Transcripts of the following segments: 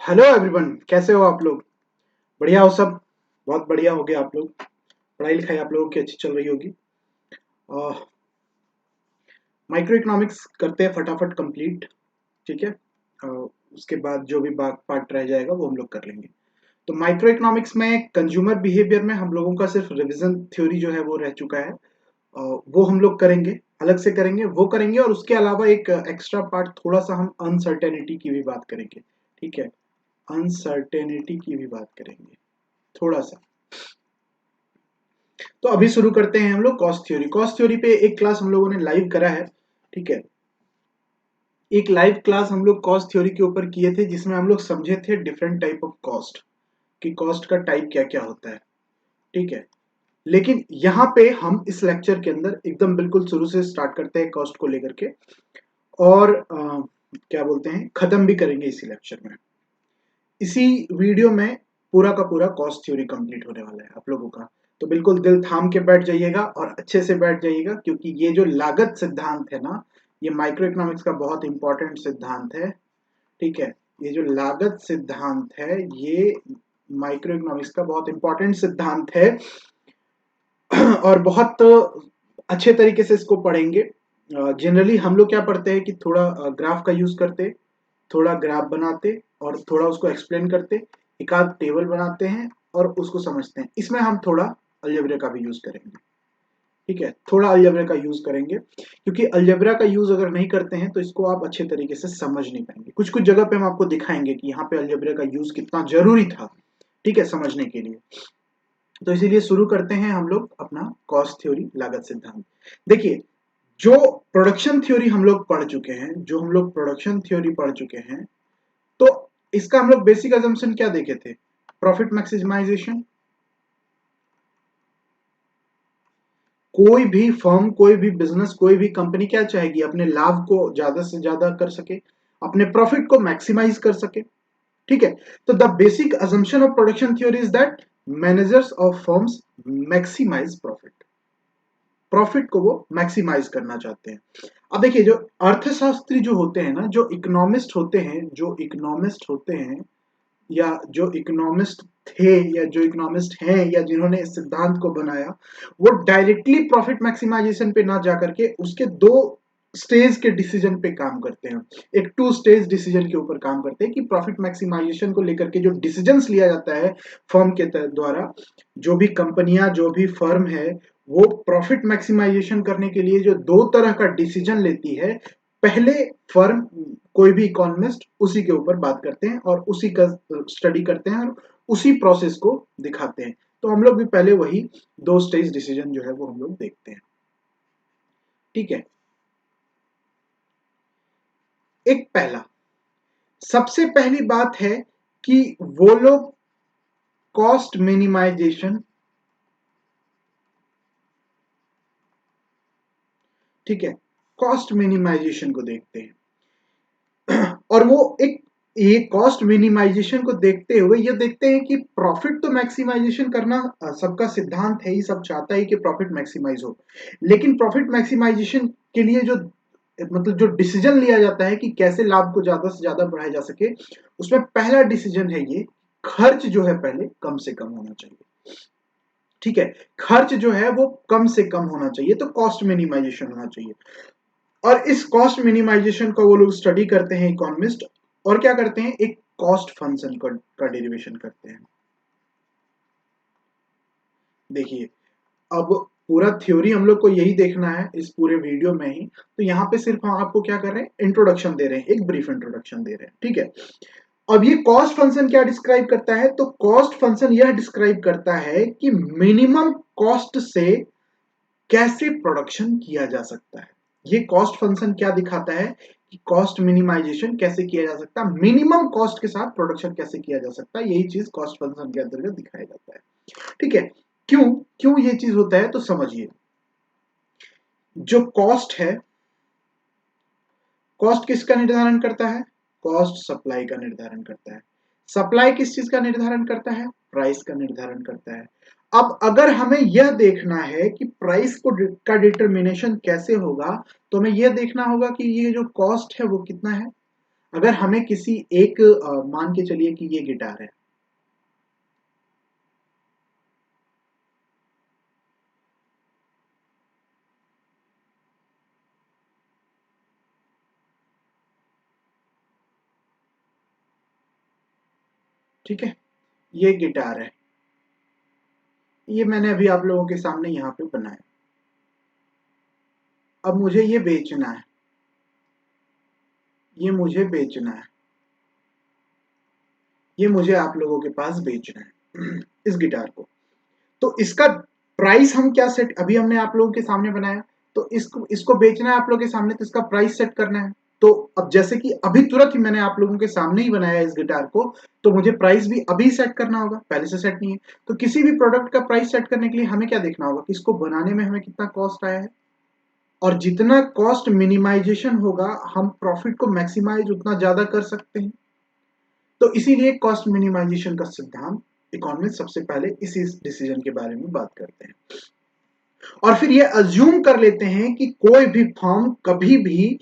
Hello everyone, कैसे हो आप लोग? बढ़िया हो सब? बहुत बढ़िया हो गया आप लोग। पढ़ाई लिखाई आप लोगों की अच्छी चल रही होगी। माइक्रो इकोनॉमिक्स करते हैं फटाफट कंप्लीट। ठीक है। अ, उसके बाद जो भी पार्ट रह जाएगा वो हम लोग कर लेंगे। तो माइक्रो इकोनॉमिक्स में कंज्यूमर बिहेवियर में हम लोगों का सिर्फ रिवीजन थ्योरी जो है वो रह चुका है। वो हम लोग करेंगे, अलग से करेंगे, वो करेंगे। और उसके अलावा एक एक्स्ट्रा पार्ट थोड़ा सा हम अनसर्टेनिटी की भी बात करेंगे। ठीक है। अनसर्टेनिटी की भी बात करेंगे थोड़ा सा। तो अभी शुरू करते हैं हम लोग कॉस्ट थ्योरी। कॉस्ट थ्योरी पे एक क्लास हम लोगों ने लाइव करा है। ठीक है। एक लाइव क्लास हम लोग कॉस्ट थ्योरी के ऊपर किए थे, जिसमें हम लोग समझे थे डिफरेंट टाइप ऑफ कॉस्ट, कि कॉस्ट का टाइप क्या क्या होता है। ठीक है। लेकिन यहाँ पे हम इस लेक्चर के अंदर एकदम बिल्कुल शुरू से स्टार्ट करते हैं कॉस्ट को लेकर के। और क्या बोलते हैं, खत्म भी करेंगे इसी लेक्चर में। इसी वीडियो में पूरा का पूरा कॉस्ट थ्योरी कंप्लीट होने वाला है आप लोगों का। तो बिल्कुल दिल थाम के बैठ जाइएगा और अच्छे से बैठ जाइएगा, क्योंकि ये जो लागत सिद्धांत है ना, ये माइक्रो इकोनॉमिक्स का बहुत इंपॉर्टेंट सिद्धांत है। ठीक है। ये जो लागत सिद्धांत है, ये माइक्रो इकोनॉमिक्स का बहुत इंपॉर्टेंट सिद्धांत है। और बहुत अच्छे तरीके से इसको पढ़ेंगे। जनरली हम लोग क्या पढ़ते हैं कि थोड़ा ग्राफ का यूज करते, थोड़ा ग्राफ बनाते और थोड़ा उसको एक्सप्लेन करते, एक आध टेबल बनाते हैं और उसको समझते हैं। इसमें हम थोड़ा अलजेब्रा का भी यूज करेंगे। ठीक है। थोड़ा अलजेब्रा का यूज करेंगे, क्योंकि अलजेब्रा का यूज अगर नहीं करते हैं तो इसको आप अच्छे तरीके से समझ नहीं पाएंगे। कुछ कुछ जगह पे हम आपको दिखाएंगे कि यहाँ पे अलजेब्रा का यूज कितना जरूरी था, ठीक है, समझने के लिए। तो इसीलिए शुरू करते हैं हम लोग अपना कॉस्ट थ्योरी, लागत सिद्धांत। देखिए, जो प्रोडक्शन थ्योरी हम लोग पढ़ चुके हैं, जो हम लोग प्रोडक्शन थ्योरी पढ़ चुके हैं, तो इसका हम लोग बेसिक अजम्पशन क्या देखे थे? Profit maximisation. कोई भी फर्म, कोई भी बिजनेस, कोई भी कंपनी क्या चाहेगी? अपने लाभ को ज्यादा से ज्यादा कर सके, अपने प्रॉफिट को मैक्सिमाइज कर सके। ठीक है। तो the basic assumption of production theory is that managers of firms maximise profit. Profit को वो मैक्सिमाइज करना चाहते हैं। अब देखिए, जो अर्थशास्त्री जो होते हैं ना, जो इकोनॉमिस्ट होते हैं, जो इकोनॉमिस्ट होते हैं, या जो इकोनॉमिस्ट थे, या जो इकोनॉमिस्ट हैं, या जिन्होंने इस सिद्धांत को बनाया, वो डायरेक्टली प्रॉफिट मैक्सिमाइजेशन पे ना जाकर के उसके दो स्टेज के डिसीजन पे काम करते हैं। एक टू स्टेज डिसीजन के ऊपर काम करते हैं कि प्रॉफिट मैक्सिमाइजेशन को लेकर के जो डिसीजंस लिया जाता है फर्म के द्वारा, जो भी कंपनियां, जो भी फर्म है, वो प्रॉफिट मैक्सिमाइजेशन करने के लिए जो दो तरह का डिसीजन लेती है, पहले फर्म, कोई भी इकोनॉमिस्ट उसी के ऊपर बात करते हैं और उसी का स्टडी करते हैं और उसी प्रोसेस को दिखाते हैं। तो हम लोग भी पहले वही दो स्टेज डिसीजन जो है वो हम लोग देखते हैं। ठीक है। एक पहला, सबसे पहली बात है कि वो लोग कॉस्ट मिनिमाइजेशन, ठीक है, कॉस्ट मिनिमाइजेशन को देखते हैं। और वो एक, ये कॉस्ट मिनिमाइजेशन को देखते हुए ये देखते हैं कि प्रॉफिट तो मैक्सिमाइजेशन करना सबका सिद्धांत है ही, सब चाहता है कि प्रॉफिट मैक्सिमाइज हो। लेकिन प्रॉफिट मैक्सिमाइजेशन के लिए जो, मतलब जो डिसीजन लिया जाता है कि कैसे लाभ को ज्यादा से ज्यादा बढ़ाया जा सके, उसमें पहला डिसीजन है ये, खर्च जो है पहले कम से कम होना चाहिए। ठीक है। खर्च जो है वो कम से कम होना चाहिए, तो कॉस्ट मिनिमाइजेशन होना चाहिए। और इस कॉस्ट मिनिमाइजेशन का वो लोग स्टडी करते हैं इकोनॉमिस्ट, और क्या करते हैं, एक कॉस्ट फंक्शन का डेरिवेशन करते हैं। देखिए, अब पूरा थ्योरी हम लोग को यही देखना है इस पूरे वीडियो में ही। तो यहाँ पे सिर्फ हम आपको क्या कर रहे हैं, इंट्रोडक्शन दे रहे हैं, एक ब्रीफ इंट्रोडक्शन दे रहे हैं। ठीक है। अब ये कॉस्ट फंक्शन क्या डिस्क्राइब करता है? तो कॉस्ट फंक्शन यह डिस्क्राइब करता है कि मिनिमम कॉस्ट से कैसे प्रोडक्शन किया जा सकता है। ये कॉस्ट फंक्शन क्या दिखाता है कि कॉस्ट मिनिमाइजेशन कैसे किया जा सकता है, मिनिमम कॉस्ट के साथ प्रोडक्शन कैसे किया जा सकता है, यही चीज कॉस्ट फंक्शन के अंतर्गत दिखाया जाता है। ठीक है। क्यों क्यों ये चीज होता है, तो समझिए। जो कॉस्ट है, कॉस्ट किसका निर्धारण करता है? कॉस्ट सप्लाई का निर्धारण करता है। सप्लाई किस चीज का निर्धारण करता है? प्राइस का निर्धारण करता है। अब अगर हमें यह देखना है कि प्राइस को का डिटरमिनेशन कैसे होगा, तो हमें यह देखना होगा कि ये जो कॉस्ट है वो कितना है। अगर हमें किसी एक मान के चलिए कि ये गिटार है, ठीक है, ये गिटार है, ये मैंने अभी आप लोगों के सामने यहाँ पे बनाया। अब मुझे ये बेचना है, ये मुझे बेचना है, ये मुझे आप लोगों के पास बेचना है इस गिटार को। तो इसका प्राइस हम क्या सेट, अभी हमने आप लोगों के सामने बनाया, तो इसको इसको बेचना है आप लोगों के सामने, तो इसका प्राइस सेट करना है। तो अब जैसे कि अभी तुरंत ही मैंने आप लोगों के सामने ही बनाया इस गिटार को, तो मुझे प्राइस भी अभी सेट करना होगा, पहले से सेट नहीं है। तो किसी भी प्रोडक्ट का प्राइस सेट करने के लिए हमें क्या देखना होगा कि इसको बनाने में हमें कितना कॉस्ट आया है, और जितना कॉस्ट मिनिमाइजेशन होगा हम प्रॉफिट को मैक्सिमाइज उतना ज्यादा कर सकते हैं। तो इसीलिए कॉस्ट मिनिमाइजेशन का सिद्धांत इकोनॉमिस्ट सबसे पहले इसी डिसीजन के बारे में बात करते हैं, और फिर ये अज्यूम कर लेते हैं कि कोई भी फर्म कभी भी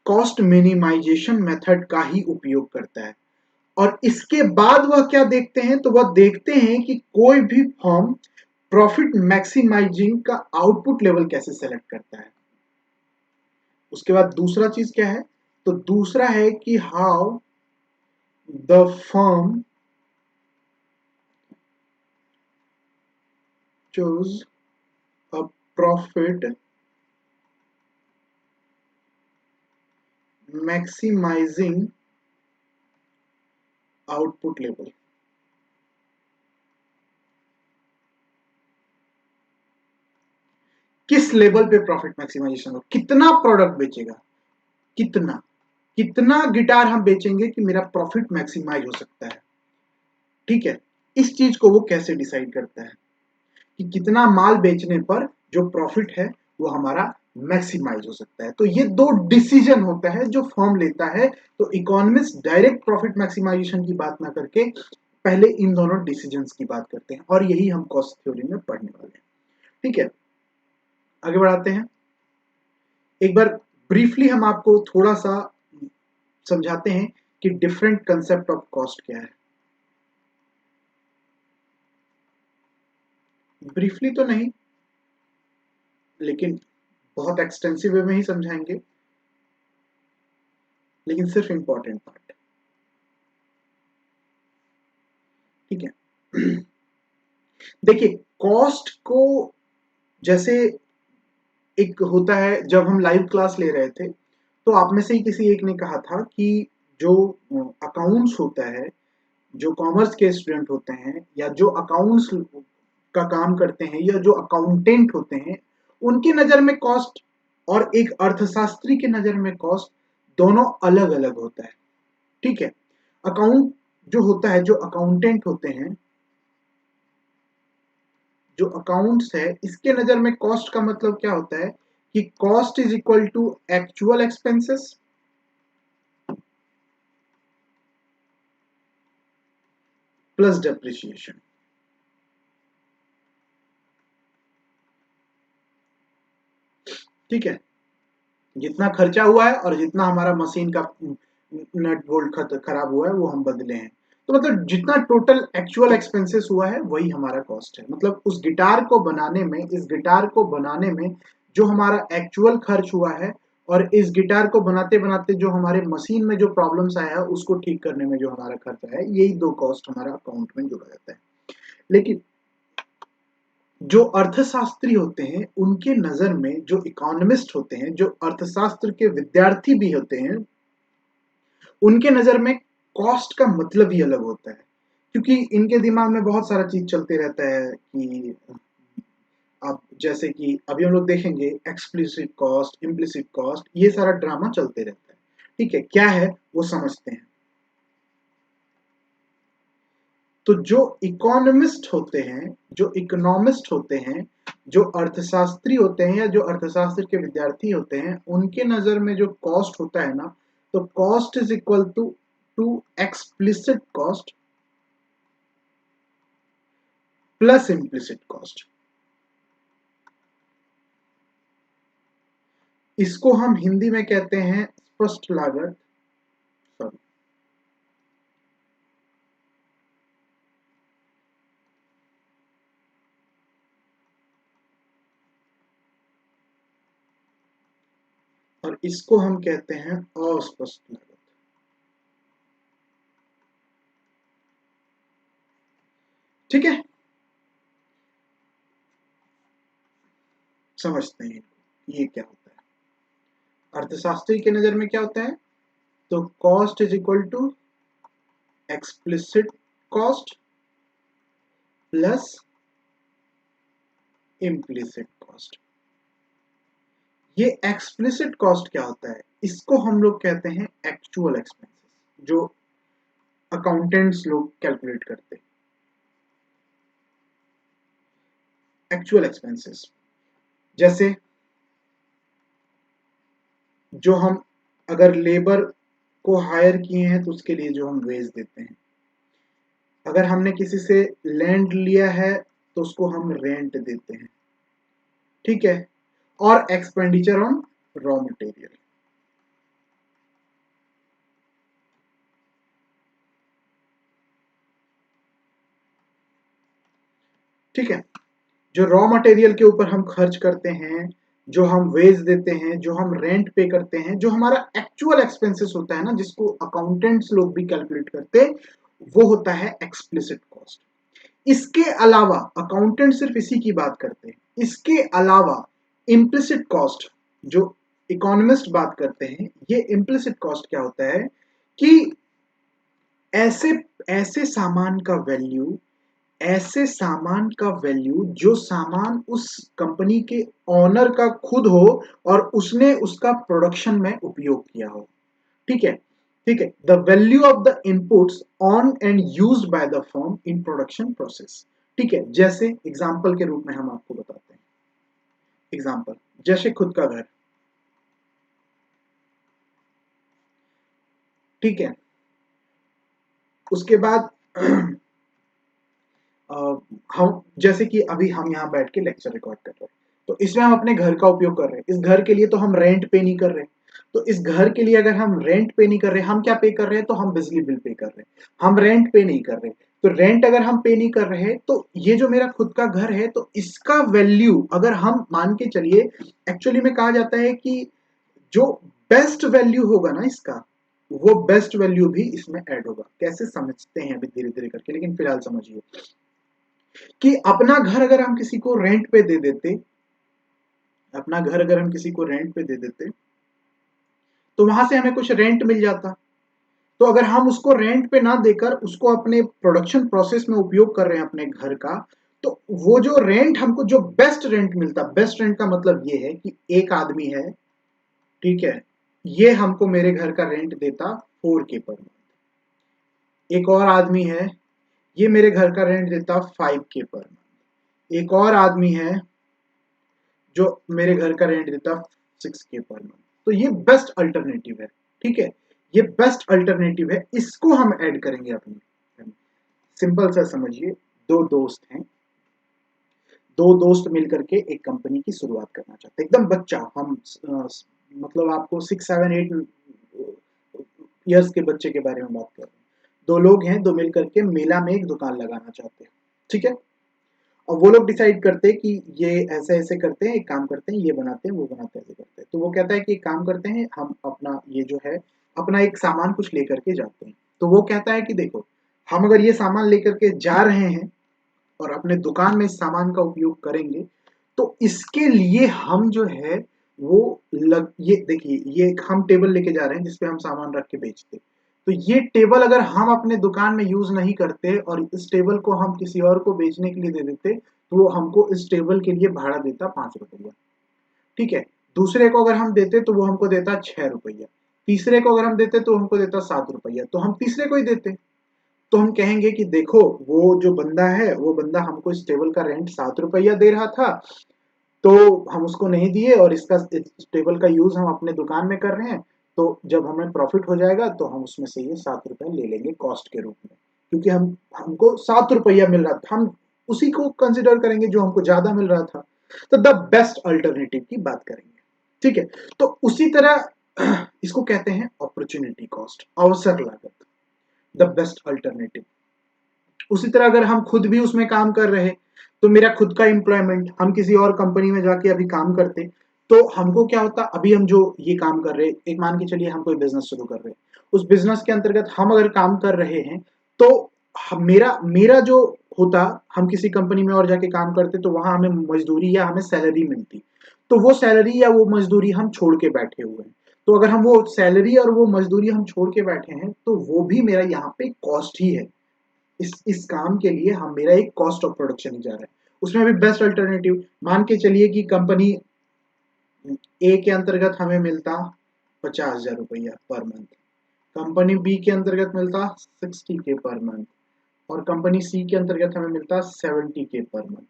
कॉस्ट मिनिमाइजेशन मेथड का ही उपयोग करता है। और इसके बाद वह क्या देखते हैं, तो वह देखते हैं कि कोई भी फर्म प्रॉफिट मैक्सिमाइजिंग का आउटपुट लेवल कैसे सेलेक्ट करता है। उसके बाद दूसरा चीज क्या है, तो दूसरा है कि how the firm choose a profit maximising output level. किस लेवल पे प्रॉफिट मैक्सिमाइजेशन हो, कितना प्रोडक्ट बेचेगा, कितना कितना गिटार हम बेचेंगे कि मेरा प्रॉफिट मैक्सिमाइज हो सकता है। ठीक है, इस चीज को वो कैसे डिसाइड करता है कि कितना माल बेचने पर जो प्रॉफिट है वो हमारा मैक्सिमाइज हो सकता है। तो ये दो डिसीजन होता है जो फर्म लेता है। तो इकोनॉमिस्ट डायरेक्ट प्रॉफिट मैक्सिमाइजेशन की बात ना करके पहले इन दोनों डिसीजंस की बात करते हैं, और यही हम कॉस्ट थ्योरी में पढ़ने वाले हैं। ठीक है, आगे बढ़ाते हैं। एक बार ब्रीफली हम आपको थोड़ा सा समझाते हैं कि डिफरेंट कंसेप्ट ऑफ कॉस्ट क्या है। ब्रीफली तो नहीं, लेकिन बहुत एक्सटेंसिव वे में ही समझाएंगे, लेकिन सिर्फ इंपॉर्टेंट पार्ट। ठीक है देखिए, कॉस्ट को जैसे एक होता है, जब हम लाइव क्लास ले रहे थे तो आप में से ही किसी एक ने कहा था कि जो अकाउंट्स होता है, जो कॉमर्स के स्टूडेंट होते हैं या जो अकाउंट्स का काम करते हैं या जो अकाउंटेंट होते हैं, उनकी नजर में कॉस्ट और एक अर्थशास्त्री की नजर में कॉस्ट दोनों अलग अलग होता है। ठीक है, अकाउंट जो होता है, जो अकाउंटेंट होते हैं, जो अकाउंट्स है, इसके नजर में कॉस्ट का मतलब क्या होता है कि cost is equal to actual expenses plus depreciation. ठीक है, जितना खर्चा हुआ है और जितना हमारा मशीन का नट बोल्ट खराब हुआ है वो हम बदले हैं, तो मतलब जितना टोटल एक्चुअल एक्सपेंसेस हुआ है वही हमारा कॉस्ट है। मतलब उस गिटार को बनाने में, इस गिटार को बनाने में जो हमारा एक्चुअल खर्च हुआ है, और इस गिटार को बनाते बनाते जो हमारे मशीन में जो प्रॉब्लम्स आया है उसको ठीक करने में जो हमारा खर्च आया है, यही दो कॉस्ट हमारा अकाउंट में जोड़ा जाता है। लेकिन जो अर्थशास्त्री होते हैं उनके नजर में, जो इकोनॉमिस्ट होते हैं, जो अर्थशास्त्र के विद्यार्थी भी होते हैं, उनके नजर में कॉस्ट का मतलब ही अलग होता है। क्योंकि इनके दिमाग में बहुत सारा चीज चलते रहता है कि अब जैसे कि अभी हम लोग देखेंगे एक्सप्लिसिट कॉस्ट, इम्प्लिसिट कॉस्ट, ये सारा ड्रामा चलते रहता है। ठीक है, क्या है वो समझते हैं। तो जो इकोनॉमिस्ट होते हैं, जो इकोनॉमिस्ट होते हैं, जो अर्थशास्त्री होते हैं या जो अर्थशास्त्र के विद्यार्थी होते हैं, उनके नजर में जो कॉस्ट होता है ना, तो cost is equal to explicit cost plus implicit cost. इसको हम हिंदी में कहते हैं स्पष्ट लागत, और इसको हम कहते हैं अस्पष्ट लागत। ठीक है, समझते हैं ये क्या होता है। अर्थशास्त्री के नजर में क्या होता है, तो cost is equal to explicit cost plus implicit cost. ये एक्सप्लिसिट कॉस्ट क्या होता है, इसको हम लोग कहते हैं एक्चुअल एक्सपेंसेस, जो अकाउंटेंट्स लोग कैलकुलेट करते हैं। एक्चुअल एक्सपेंसेस जैसे जो हम अगर लेबर को हायर किए हैं तो उसके लिए जो हम वेज देते हैं, अगर हमने किसी से लैंड लिया है तो उसको हम रेंट देते हैं। ठीक है, और एक्सपेंडिचर ऑन रॉ मटेरियल। ठीक है, जो रॉ मटेरियल के ऊपर हम खर्च करते हैं, जो हम वेज देते हैं, जो हम रेंट पे करते हैं, जो हमारा एक्चुअल एक्सपेंसेस होता है ना, जिसको अकाउंटेंट्स लोग भी कैलकुलेट करते हैं, वो होता है एक्सप्लिसिट कॉस्ट। इसके अलावा अकाउंटेंट सिर्फ इसी की बात करते हैं, इसके अलावा इम्प्लिसिट कॉस्ट जो इकोनॉमिस्ट बात करते हैं, ये इम्प्लिसिट कॉस्ट क्या होता है कि ऐसे ऐसे सामान का वैल्यू, ऐसे सामान का वैल्यू जो सामान उस कंपनी के ओनर का खुद हो और उसने उसका प्रोडक्शन में उपयोग किया हो। ठीक है, ठीक है, the value of the inputs on and used by the firm in production process. ठीक है, जैसे एग्जांपल के रूप में हम आपको बताते हैं। एग्जांपल जैसे खुद का घर। ठीक है, उसके बाद हम जैसे कि अभी हम यहाँ बैठ के लेक्चर रिकॉर्ड कर रहे हैं, तो इसमें हम अपने घर का उपयोग कर रहे हैं। इस घर के लिए तो हम रेंट पे नहीं कर रहे, तो इस घर के लिए अगर हम रेंट पे नहीं कर रहे, हम क्या पे कर रहे हैं, तो हम बिजली बिल पे कर रहे हैं, हम रेंट पे नहीं कर रहे। तो रेंट अगर हम पे नहीं कर रहे, तो ये जो मेरा खुद का घर है, तो इसका वैल्यू अगर हम मान के चलिए, एक्चुअली में कहा जाता है कि जो बेस्ट वैल्यू होगा ना इसका, वो बेस्ट वैल्यू भी इसमें ऐड होगा। कैसे समझते हैं अभी धीरे धीरे करके, लेकिन फिलहाल समझिए कि अपना घर अगर हम किसी को रेंट पे दे देते, अपना घर अगर हम किसी को रेंट पे दे देते, तो वहां से हमें कुछ रेंट मिल जाता। तो अगर हम उसको रेंट पे ना देकर उसको अपने प्रोडक्शन प्रोसेस में उपयोग कर रहे हैं अपने घर का, तो वो जो रेंट हमको जो बेस्ट रेंट मिलता, बेस्ट रेंट का मतलब ये है कि एक आदमी है, ठीक है, ये हमको मेरे घर का रेंट देता 4K पर मंथ। एक और आदमी है, ये मेरे घर का रेंट देता 5K पर मंथ। एक और आदमी है जो मेरे घर का रेंट देता 6K पर मंथ। तो ये बेस्ट अल्टरनेटिव है। ठीक है, ये बेस्ट अल्टरनेटिव है, इसको हम ऐड करेंगे अपनी। सिंपल सा समझिए, दो दोस्त हैं, दो दोस्त मिलकर के एक कंपनी की शुरुआत करना चाहते हैं, एकदम बच्चा, हम मतलब आपको 6, 7, 8 ईयर्स के बच्चे के बारे में बात कर रहे हैं। दो लोग हैं, दो मिलकर के मेला में एक दुकान लगाना चाहते हैं। ठीक है, और वो लोग डिसाइड करते हैं कि ये ऐसे ऐसे करते हैं, एक काम करते हैं, ये बनाते हैं, वो बनाते हैं, ऐसे करते हैं। तो वो कहता है कि एक काम करते हैं, हम अपना ये जो है अपना एक सामान कुछ लेकर के जाते हैं। तो वो कहता है कि देखो, हम अगर ये सामान लेकर के जा रहे हैं और अपने दुकान में इस सामान का उपयोग करेंगे, तो इसके लिए हम जो है वो ये देखिए, ये एक हम टेबल लेके जा रहे हैं जिसपे हम सामान रख के बेचते। तो ये टेबल अगर हम अपने दुकान में यूज नहीं करते और इस टेबल को हम किसी और को बेचने के लिए दे देते, तो वो हमको इस टेबल के लिए भाड़ा देता 5 रुपया। ठीक है, दूसरे को अगर हम देते तो वो हमको देता 6 रुपया, तीसरे को अगर हम देते तो हमको देता 7 रुपया, तो हम तीसरे को ही देते। तो हम कहेंगे कि देखो, वो जो बंदा है, वो बंदा हमको इस टेबल का रेंट 7 रुपया दे रहा था, तो हम उसको नहीं दिए और इसका इस टेबल का यूज हम अपने दुकान में कर रहे हैं। तो जब हमें प्रॉफिट हो जाएगा तो हम उसमें से ये 7 रुपया ले लेंगे कॉस्ट के रूप में, क्योंकि हमको 7 रुपया मिल रहा था, हम उसी को कंसिडर करेंगे जो हमको ज्यादा मिल रहा था। तो द बेस्ट अल्टरनेटिव की बात करेंगे। ठीक है, तो उसी तरह इसको कहते हैं अपॉर्चुनिटी कॉस्ट, अवसर लागत, द बेस्ट अल्टरनेटिव। उसी तरह अगर हम खुद भी उसमें काम कर रहे, तो मेरा खुद का एम्प्लॉयमेंट, हम किसी और कंपनी में जाके अभी काम करते, तो हमको क्या होता, अभी हम जो ये काम कर रहे हैं, एक मान के चलिए हम कोई बिजनेस शुरू कर रहे हैं, उस बिजनेस के अंतर्गत हम अगर काम कर रहे हैं तो मेरा मेरा जो होता, हम किसी कंपनी में और जाके काम करते तो वहां हमें मजदूरी या हमें सैलरी मिलती, तो वो सैलरी या वो मजदूरी हम छोड़ के बैठे हुए हैं। तो अगर हम वो सैलरी और वो मजदूरी हम छोड़ के बैठे हैं तो वो भी मेरा यहाँ पे कॉस्ट ही है। इस काम के लिए हम मेरा एक कॉस्ट ऑफ प्रोडक्शन ही जा रहा है। उसमें भी बेस्ट अल्टरनेटिव मान के चलिए कि कंपनी ए के अंतर्गत हमें मिलता 50,000 रुपया पर मंथ, कंपनी बी के अंतर्गत मिलता 60K पर मंथ, और कंपनी सी के अंतर्गत हमें मिलता 70K पर मंथ।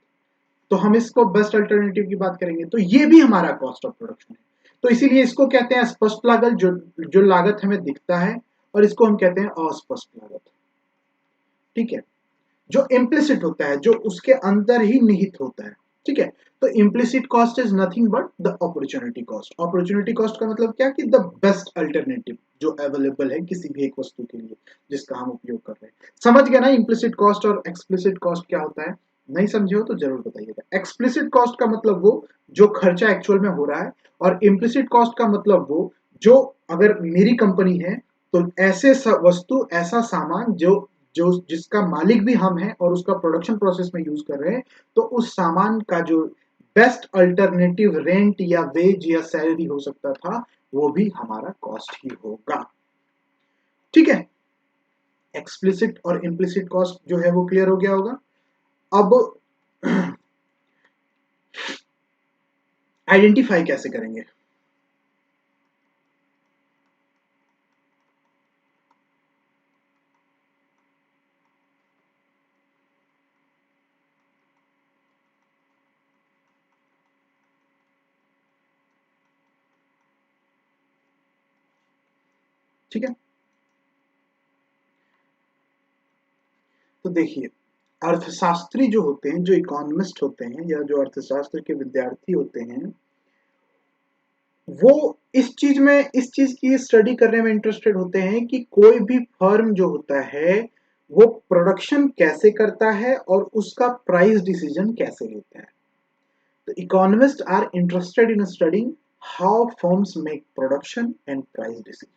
तो हम इसको बेस्ट अल्टरनेटिव की बात करेंगे तो ये भी हमारा कॉस्ट ऑफ प्रोडक्शन है। तो इसीलिए इसको कहते हैं स्पष्ट लागत, जो लागत हमें दिखता है, और इसको हम कहते हैं अस्पष्ट लागत। ठीक है, जो इम्प्लिसिट होता है, जो उसके अंदर ही निहित होता है। ठीक है, तो implicit cost is nothing but the opportunity cost. Opportunity cost का मतलब क्या, कि द बेस्ट अल्टरनेटिव जो अवेलेबल है किसी भी एक वस्तु के लिए जिसका हम उपयोग कर रहे हैं। समझ गए ना इम्प्लिसिट कॉस्ट और एक्सप्लिसिट कॉस्ट क्या होता है? नहीं समझे हो तो जरूर बताइएगा। एक्सप्लिसिट कॉस्ट का मतलब वो जो खर्चा एक्चुअल में हो रहा है, और इम्प्लिसिट कॉस्ट का मतलब वो जो, अगर मेरी कंपनी है तो ऐसे वस्तु, ऐसा सामान जो जो जिसका मालिक भी हम हैं और उसका प्रोडक्शन प्रोसेस में यूज कर रहे हैं, तो उस सामान का जो बेस्ट अल्टरनेटिव रेंट या वेज या सैलरी हो सकता था, वो भी हमारा कॉस्ट ही होगा। ठीक है, एक्सप्लिसिट और इम्प्लिसिट कॉस्ट जो है वो क्लियर हो गया होगा। अब आइडेंटिफाई कैसे करेंगे? ठीक है, तो देखिए, अर्थशास्त्री जो होते हैं, जो इकोनॉमिस्ट होते हैं, या जो अर्थशास्त्र के विद्यार्थी होते हैं, वो इस चीज की स्टडी करने में इंटरेस्टेड होते हैं कि कोई भी फर्म जो होता है वो प्रोडक्शन कैसे करता है और उसका प्राइस डिसीजन कैसे लेता है। तो economist are interested in studying how firms make production and price decision.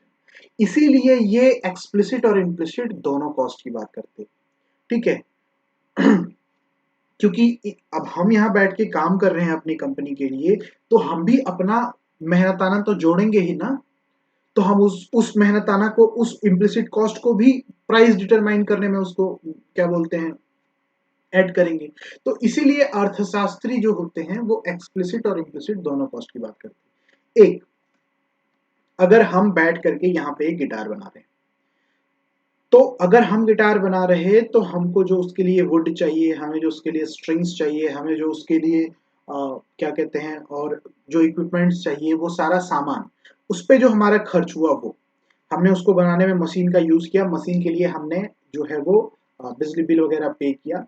इसीलिए ये एक्सप्लिसिट और इम्प्लिसिट दोनों कॉस्ट की बात करते हैं। ठीक है, क्योंकि अब हम यहाँ बैठ के काम कर रहे हैं अपनी कंपनी के लिए, तो हम भी अपना मेहनताना तो जोड़ेंगे ही ना। तो हम उस मेहनताना को, उस इम्प्लिसिट कॉस्ट को भी प्राइस डिटरमाइन करने में उसको क्या बोलते हैं, ऐड करेंगे। तो इसीलिए अर्थशास्त्री जो होते हैं वो एक्सप्लिसिट और इम्प्लिसिट दोनों कॉस्ट की बात करते हैं। एक, अगर हम बैठ करके यहाँ पे एक गिटार बना रहे हैं, तो अगर हम गिटार बना रहे हैं तो हमको जो उसके लिए वुड चाहिए, हमें जो उसके लिए स्ट्रिंग्स चाहिए, हमें जो उसके लिए क्या कहते हैं, और जो इक्विपमेंट्स चाहिए, वो सारा सामान, उस पे जो हमारा खर्च हुआ, वो हमने उसको बनाने में मशीन का यूज किया, मशीन के लिए हमने जो है वो बिजली बिल वगैरह पे किया।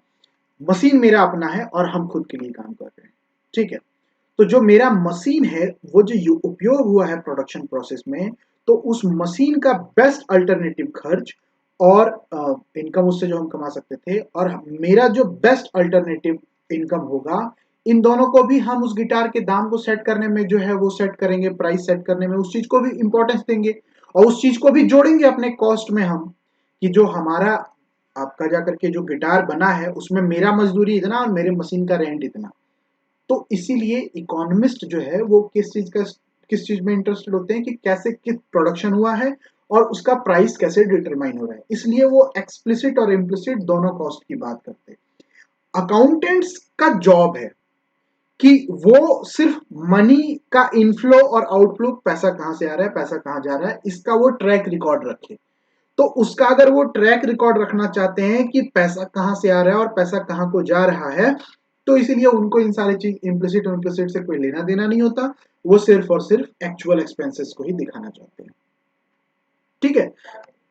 मशीन मेरा अपना है और हम खुद के लिए काम कर रहे हैं। ठीक है, तो जो मेरा मशीन है, वो जो उपयोग हुआ है प्रोडक्शन प्रोसेस में, तो उस मशीन का बेस्ट अल्टरनेटिव खर्च और इनकम उससे जो हम कमा सकते थे, और मेरा जो बेस्ट अल्टरनेटिव इनकम होगा, इन दोनों को भी हम उस गिटार के दाम को सेट करने में जो है वो सेट करेंगे, प्राइस सेट करने में उस चीज को भी इंपॉर्टेंस देंगे, और उस चीज को भी जोड़ेंगे अपने कॉस्ट में हम, कि जो हमारा आपका जाकर के जो गिटार बना है उसमें मेरा मजदूरी इतना और मेरे मशीन का रेंट इतना। तो इसीलिए इकोनॉमिस्ट जो है वो किस चीज में इंटरेस्टेड होते हैं, कि कैसे किस प्रोडक्शन हुआ है और उसका प्राइस कैसे डिटरमाइन हो रहा है। इसलिए वो एक्सप्लिसिट और इम्प्लिसिट दोनों कॉस्ट की बात करते हैं। अकाउंटेंट्स का जॉब है कि वो सिर्फ मनी का इनफ्लो और आउटफ्लो, पैसा कहां से आ रहा है, पैसा कहां जा रहा है, इसका वो ट्रैक रिकॉर्ड रखे। तो उसका अगर वो ट्रैक रिकॉर्ड रखना चाहते हैं कि पैसा कहां से आ रहा है और पैसा कहां को जा रहा है, तो इसीलिए उनको इन सारी चीज इम्प्लिसिट और इम्प्लिसिट से कोई लेना देना नहीं होता। वो सिर्फ और सिर्फ एक्चुअल एक्सपेंसेस को ही दिखाना चाहते हैं। ठीक है,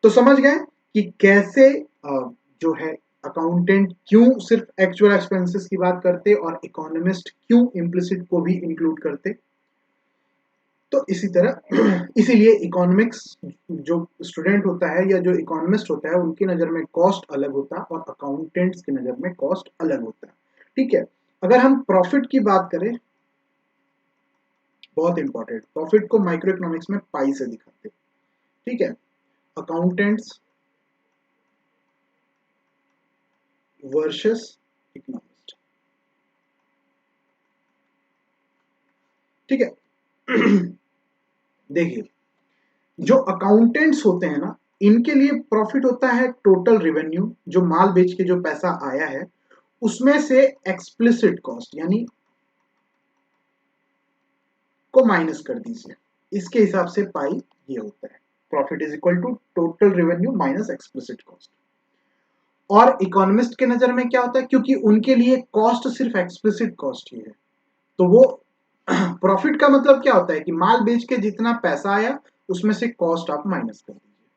तो समझ गए कि कैसे जो है अकाउंटेंट क्यों सिर्फ एक्चुअल एक्सपेंसेस की बात करते और इकोनॉमिस्ट क्यों इम्प्लिसिट को भी इंक्लूड करते। तो इसी तरह इसीलिए इकोनॉमिक्स जो स्टूडेंट होता है या जो इकोनॉमिस्ट होता है, उनकी नज़र में कॉस्ट अलग होता है और अकाउंटेंट्स की नज़र में कॉस्ट अलग होता है। ठीक है, अगर हम प्रॉफिट की बात करें, बहुत इंपॉर्टेंट, प्रॉफिट को माइक्रो इकोनॉमिक्स में पाई से दिखाते हैं, ठीक है। अकाउंटेंट्स वर्सेस इकोनॉमिस्ट, ठीक है। देखिए, जो अकाउंटेंट्स होते हैं ना, इनके लिए प्रॉफिट होता है टोटल रेवेन्यू, जो माल बेच के जो पैसा आया है उसमें से एक्सप्लिसिट कॉस्ट यानी को माइनस कर दीजिए, इसके हिसाब से पाई ये होता है। Profit is equal to total revenue minus explicit cost. और इकोनॉमिस्ट के नजर में क्या होता है, क्योंकि उनके लिए कॉस्ट सिर्फ एक्सप्लिसिट कॉस्ट ही है, तो वो प्रॉफिट का मतलब क्या होता है कि माल बेच के जितना पैसा आया उसमें से कॉस्ट आप माइनस कर दीजिए।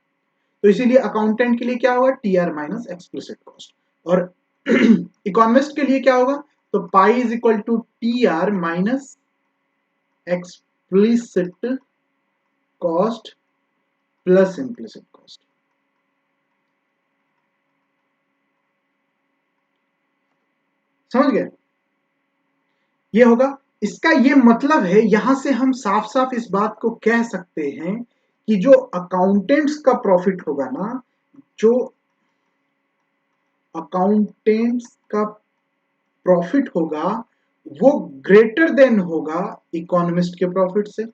तो इसीलिए अकाउंटेंट के लिए क्या होगा, T R minus explicit cost. और इकोनॉमिस्ट के लिए क्या होगा, तो pi is equal to T R minus explicit cost plus implicit cost. समझ गए, ये होगा। इसका ये मतलब है, यहां से हम साफ साफ इस बात को कह सकते हैं कि जो अकाउंटेंट्स का प्रॉफिट होगा ना, जो अकाउंटेंट्स का प्रॉफिट होगा वो ग्रेटर देन होगा इकोनॉमिस्ट के प्रॉफिट से।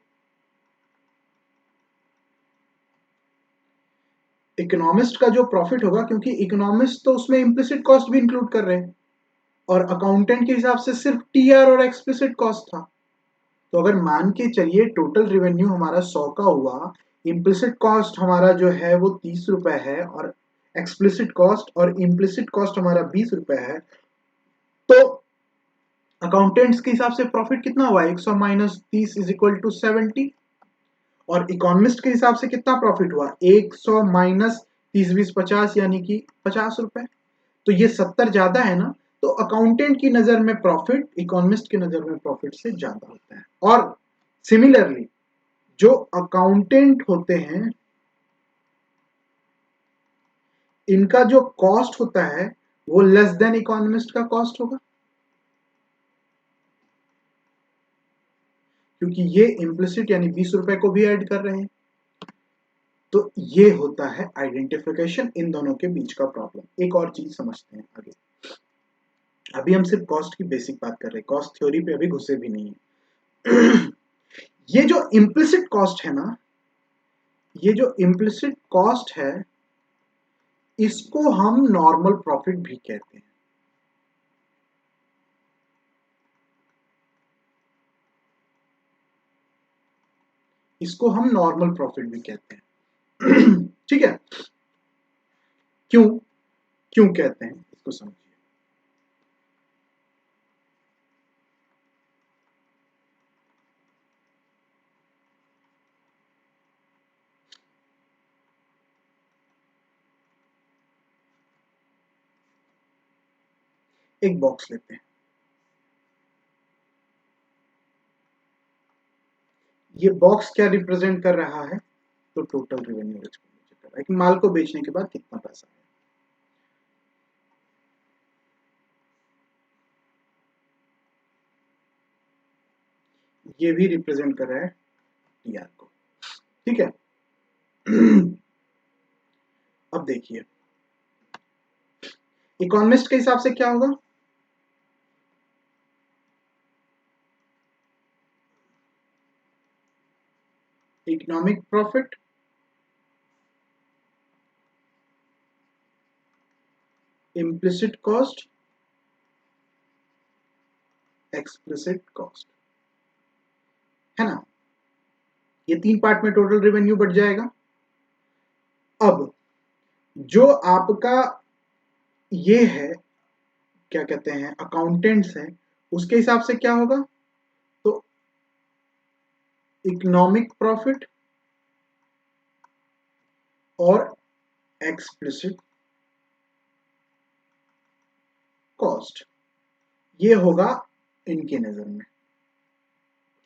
इकोनॉमिस्ट का जो प्रॉफिट होगा, क्योंकि इकोनॉमिस्ट तो उसमें इम्प्लिसिट कॉस्ट भी इंक्लूड कर रहे हैं, और अकाउंटेंट के हिसाब से सिर्फ टीआर और एक्सप्लिसिट कॉस्ट था। तो अगर मान के चलिए टोटल रेवेन्यू हमारा 100 का हुआ, इम्प्लिसिट कॉस्ट हमारा जो है वो 30 रुपए है, और एक्सप्लिसिट कॉस्ट और इम्प्लिसिट कॉस्ट हमारा 20 रुपए है, तो अकाउंटेंट्स के हिसाब से प्रॉफिट कितना हुआ, 100 माइनस 30 इज इक्वल टू 70। और इकोनॉमिस्ट के हिसाब से कितना प्रॉफिट हुआ, 100 माइनस 30 20 50 यानी कि 50 रुपए। तो ये 70 ज्यादा है ना, तो अकाउंटेंट की नजर में प्रॉफिट इकोनॉमिस्ट की नजर में प्रॉफिट से ज्यादा होता है। और सिमिलरली जो अकाउंटेंट होते हैं इनका जो कॉस्ट होता है वो लेस देन इकोनॉमिस्ट का कॉस्ट होगा, क्योंकि ये इम्प्लिसिट यानी 20 रुपए को भी ऐड कर रहे हैं। तो ये होता है आइडेंटिफिकेशन इन दोनों के बीच का प्रॉब्लम। एक और चीज समझते हैं आगे। अभी हम सिर्फ कॉस्ट की बेसिक बात कर रहे हैं, कॉस्ट थ्योरी पे अभी घुसे भी नहीं है। ये जो इम्प्लिसिट कॉस्ट है ना, ये जो इम्प्लिसिट कॉस्ट है इसको हम नॉर्मल प्रॉफिट भी कहते हैं। इसको हम नॉर्मल प्रॉफिट भी कहते हैं। ठीक है, क्यों क्यों कहते हैं इसको समझिए। एक बॉक्स लेते हैं, ये बॉक्स क्या रिप्रेजेंट कर रहा है, तो टोटल रेवेन्यू एक्सपेंडिचर कर रहा है कि माल को बेचने के बाद कितना पैसा है। ये भी रिप्रेजेंट कर रहा है टीआर को, ठीक है। अब देखिए इकोनॉमिस्ट के हिसाब से क्या होगा, economic profit implicit cost explicit cost, है ना। ये 3 पार्ट में टोटल रेवेन्यू बढ़ जाएगा। अब जो आपका ये है क्या कहते हैं अकाउंटेंट्स है, उसके हिसाब से क्या होगा, तो इकोनॉमिक प्रॉफिट और एक्सप्लिसिट कॉस्ट, ये होगा इनके नजर में,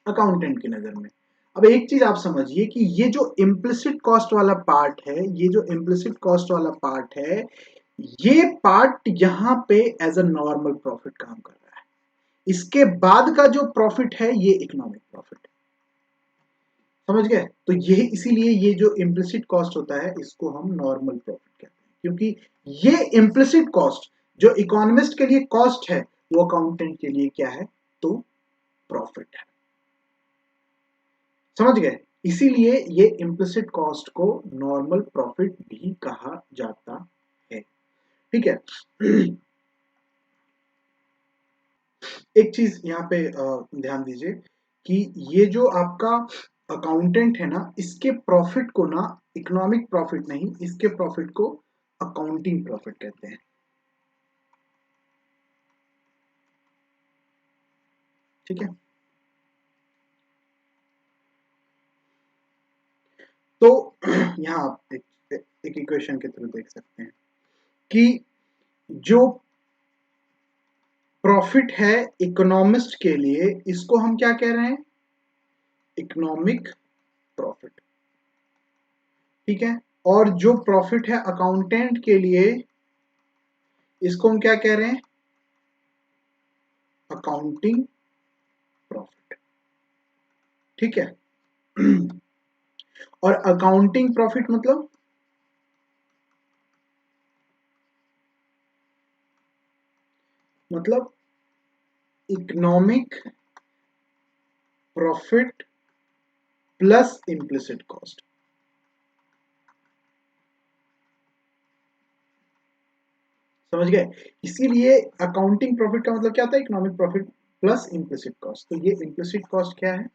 अकाउंटेंट की नजर में। अब एक चीज आप समझिए कि ये जो इम्प्लिसिट कॉस्ट वाला पार्ट है, ये जो इम्प्लिसिट कॉस्ट वाला पार्ट है, ये पार्ट यहां पे एज अ नॉर्मल प्रॉफिट काम कर रहा है। इसके बाद का जो प्रॉफिट है ये इकोनॉमिक प्रॉफिट है। समझ गए? तो ये इसीलिए ये जो इम्प्लिसिट कॉस्ट होता है इसको हम नॉर्मल प्रॉफिट कहते हैं, क्योंकि ये इम्प्लिसिट कॉस्ट जो इकोनॉमिस्ट के लिए कॉस्ट है वो अकाउंटेंट के लिए क्या है, तो प्रॉफिट है। समझ गए? इसीलिए ये इम्प्लिसिट कॉस्ट को नॉर्मल प्रॉफिट भी कहा जाता है। ठीक है। एक चीज यहाँ पे ध्यान दीजिए कि ये जो आपका अकाउंटेंट है ना, इसके प्रॉफिट को ना इकोनॉमिक प्रॉफिट नहीं, इसके प्रॉफिट को अकाउंटिंग प्रॉफिट कहते हैं। ठीक है। तो यहाँ आप एक इक्वेशन के थ्रू देख सकते हैं कि जो प्रॉफिट है इकोनॉमिस्ट के लिए, इसको हम क्या कह रहे हैं, इकोनॉमिक प्रॉफिट। ठीक है। और जो प्रॉफिट है अकाउंटेंट के लिए, इसको हम क्या कह रहे हैं, अकाउंटिंग प्रॉफिट। ठीक है। और अकाउंटिंग प्रॉफिट मतलब economic profit plus implicit cost. समझ गए? इसीलिए अकाउंटिंग प्रॉफिट का मतलब क्या होता है, economic profit plus implicit cost. तो ये इम्प्लिसिट कॉस्ट क्या है,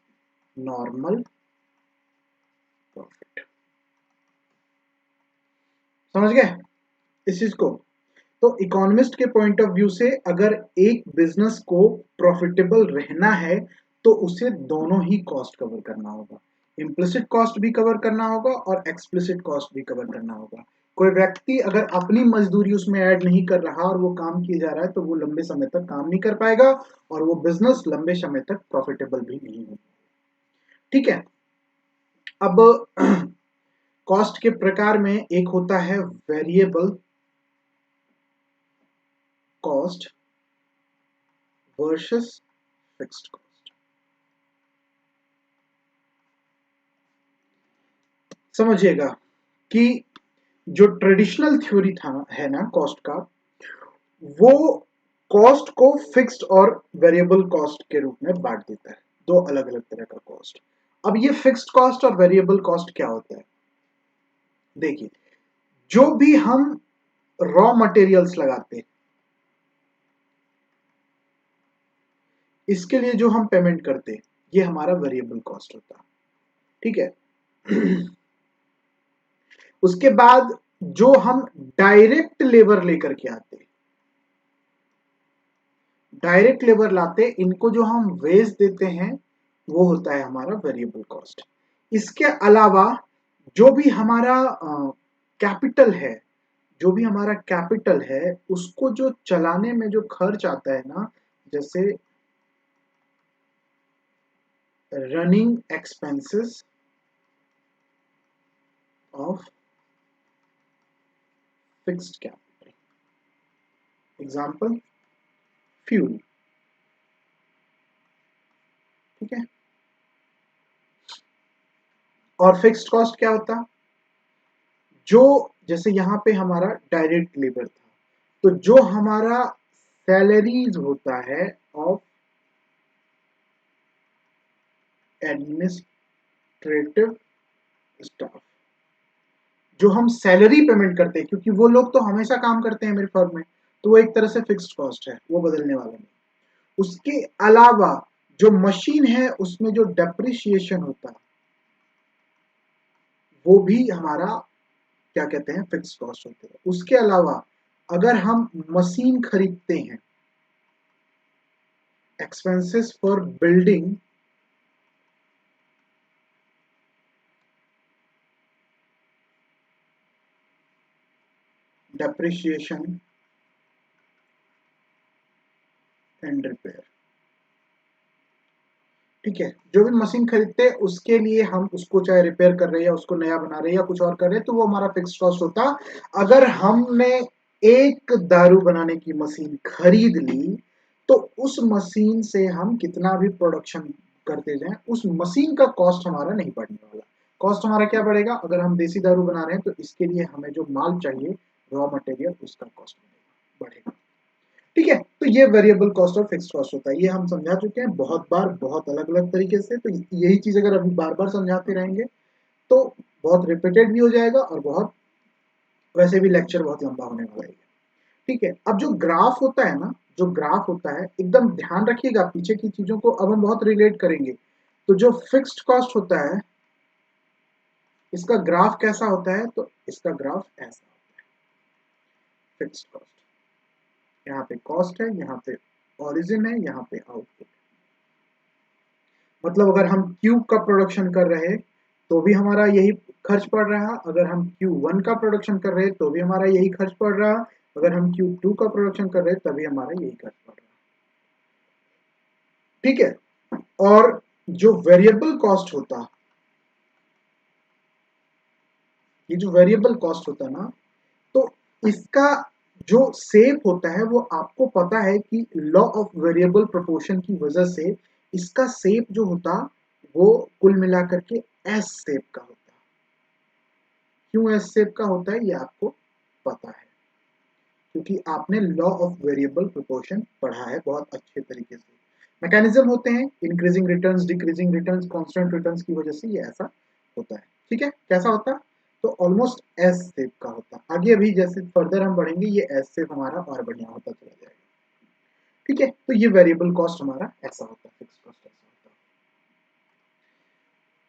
नॉर्मल प्रॉफिट। समझ गए इस चीज को? तो इकोनॉमिस्ट के पॉइंट ऑफ व्यू से अगर एक बिजनेस को प्रॉफिटेबल रहना है तो उसे दोनों ही कॉस्ट कवर करना होगा, इम्प्लिसिट कॉस्ट भी कवर करना होगा और एक्सप्लिसिट कॉस्ट भी कवर करना होगा। कोई व्यक्ति अगर अपनी मजदूरी उसमें ऐड नहीं कर रहा और वो काम किए जा रहा है तो वो लंबे समय तक काम नहीं कर पाएगा और वो बिजनेस लंबे समय तक प्रॉफिटेबल भी नहीं होगा। ठीक है। अब कॉस्ट के प्रकार में एक होता है variable cost versus fixed cost. समझिएगा कि जो ट्रेडिशनल थ्योरी था है ना कॉस्ट का, वो कॉस्ट को फिक्स्ड और वेरिएबल कॉस्ट के रूप में बांट देता है, दो अलग अलग तरह का कॉस्ट। अब ये फिक्स्ड कॉस्ट और वेरिएबल कॉस्ट क्या होता है, देखिए, जो भी हम रॉ मटेरियल्स लगाते हैं, इसके लिए जो हम पेमेंट करते हैं, ये हमारा वेरिएबल कॉस्ट होता है। ठीक है। उसके बाद जो हम डायरेक्ट लेबर लेकर के आते हैं, डायरेक्ट लेबर लाते, इनको जो हम वेज देते हैं, वो होता है हमारा वेरिएबल कॉस्ट। इसके अलावा जो भी हमारा कैपिटल है, जो भी हमारा कैपिटल है उसको जो चलाने में जो खर्च आता है ना, जैसे running expenses of fixed capital, example fuel. ठीक है। और फिक्स्ड कॉस्ट क्या होता, जो जैसे यहां पे हमारा डायरेक्ट लेबर था, तो जो हमारा सैलरीज होता है ऑफ एडमिनिस्ट्रेटिव स्टाफ, जो हम सैलरी पेमेंट करते हैं, क्योंकि वो लोग तो हमेशा काम करते हैं मेरे फर्म में, तो वो एक तरह से फिक्स्ड कॉस्ट है, वो बदलने वाला नहीं। उसके अलावा जो मशीन है उसमें जो डेप्रिसिएशन होता है, वो भी हमारा क्या कहते हैं, फिक्स्ड कॉस्ट होते हैं। उसके अलावा अगर हम मशीन खरीदते हैं, expenses for building depreciation and repair. ठीक है। जो भी मशीन खरीदते हैं उसके लिए हम उसको चाहे रिपेयर कर रहे हैं या उसको नया बना रहे हैं या कुछ और कर रहे हैं, तो वो हमारा फिक्स्ड कॉस्ट होता। अगर हमने एक दारू बनाने की मशीन खरीद ली तो उस मशीन से हम कितना भी प्रोडक्शन करते जाएं, उस मशीन का कॉस्ट हमारा नहीं बढ़ने वाला। कॉस्ट हमारा क्या बढ़ेगा, अगर हम देसी दारू बना रहे हैं तो इसके लिए हमें जो माल चाहिए, रॉ मटेरियल, उसका कॉस्ट बढ़ेगा। ठीक है, तो ये वेरिएबल कॉस्ट और फिक्स्ड कॉस्ट होता है, ये हम समझा चुके हैं बहुत बार, बहुत अलग अलग तरीके से। तो यही चीज अगर अभी बार बार समझाते रहेंगे तो बहुत रिपीटेड भी हो जाएगा और बहुत, वैसे भी लेक्चर बहुत लंबा होने वाला है। ठीक है, अब जो ग्राफ होता है ना, जो ग्राफ होता है, एकदम ध्यान रखिएगा पीछे की चीजों को अब हम बहुत रिलेट करेंगे। तो जो फिक्स्ड कॉस्ट होता है, इसका ग्राफ कैसा होता है, तो इसका ग्राफ ऐसा होता है। फिक्स्ड कॉस्ट, यहाँ पे कॉस्ट है, यहाँ पे ओरिजिन है, यहाँ पे आउटपुट। मतलब अगर हम क्यूब का प्रोडक्शन कर रहे तो भी हमारा यही खर्च पड़ रहा, अगर हम Q1 का प्रोडक्शन कर रहे तो भी हमारा यही खर्च पड़ रहा, अगर हम Q2 का प्रोडक्शन कर रहे तभी हमारा यही खर्च पड़ रहा। ठीक है, और जो वेरिएबल कॉस्ट होता, ये जो वेरिएबल कॉस्ट होता है ना, तो इसका जो शेप होता है वो आपको पता है कि लॉ ऑफ वेरिएबल प्रोपोर्शन की वजह से इसका शेप जो होता वो कुल मिलाकर के एस शेप का होता है। क्यों एस शेप का होता है ये आपको पता है, क्योंकि आपने लॉ ऑफ वेरिएबल प्रोपोर्शन पढ़ा है बहुत अच्छे तरीके से। मैकेनिज्म होते हैं increasing returns, decreasing returns, constant returns की वजह से ये ऐसा होता है। ठीक है, कैसा होता है, तो ऑलमोस्ट एस शेप का होता है। आगे अभी जैसे फर्दर हम बढ़ेंगे ये एस शेप हमारा और बढ़िया होता चला जाएगा। ठीक है, तो ये वेरिएबल कॉस्ट हमारा ऐसा होता है, फिक्स कॉस्ट ऐसा होता है।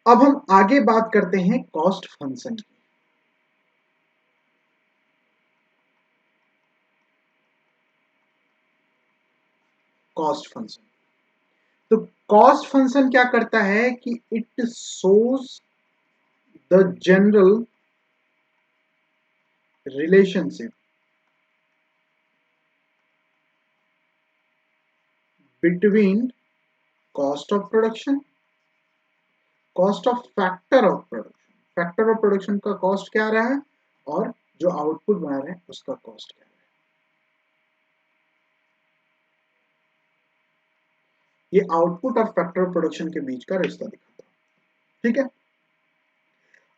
अब हम आगे बात करते हैं कॉस्ट फंक्शन की। कॉस्ट फंक्शन, तो कॉस्ट फंक्शन क्या करता है कि it shows the general relationship between cost of production, cost of factor of production, factor of production का कॉस्ट क्या आ रहा है और जो आउटपुट बना रहे हैं उसका कॉस्ट क्या आ रहा है। ये आउटपुट और फैक्टर ऑफ प्रोडक्शन के बीच का रिश्ता दिखाता है। ठीक है,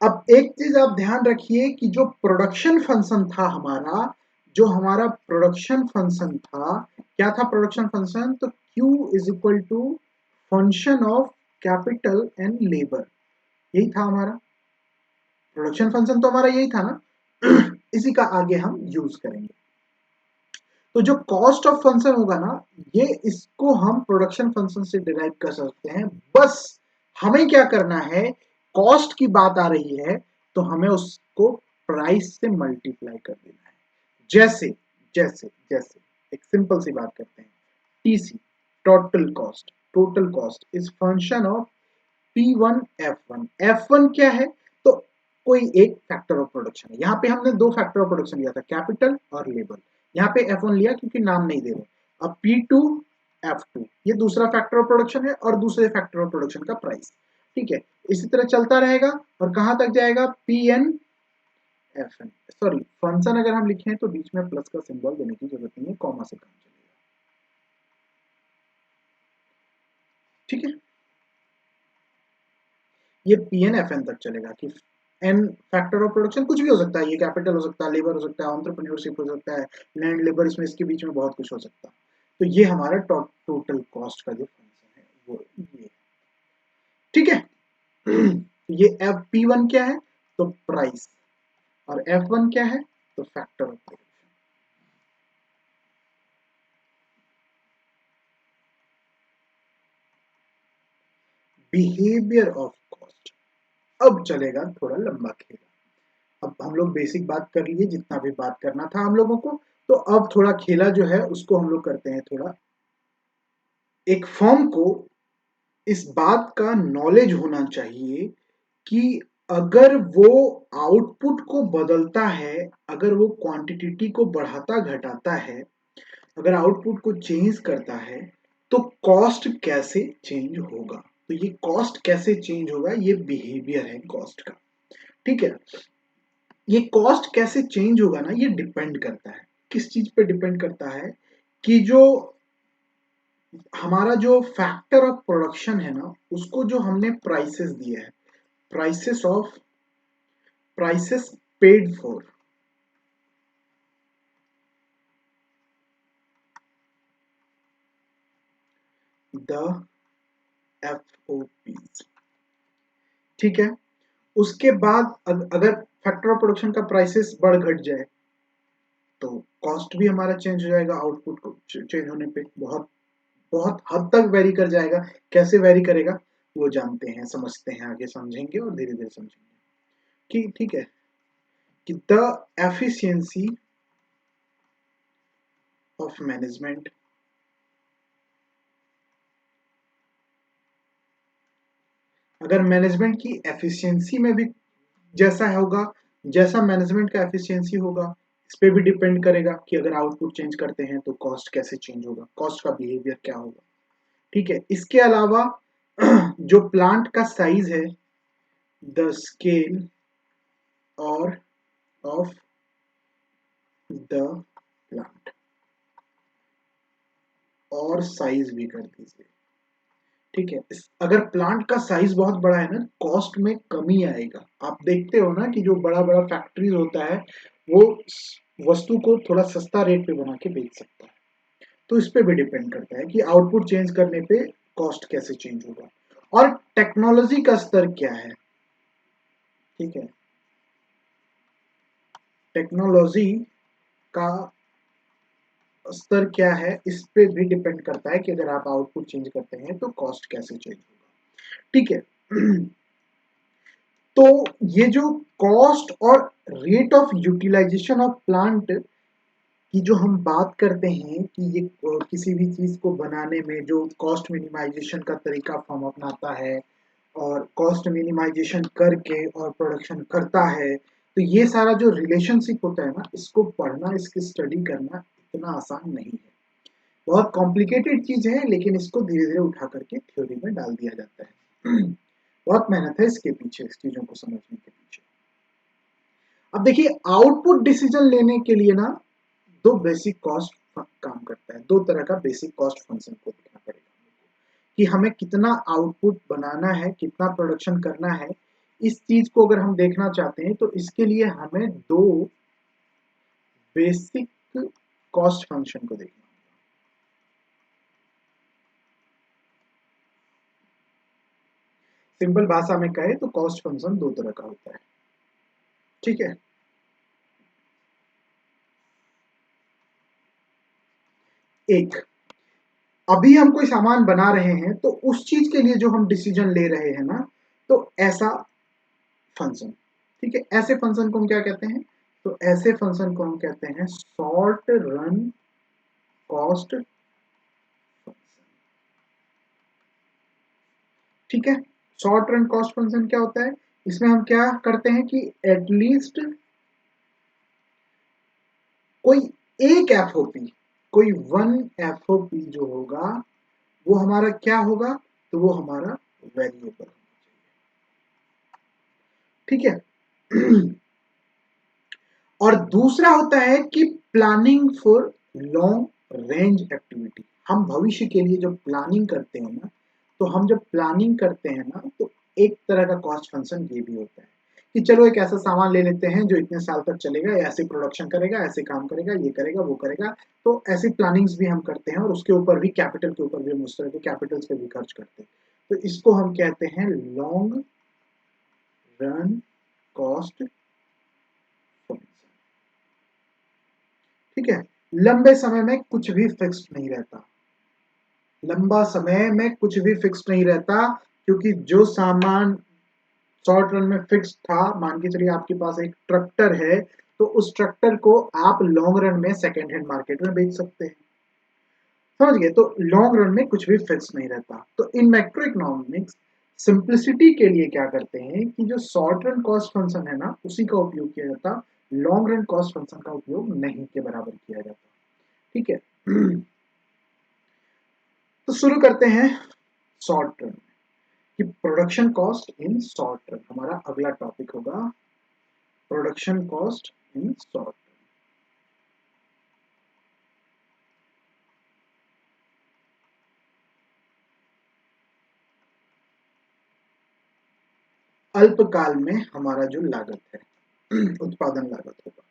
अब एक चीज आप ध्यान रखिए कि जो प्रोडक्शन फंक्शन था हमारा, जो हमारा प्रोडक्शन फंक्शन था, क्या था प्रोडक्शन फंक्शन, तो Q is equal to function of capital and labour, यही था हमारा प्रोडक्शन फंक्शन, तो हमारा यही था ना। इसी का आगे हम यूज करेंगे। तो जो कॉस्ट ऑफ फंक्शन होगा ना, ये इसको हम प्रोडक्शन फंक्शन से डिराइव कर सकते हैं। बस हमें क्या करना है, कॉस्ट की बात आ रही है तो हमें उसको प्राइस से मल्टीप्लाई कर देना है। जैसे जैसे जैसे एक सिंपल सी बात करते हैं, TC, total cost, total cost is function of P1 F1। F1 क्या है, तो कोई एक फैक्टर ऑफ प्रोडक्शन है। यहाँ पे हमने दो फैक्टर ऑफ प्रोडक्शन लिया था, कैपिटल और लेबर। यहाँ पे F1 लिया क्योंकि नाम नहीं दे रहे। अब P2 F2 ये दूसरा फैक्टर ऑफ प्रोडक्शन है और दूसरे फैक्टर ऑफ प्रोडक्शन का प्राइस। ठीक है, इसी तरह चलता रहेगा और कहां तक जाएगा, Pn Fn। सॉरी, फंक्शन अगर हम लिखे तो बीच में प्लस का सिंबल देने की जरूरत नहीं है, कॉमा से काम चलेगा। ठीक है, ये Pn Fn तक चलेगा कि एन फैक्टर ऑफ प्रोडक्शन कुछ भी हो सकता है, ये कैपिटल हो सकता है, लेबर हो सकता है, एंटरप्रेन्योरशिप हो सकता है, लैंड लेबर, इसमें इसके बीच में बहुत कुछ हो सकता है। तो ये हमारा टोटल कॉस्ट का जो फंक्शन है वो ये। ठीक है, ये एफ P1 क्या है, तो प्राइस, और F1 क्या है, तो factor of production. Behaviour of cost, अब चलेगा थोड़ा लंबा खेल। अब हम लोग बेसिक बात कर लिए जितना भी बात करना था हम लोगों को, तो अब थोड़ा खेला जो है उसको हम लोग करते हैं थोड़ा। एक फर्म को इस बात का नॉलेज होना चाहिए कि अगर वो आउटपुट को बदलता है, अगर वो क्वांटिटी को बढ़ाता घटाता है, अगर आउटपुट को चेंज करता है तो कॉस्ट कैसे चेंज होगा। तो ये कॉस्ट कैसे चेंज होगा, ये बिहेवियर है कॉस्ट का। ठीक है, ये कॉस्ट कैसे चेंज होगा ना, ये डिपेंड करता है किस चीज पे डिपेंड करता है, कि जो हमारा जो फैक्टर ऑफ प्रोडक्शन है ना, उसको जो हमने प्राइसेस दिया है, prices of prices paid for the FOPs, ठीक है। उसके बाद अगर फैक्टर ऑफ प्रोडक्शन का प्राइसेस बढ़ घट जाए तो कॉस्ट भी हमारा चेंज हो जाएगा, आउटपुट को चेंज होने पे बहुत बहुत हद तक वेरी कर जाएगा। कैसे वेरी करेगा वो जानते हैं, समझते हैं, आगे समझेंगे और धीरे धीरे समझेंगे कि ठीक है कि द एफिशिएंसी ऑफ मैनेजमेंट, अगर मैनेजमेंट की एफिशिएंसी में भी जैसा होगा, जैसा मैनेजमेंट का एफिशिएंसी होगा, इस पे भी डिपेंड करेगा कि अगर आउटपुट चेंज करते हैं तो कॉस्ट कैसे चेंज होगा, कॉस्ट का बिहेवियर क्या होगा, ठीक है। इसके अलावा जो प्लांट का साइज है, द स्केल और ऑफ द प्लांट, और साइज भी कर दीजिए, ठीक है। अगर प्लांट का साइज बहुत बड़ा है ना, कॉस्ट में कमी आएगा। आप देखते हो ना कि जो बड़ा बड़ा फैक्ट्रीज होता है वो वस्तु को थोड़ा सस्ता रेट पे बना के बेच सकता है। तो इस पे भी डिपेंड करता है कि आउटपुट चेंज करने पे कॉस्ट कैसे चेंज होगा, और टेक्नोलॉजी का स्तर क्या है, ठीक है। टेक्नोलॉजी का स्तर क्या है, इस पे भी डिपेंड करता है कि अगर आप आउटपुट चेंज करते हैं तो कॉस्ट कैसे चेंज होगा, ठीक है। तो ये जो कॉस्ट और rate of utilisation of plant की जो हम बात करते हैं कि ये किसी भी चीज को बनाने में जो कॉस्ट मिनिमाइजेशन का तरीका फॉर्म अपनाता है और कॉस्ट मिनिमाइजेशन करके और प्रोडक्शन करता है, तो ये सारा जो रिलेशनशिप होता है ना, इसको पढ़ना, इसकी स्टडी करना इतना आसान नहीं है। बहुत कॉम्प्लिकेटेड चीज है, लेकिन इसको धीरे धीरे उठा करके थ्योरी में डाल दिया जाता है। बहुत मेहनत है इसके पीछे, इस चीजों को समझने के पीछे। अब देखिए, आउटपुट डिसीजन लेने के लिए ना दो बेसिक कॉस्ट काम करता है, दो तरह का बेसिक कॉस्ट फंक्शन को देखना पड़ेगा कि हमें कितना आउटपुट बनाना है, कितना प्रोडक्शन करना है। इस चीज को अगर हम देखना चाहते हैं तो इसके लिए हमें दो बेसिक कॉस्ट फंक्शन को देखना। सिंपल भाषा में कहे तो कॉस्ट फंक्शन दो तरह का होता है, ठीक है। एक, अभी हम कोई सामान बना रहे हैं तो उस चीज के लिए जो हम डिसीजन ले रहे हैं ना, तो ऐसा फंक्शन, ठीक है। ऐसे फंक्शन को हम क्या कहते हैं, तो ऐसे फंक्शन को हम कहते हैं शॉर्ट रन कॉस्ट फंक्शन, ठीक है। शॉर्ट रन कॉस्ट फंक्शन क्या होता है, इसमें हम क्या करते हैं कि एटलीस्ट कोई एक एफओपी, कोई वन एफओपी जो होगा वो हमारा क्या होगा, तो वो हमारा वेरिएबल, ठीक है। और दूसरा होता है कि planning for long range activity. हम भविष्य के लिए जब प्लानिंग करते हैं ना, तो हम जब प्लानिंग करते हैं ना, तो एक तरह का कॉस्ट फंक्शन ये भी होता है कि चलो एक ऐसा सामान ले लेते हैं जो इतने साल तक चलेगा, ऐसे प्रोडक्शन करेगा, ऐसे काम करेगा, ये करेगा, वो करेगा। तो ऐसी प्लानिंग्स भी हम करते हैं और उसके ऊपर भी, कैपिटल के ऊपर भी हम उस तरह के कैपिटल्स पे भी खर्च करते हैं। तो इसको हम कहते हैं लॉन्ग रन कॉस्ट फंक्शन, ठीक है। लंबे समय में कुछ भी फिक्स्ड नहीं रहता, लंबा समय में कुछ भी फिक्स नहीं रहता, क्योंकि जो सामान शॉर्ट रन में फिक्स था, मान के चलिए आपके पास एक ट्रैक्टर है, तो उस ट्रैक्टर को आप लॉन्ग रन में सेकेंड हैंड मार्केट में बेच सकते हैं, समझ गए। तो लॉन्ग रन में कुछ भी फिक्स नहीं रहता। तो इन मैक्रो इकोनॉमिक्स सिंप्लिसिटी के लिए क्या करते हैं कि जो शॉर्ट रन कॉस्ट फंक्शन है ना, उसी का उपयोग किया जाता, लॉन्ग रन कॉस्ट फंक्शन का उपयोग नहीं के बराबर किया जाता, ठीक है। तो शुरू करते हैं शॉर्ट रन कि production cost in short run, हमारा अगला टॉपिक होगा प्रोडक्शन कॉस्ट इन शॉर्ट। अल्पकाल में हमारा जो लागत है उत्पादन लागत होगा।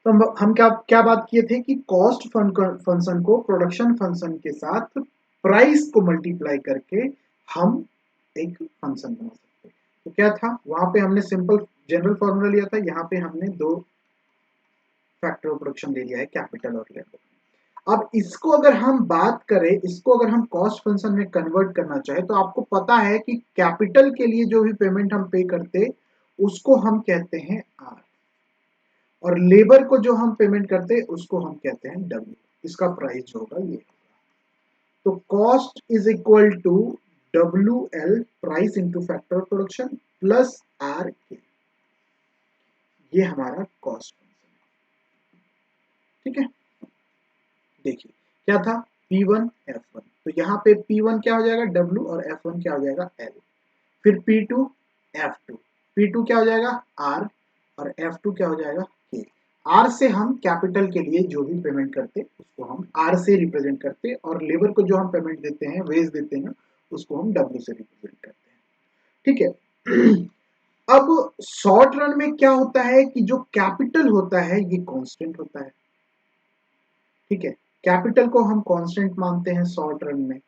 तो हम क्या क्या बात किए थे कि कॉस्ट फंक्शन को प्रोडक्शन फंक्शन के साथ प्राइस को मल्टीप्लाई करके हम एक फंक्शन बना सकते हैं। तो क्या था वहां पे हमने सिंपल जनरल फॉर्मूला लिया था, यहाँ पे हमने दो फैक्टर ऑफ प्रोडक्शन ले लिया है, कैपिटल और लेबर। अब इसको अगर हम बात करें, इसको अगर हम कॉस्ट फंक्शन में कन्वर्ट करना चाहे तो आपको पता है कि कैपिटल के लिए जो भी पेमेंट हम पे करते उसको हम कहते हैं आर, और लेबर को जो हम पेमेंट करते उसको हम कहते हैं डब्ल्यू। इसका प्राइस जो होगा ये होगा। तो cost is equal to W L price into factor of production plus R K, ये हमारा कॉस्ट फंक्शन है। ठीक है, देखिए क्या था P1 F1, तो यहाँ पे P1 क्या हो जाएगा W और F1 क्या हो जाएगा L। फिर P2 F2, P2 क्या हो जाएगा R और F2 क्या हो जाएगा K। R से हम कैपिटल के लिए जो भी पेमेंट करते उसको हम R से रिप्रेजेंट करते, और लेबर को जो हम पेमेंट देते हैं वेज देते हैं उसको हम W से रिप्रेजेंट करते हैं। ठीक है अब शॉर्ट रन में क्या होता है कि जो कैपिटल होता है ये कांस्टेंट होता है। ठीक है, कैपिटल को हम कांस्टेंट मानते हैं शॉर्ट रन में।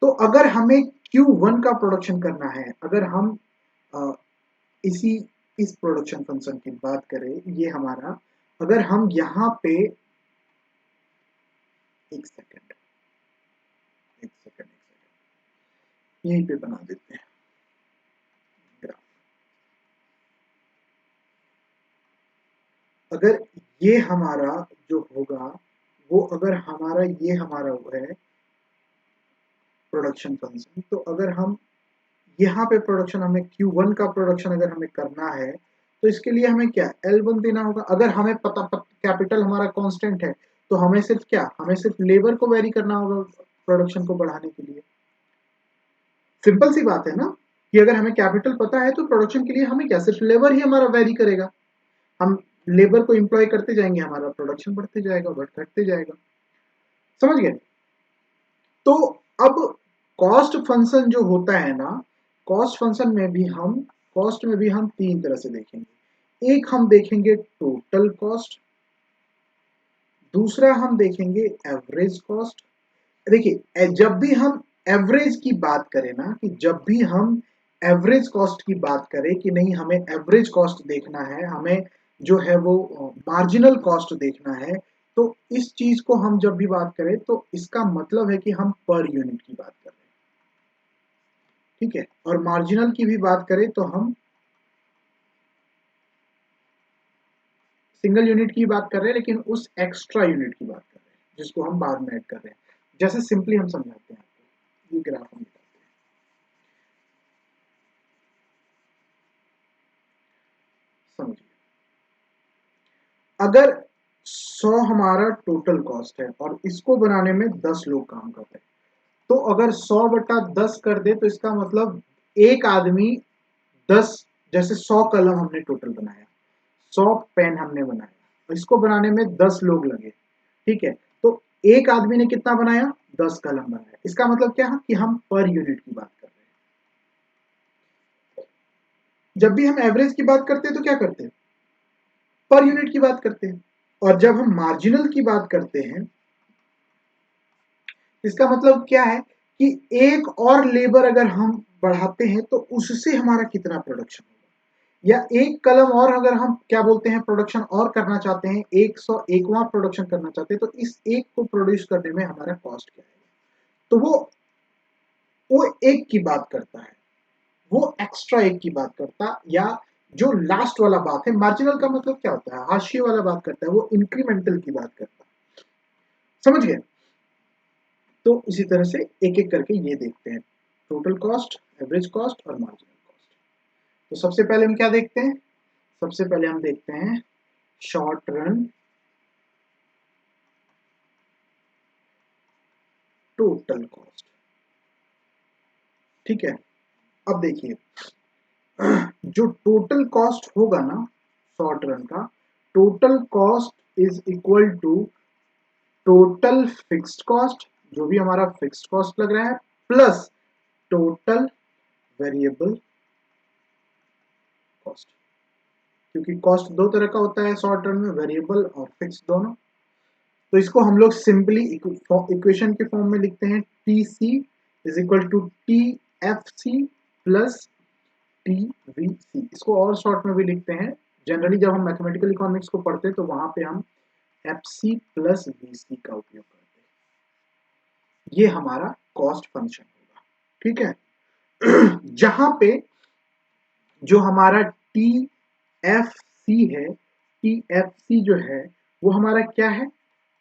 तो अगर हमें Q1 का प्रोडक्शन करना है, अगर हम अ, इसी इस प्रोडक्शन फंक्शन की बात करें, ये हमारा, अगर हम यहाँ पे एक सेकंड यहीं पे बना देते हैं ग्राफ। अगर ये हमारा जो होगा वो, अगर हमारा ये हमारा वो है प्रोडक्शन फंक्शन, तो अगर हम यहाँ पे प्रोडक्शन, हमें Q1 का प्रोडक्शन अगर हमें करना है तो इसके लिए हमें क्या L1 देना होगा। अगर हमें कैपिटल हमारा कांस्टेंट है तो हमें सिर्फ क्या, हमें सिर्फ लेबर को वेरी करना होगा प्रोडक्शन को बढ़ाने के लिए। सिंपल सी बात है ना कि अगर हमें कैपिटल पता है तो प्रोडक्शन के लिए हमें क्या, सिर्फ लेबर ही हमारा वेरी करेगा। हम लेबर को एम्प्लॉय करते जाएंगे, हमारा प्रोडक्शन बढ़ते जाएगा, घटते जाएगा। समझ गए? तो अब कॉस्ट फंक्शन जो होता है ना, कॉस्ट फंक्शन में भी हम, कॉस्ट में भी हम तीन तरह से देखेंगे। एक हम देखेंगे टोटल कॉस्ट, दूसरा हम देखेंगे एवरेज कॉस्ट। देखिए जब भी हम एवरेज की बात करें ना, कि जब भी हम एवरेज कॉस्ट की बात करें कि नहीं हमें एवरेज कॉस्ट देखना है, हमें जो है वो मार्जिनल कॉस्ट देखना है, तो इस चीज को हम जब भी बात करें तो इसका मतलब है कि हम पर यूनिट की बात कर रहे हैं। ठीक है, और मार्जिनल की भी बात करें तो हम सिंगल यूनिट की बात कर रहे हैं, लेकिन उस एक्स्ट्रा यूनिट की बात कर रहे हैं जिसको हम बाद में ऐड कर रहे हैं। जैसे सिंपली हम समझाते हैं आपको, ये ग्राफ हम दिखाते हैं, समझिए। अगर 100 हमारा टोटल कॉस्ट है और इसको बनाने में 10 लोग काम कर रहे हैं, तो अगर 100/10 कर दे तो इसका मतलब एक आदमी 10, जैसे 100 कलम हमने टोटल बनाया, 100 पेन हमने बनाया, इसको बनाने में 10 लोग लगे। ठीक है, तो एक आदमी ने कितना बनाया, 10 कलम बनाया। इसका मतलब क्या है कि हम पर यूनिट की बात कर रहे हैं। जब भी हम एवरेज की बात करते हैं तो क्या करते हैं, पर यूनिट की बात करते हैं। और जब हम मार्जिनल की बात करते हैं, इसका मतलब क्या है कि एक और लेबर अगर हम बढ़ाते हैं तो उससे हमारा कितना प्रोडक्शन होगा, या एक कलम और अगर हम क्या बोलते हैं प्रोडक्शन और करना चाहते हैं, 101वां प्रोडक्शन करना चाहते हैं, तो इस एक को प्रोड्यूस करने में हमारा कॉस्ट क्या है। तो वो एक की बात करता है, वो एक्स्ट्रा एक की बात करता, या जो लास्ट वाला बात है मार्जिनल का मतलब क्या होता है, हाशिए वाला बात करता है, वो इंक्रीमेंटल की बात करता है। समझ गए? तो इसी तरह से एक एक करके ये देखते हैं, टोटल कॉस्ट, एवरेज कॉस्ट और मार्जिनल कॉस्ट। तो सबसे पहले हम क्या देखते हैं, सबसे पहले हम देखते हैं शॉर्ट रन टोटल कॉस्ट। ठीक है, अब देखिए जो टोटल कॉस्ट होगा ना शॉर्ट रन का, total cost is equal to total fixed cost, जो भी हमारा फिक्स्ड कॉस्ट लग रहा है, प्लस टोटल वेरिएबल क्योंकि कॉस्ट दो तरह का होता है शॉर्ट रन में, वेरिएबल और फिक्स दोनों। तो इसको हम लोग सिंपली इक्वेशन के फॉर्म में लिखते हैं, T C is equal to T F C plus T V C. इसको और शॉर्ट में भी लिखते हैं, जनरली जब हम मैथमेटिकल इकोनॉमिक्स को पढ़ते हैं तो वहां पे हम एफ सी प्लस वी सी का उपयोग करते हैं। ये हमारा कॉस्ट फंक्शन होगा, ठीक है। जहां पे जो हमारा टी एफ सी है, टी एफ सी जो है वो हमारा क्या है,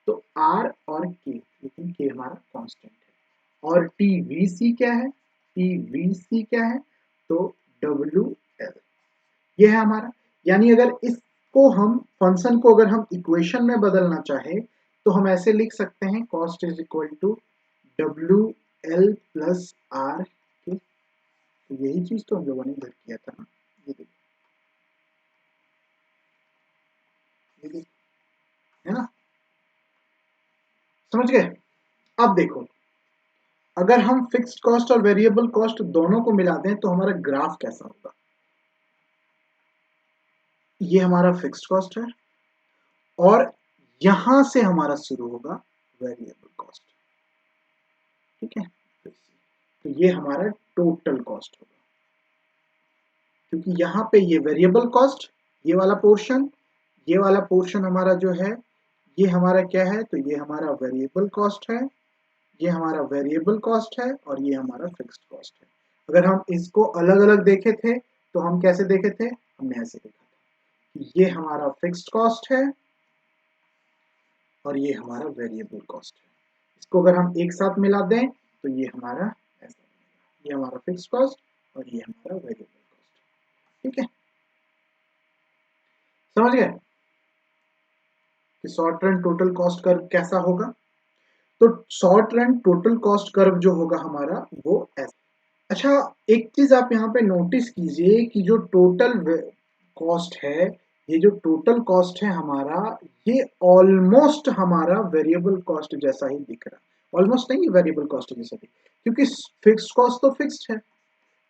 तो आर और के, लेकिन के हमारा कांस्टेंट है। और टी वी सी क्या है, टी वी सी क्या है, तो डब्ल्यू एल, ये है हमारा। यानी अगर इसको हम फंक्शन को अगर हम इक्वेशन में बदलना चाहे तो हम ऐसे लिख सकते हैं, cost is equal to W L plus R K. तो यही चीज तो हम लोगों ने इधर किया था ना, ये देखो, ये देखो, है ना, समझ गए। अब देखो, अगर हम फिक्स्ड कॉस्ट और वेरिएबल कॉस्ट दोनों को मिला दें तो हमारा ग्राफ कैसा होगा। ये हमारा फिक्स्ड कॉस्ट है और यहां से हमारा शुरू होगा वेरिएबल कॉस्ट, ठीक है। तो ये हमारा टोटल कॉस्ट होगा, क्योंकि यहां पे ये वेरिएबल कॉस्ट, ये वाला पोर्शन हमारा जो है, ये हमारा क्या है, तो ये हमारा वेरिएबल कॉस्ट है, ये हमारा वेरिएबल कॉस्ट है और ये हमारा फिक्स्ड कॉस्ट है। अगर हम इसको अलग अलग देखे थे तो हम कैसे देखे थे, हमने ऐसे देखा था कि ये हमारा फिक्स्ड कॉस्ट है और ये हमारा वेरिएबल कॉस्ट है। इसको अगर हम एक साथ मिला दें तो ये हमारा ऐसा बनेगा, ये हमारा फिक्स्ड कॉस्ट और ये हमारा वेरिएबल कॉस्ट, ठीक है। समझ गए कि short run total cost curve कैसा होगा। तो short run total cost curve जो होगा हमारा वो ऐसा। अच्छा, एक चीज आप यहाँ पे नोटिस कीजिए कि जो टोटल कॉस्ट है, ये जो टोटल कॉस्ट है हमारा, ये ऑलमोस्ट हमारा वेरिएबल कॉस्ट जैसा ही दिख रहा है। ऑलमोस्ट नहीं, वेरिएबल कॉस्ट जैसा दिख, क्योंकि फिक्स्ड कॉस्ट तो फिक्स्ड है।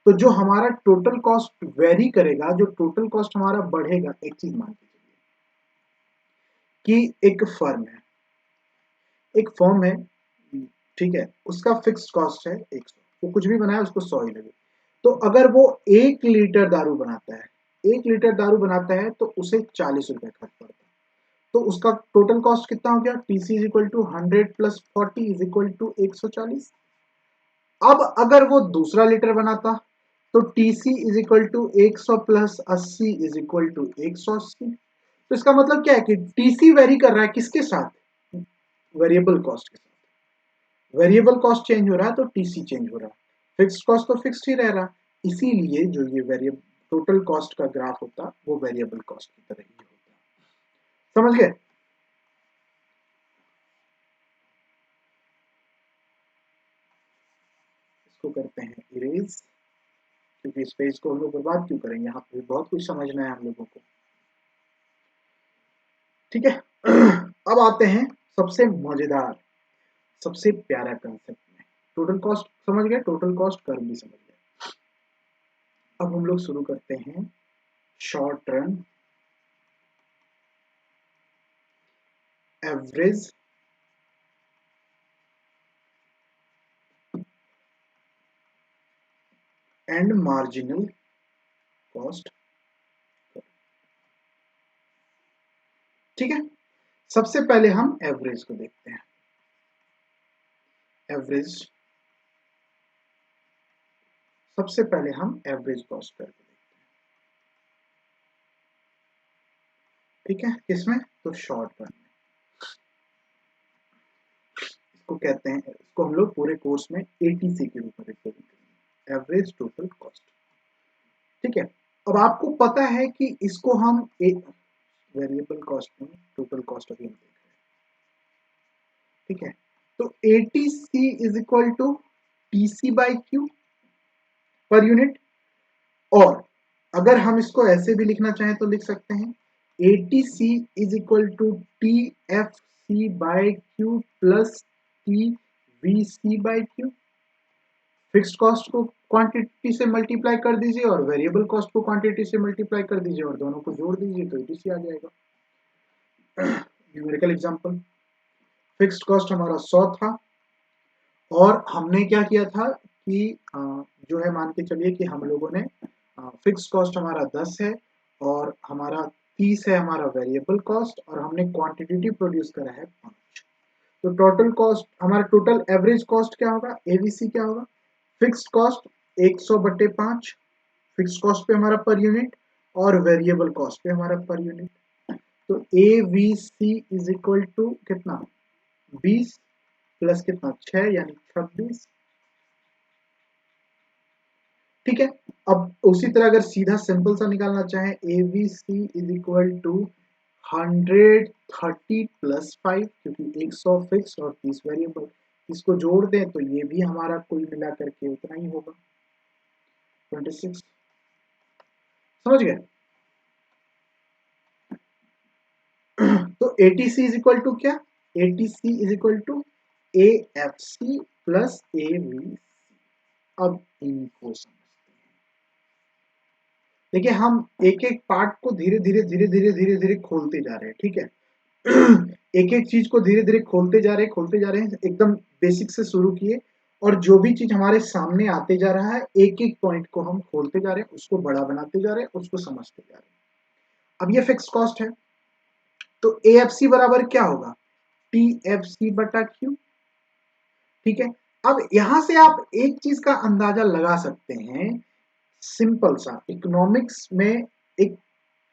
तो जो हमारा टोटल कॉस्ट वेरी करेगा, जो टोटल कॉस्ट हमारा बढ़ेगा, एक चीज मान के चलिए कि एक फर्म है, एक फर्म है, ठीक है, उसका फिक्स्ड कॉस्ट है 100, वो कुछ भी बनाए उसको 100 ही लगे। तो अगर वो 1 लीटर दारू बनाता है, 1 लीटर दारू बनाता है तो उसे 40 रुपए खर्च पड़ता है। तो उसका टोटल कॉस्ट कितना हो गया, TC is equal to 100 plus 40 is equal to 140। अब अगर वो दूसरा लीटर बनाता तो TC is equal to 100 plus 80 is equal to 180। तो इसका मतलब क्या है कि टीसी वेरी कर रहा है किसके साथ, वेरिएबल कॉस्ट के साथ। वेरिएबल कॉस्ट चेंज हो रहा है तो टीसी चेंज हो रहा है, फिक्स्ड कॉस्ट तो फिक्स्ड ही रह रहा। इसीलिए जो ये वेरिएबल टोटल कॉस्ट का ग्राफ होता वो वेरिएबल कॉस्ट की तरह ही होता। समझ गए। इसको करते हैं इरेज, क्योंकि इस पेज को हम लोग बर्बाद क्यों करेंगे, यहाँ पे बहुत कुछ समझना है हम लोगों को, ठीक है। अब आते हैं सबसे मजेदार, सबसे प्यारा कंसेप्ट में, टोटल कॉस्ट समझ गए, टोटल कॉस्ट कर्व भी समझ गए। अब हम लोग शुरू करते हैं short run average and marginal cost, ठीक है। सबसे पहले हम एवरेज को देखते हैं, एवरेज, सबसे पहले हम एवरेज कॉस्ट कर्व देखते हैं, ठीक है। किसमें, तो शॉर्ट रन में। इसको कहते हैं, इसको हम लोग पूरे कोर्स में एटीसी के रूप में रिफर करेंगे, एवरेज टोटल कॉस्ट, ठीक है। अब आपको पता है कि इसको हम एक वेरिएबल कॉस्ट में टोटल कॉस्ट अभी हम देख रहे हैं, ठीक है। तो ATC is equal to TC by Q per unit. और अगर हम इसको ऐसे भी लिखना चाहें तो लिख सकते हैं ATC is equal to T F C by Q plus T V C by Q. Fixed cost को क्वांटिटी से मल्टीप्लाई कर दीजिए और वेरिएबल कॉस्ट को क्वांटिटी से मल्टीप्लाई कर दीजिए और दोनों को जोड़ दीजिए तो एटीसी आ जाएगा। न्यूमेरिकल एग्जांपल, फिक्स्ड कॉस्ट हमारा 100 था और हमने क्या किया था कि जो है मान के चलिए कि हम लोगों ने फिक्स्ड कॉस्ट हमारा 10 है और हमारा 30 है हमारा वेरिएबल कॉस्ट और हमने क्वांटिटी प्रोड्यूस करा है 5। तो टोटल कॉस्ट हमारा टोटल एवरेज कॉस्ट क्या होगा, एवीसी क्या होगा, फिक्स्ड कॉस्ट 100/5 फिक्स्ड कॉस्ट पे हमारा पर यूनिट और वेरिएबल कॉस्ट पे हमारा पर यूनिट। तो एवीसी इज इक्वल टू कितना 20 प्लस कितना 6 यानी 26। ठीक है, अब उसी तरह अगर सीधा सिंपल सा निकालना चाहें AVC is equal to 130 plus 5 क्योंकि 100 फिक्स और 30 वेरिएबल, इसको जोड़ दें तो ये भी हमारा कुल मिला करके उतना ही होगा 26। समझ गए? तो एटीसी इज इक्वल टू क्या, ATC is equal to AFC plus AVC. अब इनको समझते हैं, देखिए हम एक एक पार्ट को धीरे धीरे धीरे धीरे धीरे धीरे खोलते जा रहे हैं। ठीक है, एक एक चीज को धीरे धीरे खोलते जा रहे हैं, एकदम बेसिक से शुरू किए और जो भी चीज हमारे सामने आते जा रहा है एक एक पॉइंट को हम खोलते जा रहे हैं, उसको बड़ा बनाते जा रहे हैं, उसको समझते जा रहे हैं। अब ये फिक्स कॉस्ट है तो एएफसी बराबर क्या होगा, टी/क्यू। ठीक है, अब यहां से आप एक चीज का अंदाजा लगा सकते हैं, सिंपल सा इकोनॉमिक्स में एक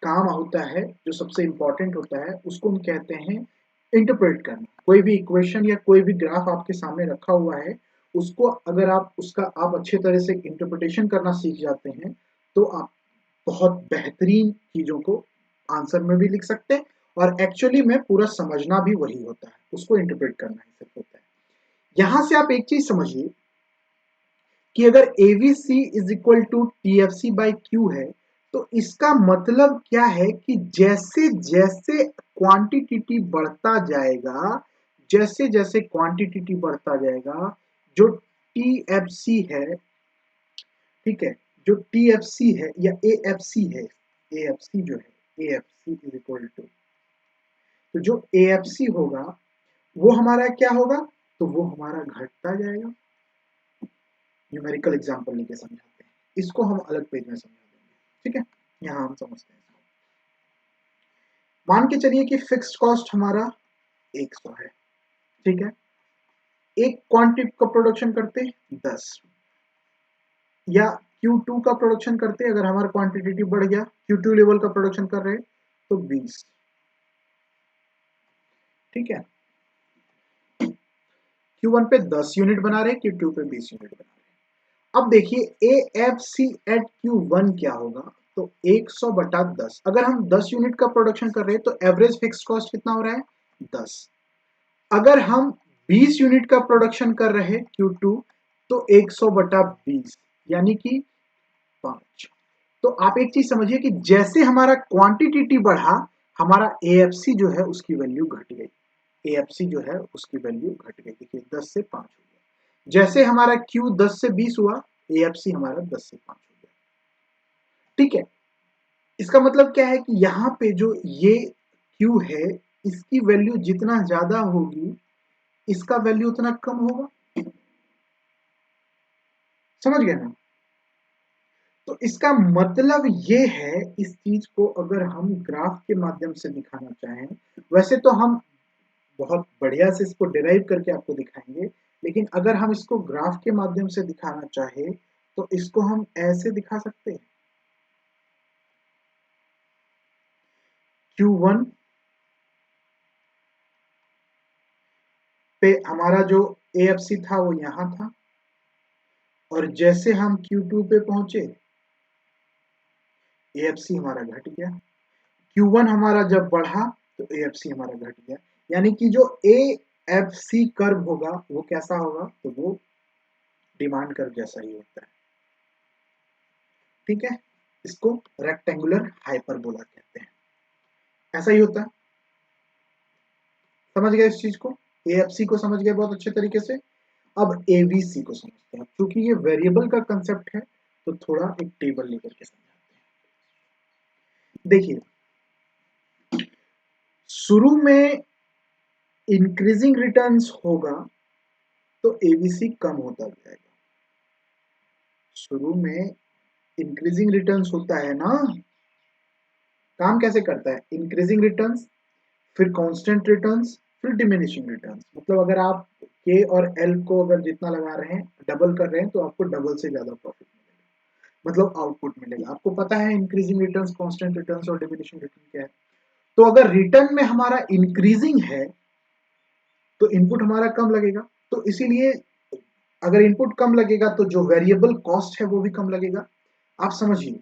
काम होता है जो सबसे इंपॉर्टेंट होता है, उसको हम कहते हैं इंटरप्रेट करना। कोई भी इक्वेशन या कोई भी ग्राफ आपके सामने रखा हुआ है, उसको अगर आप उसका आप अच्छे तरह से इंटरप्रिटेशन करना सीख जाते हैं तो आप बहुत बेहतरीन चीजों को आंसर में भी लिख सकते हैं और एक्चुअली में पूरा समझना भी वही होता है, उसको इंटरप्रेट करना ही सिर्फ होता है। यहां से आप एक चीज समझिए कि अगर AVC is equal to TFC by Q है तो इसका मतलब क्या है कि जैसे जैसे क्वांटिटी बढ़ता जाएगा, जैसे जैसे क्वांटिटी बढ़ता जाएगा, जो टीएफसी है, ठीक है, जो टीएफसी है या एएफसी है, एएफसी जो है एएफसी इज इक्वल टू, तो जो एएफसी होगा वो हमारा क्या होगा, तो वो हमारा घटता जाएगा। न्यूमेरिकल एग्जांपल लेके समझाते हैं, इसको हम अलग पेज में समझा देंगे। ठीक है, यहाँ हम समझते हैं। मान के चलिए कि फिक्स्ड कॉस्ट हमारा 100 है। ठीक है, एक क्वांटिटी का प्रोडक्शन करते 10 या Q2 का प्रोडक्शन करते, अगर हमारा क्वांटिटी बढ़ गया Q2 लेवल का प्रोडक्शन कर रहे तो 20। ठीक है, Q1 पे 10 यूनिट बना रहे, Q2 पे 20 यूनिट बना रहे। अब देखिए AFC एट Q1 क्या होगा, तो 100/10। अगर हम 10 यूनिट का प्रोडक्शन कर रहे हैं तो एवरेज फिक्स कॉस्ट कितना हो रहा है 10। अगर हम 20 यूनिट का प्रोडक्शन कर रहे हैं Q2 तो 100/20 यानी कि 5। तो आप एक चीज समझिए कि जैसे हमारा क्वांटिटी बढ़ा, हमारा AFC जो है उसकी वैल्यू घट गई, AFC जो है उसकी वैल्यू घट गई। देखिए 10 से 5 हो गया। जैसे हमारा Q 10 से 20 हुआ, AFC हमारा 10 से 5 हो गया। ठीक है, इसका मतलब क्या है कि यहाँ पे जो ये Q है इसकी वैल्यू जितना ज्यादा होगी इसका वैल्यू उतना कम होगा। समझ गए ना? तो इसका मतलब ये है, इस चीज को अगर हम ग्राफ के माध्यम से दिखाना चाहें, वैसे तो हम बहुत बढ़िया से इसको डिराइव करके आपको दिखाएंगे, लेकिन अगर हम इसको ग्राफ के माध्यम से दिखाना चाहे तो इसको हम ऐसे दिखा सकते हैं। Q1 पे हमारा जो AFC था वो यहां था और जैसे हम Q2 पे पहुंचे AFC हमारा घट गया। Q1 हमारा जब बढ़ा तो AFC हमारा घट गया, यानी कि जो AFC कर्व होगा वो कैसा होगा, तो वो डिमांड कर्व जैसा ही होता है। ठीक है, इसको रेक्टेंगुलर हाइपरबोला कहते हैं, ऐसा ही होता है। समझ गए इस चीज को, AFC को समझ गए बहुत अच्छे तरीके से। अब एबीसी को समझते हैं। क्योंकि ये वेरिएबल का कंसेप्ट है तो थोड़ा एक टेबल लेकर के समझाते हैं। देखिए, शुरू में इंक्रीजिंग रिटर्न्स होगा तो एबीसी कम होता जाएगा। शुरू में इंक्रीजिंग रिटर्न्स होता है ना, काम कैसे करता है, इंक्रीजिंग रिटर्न्स, फिर कांस्टेंट रिटर्न्स, फिर डिमिनिशिंग रिटर्न्स। मतलब अगर आप के और एल को अगर जितना लगा रहे हैं, डबल कर रहे हैं, तो आपको डबल से ज्यादा प्रॉफिट मिलेगा, मतलब आउटपुट मिलेगा। आपको पता है इंक्रीजिंग रिटर्न्स, कांस्टेंट रिटर्न्स और डिमिनिशिंग रिटर्न क्या है। तो अगर रिटर्न में हमारा इंक्रीजिंग है तो इनपुट हमारा कम लगेगा, तो इसीलिए अगर इनपुट कम लगेगा तो जो वेरिएबल कॉस्ट है वो भी कम लगेगा। आप समझिए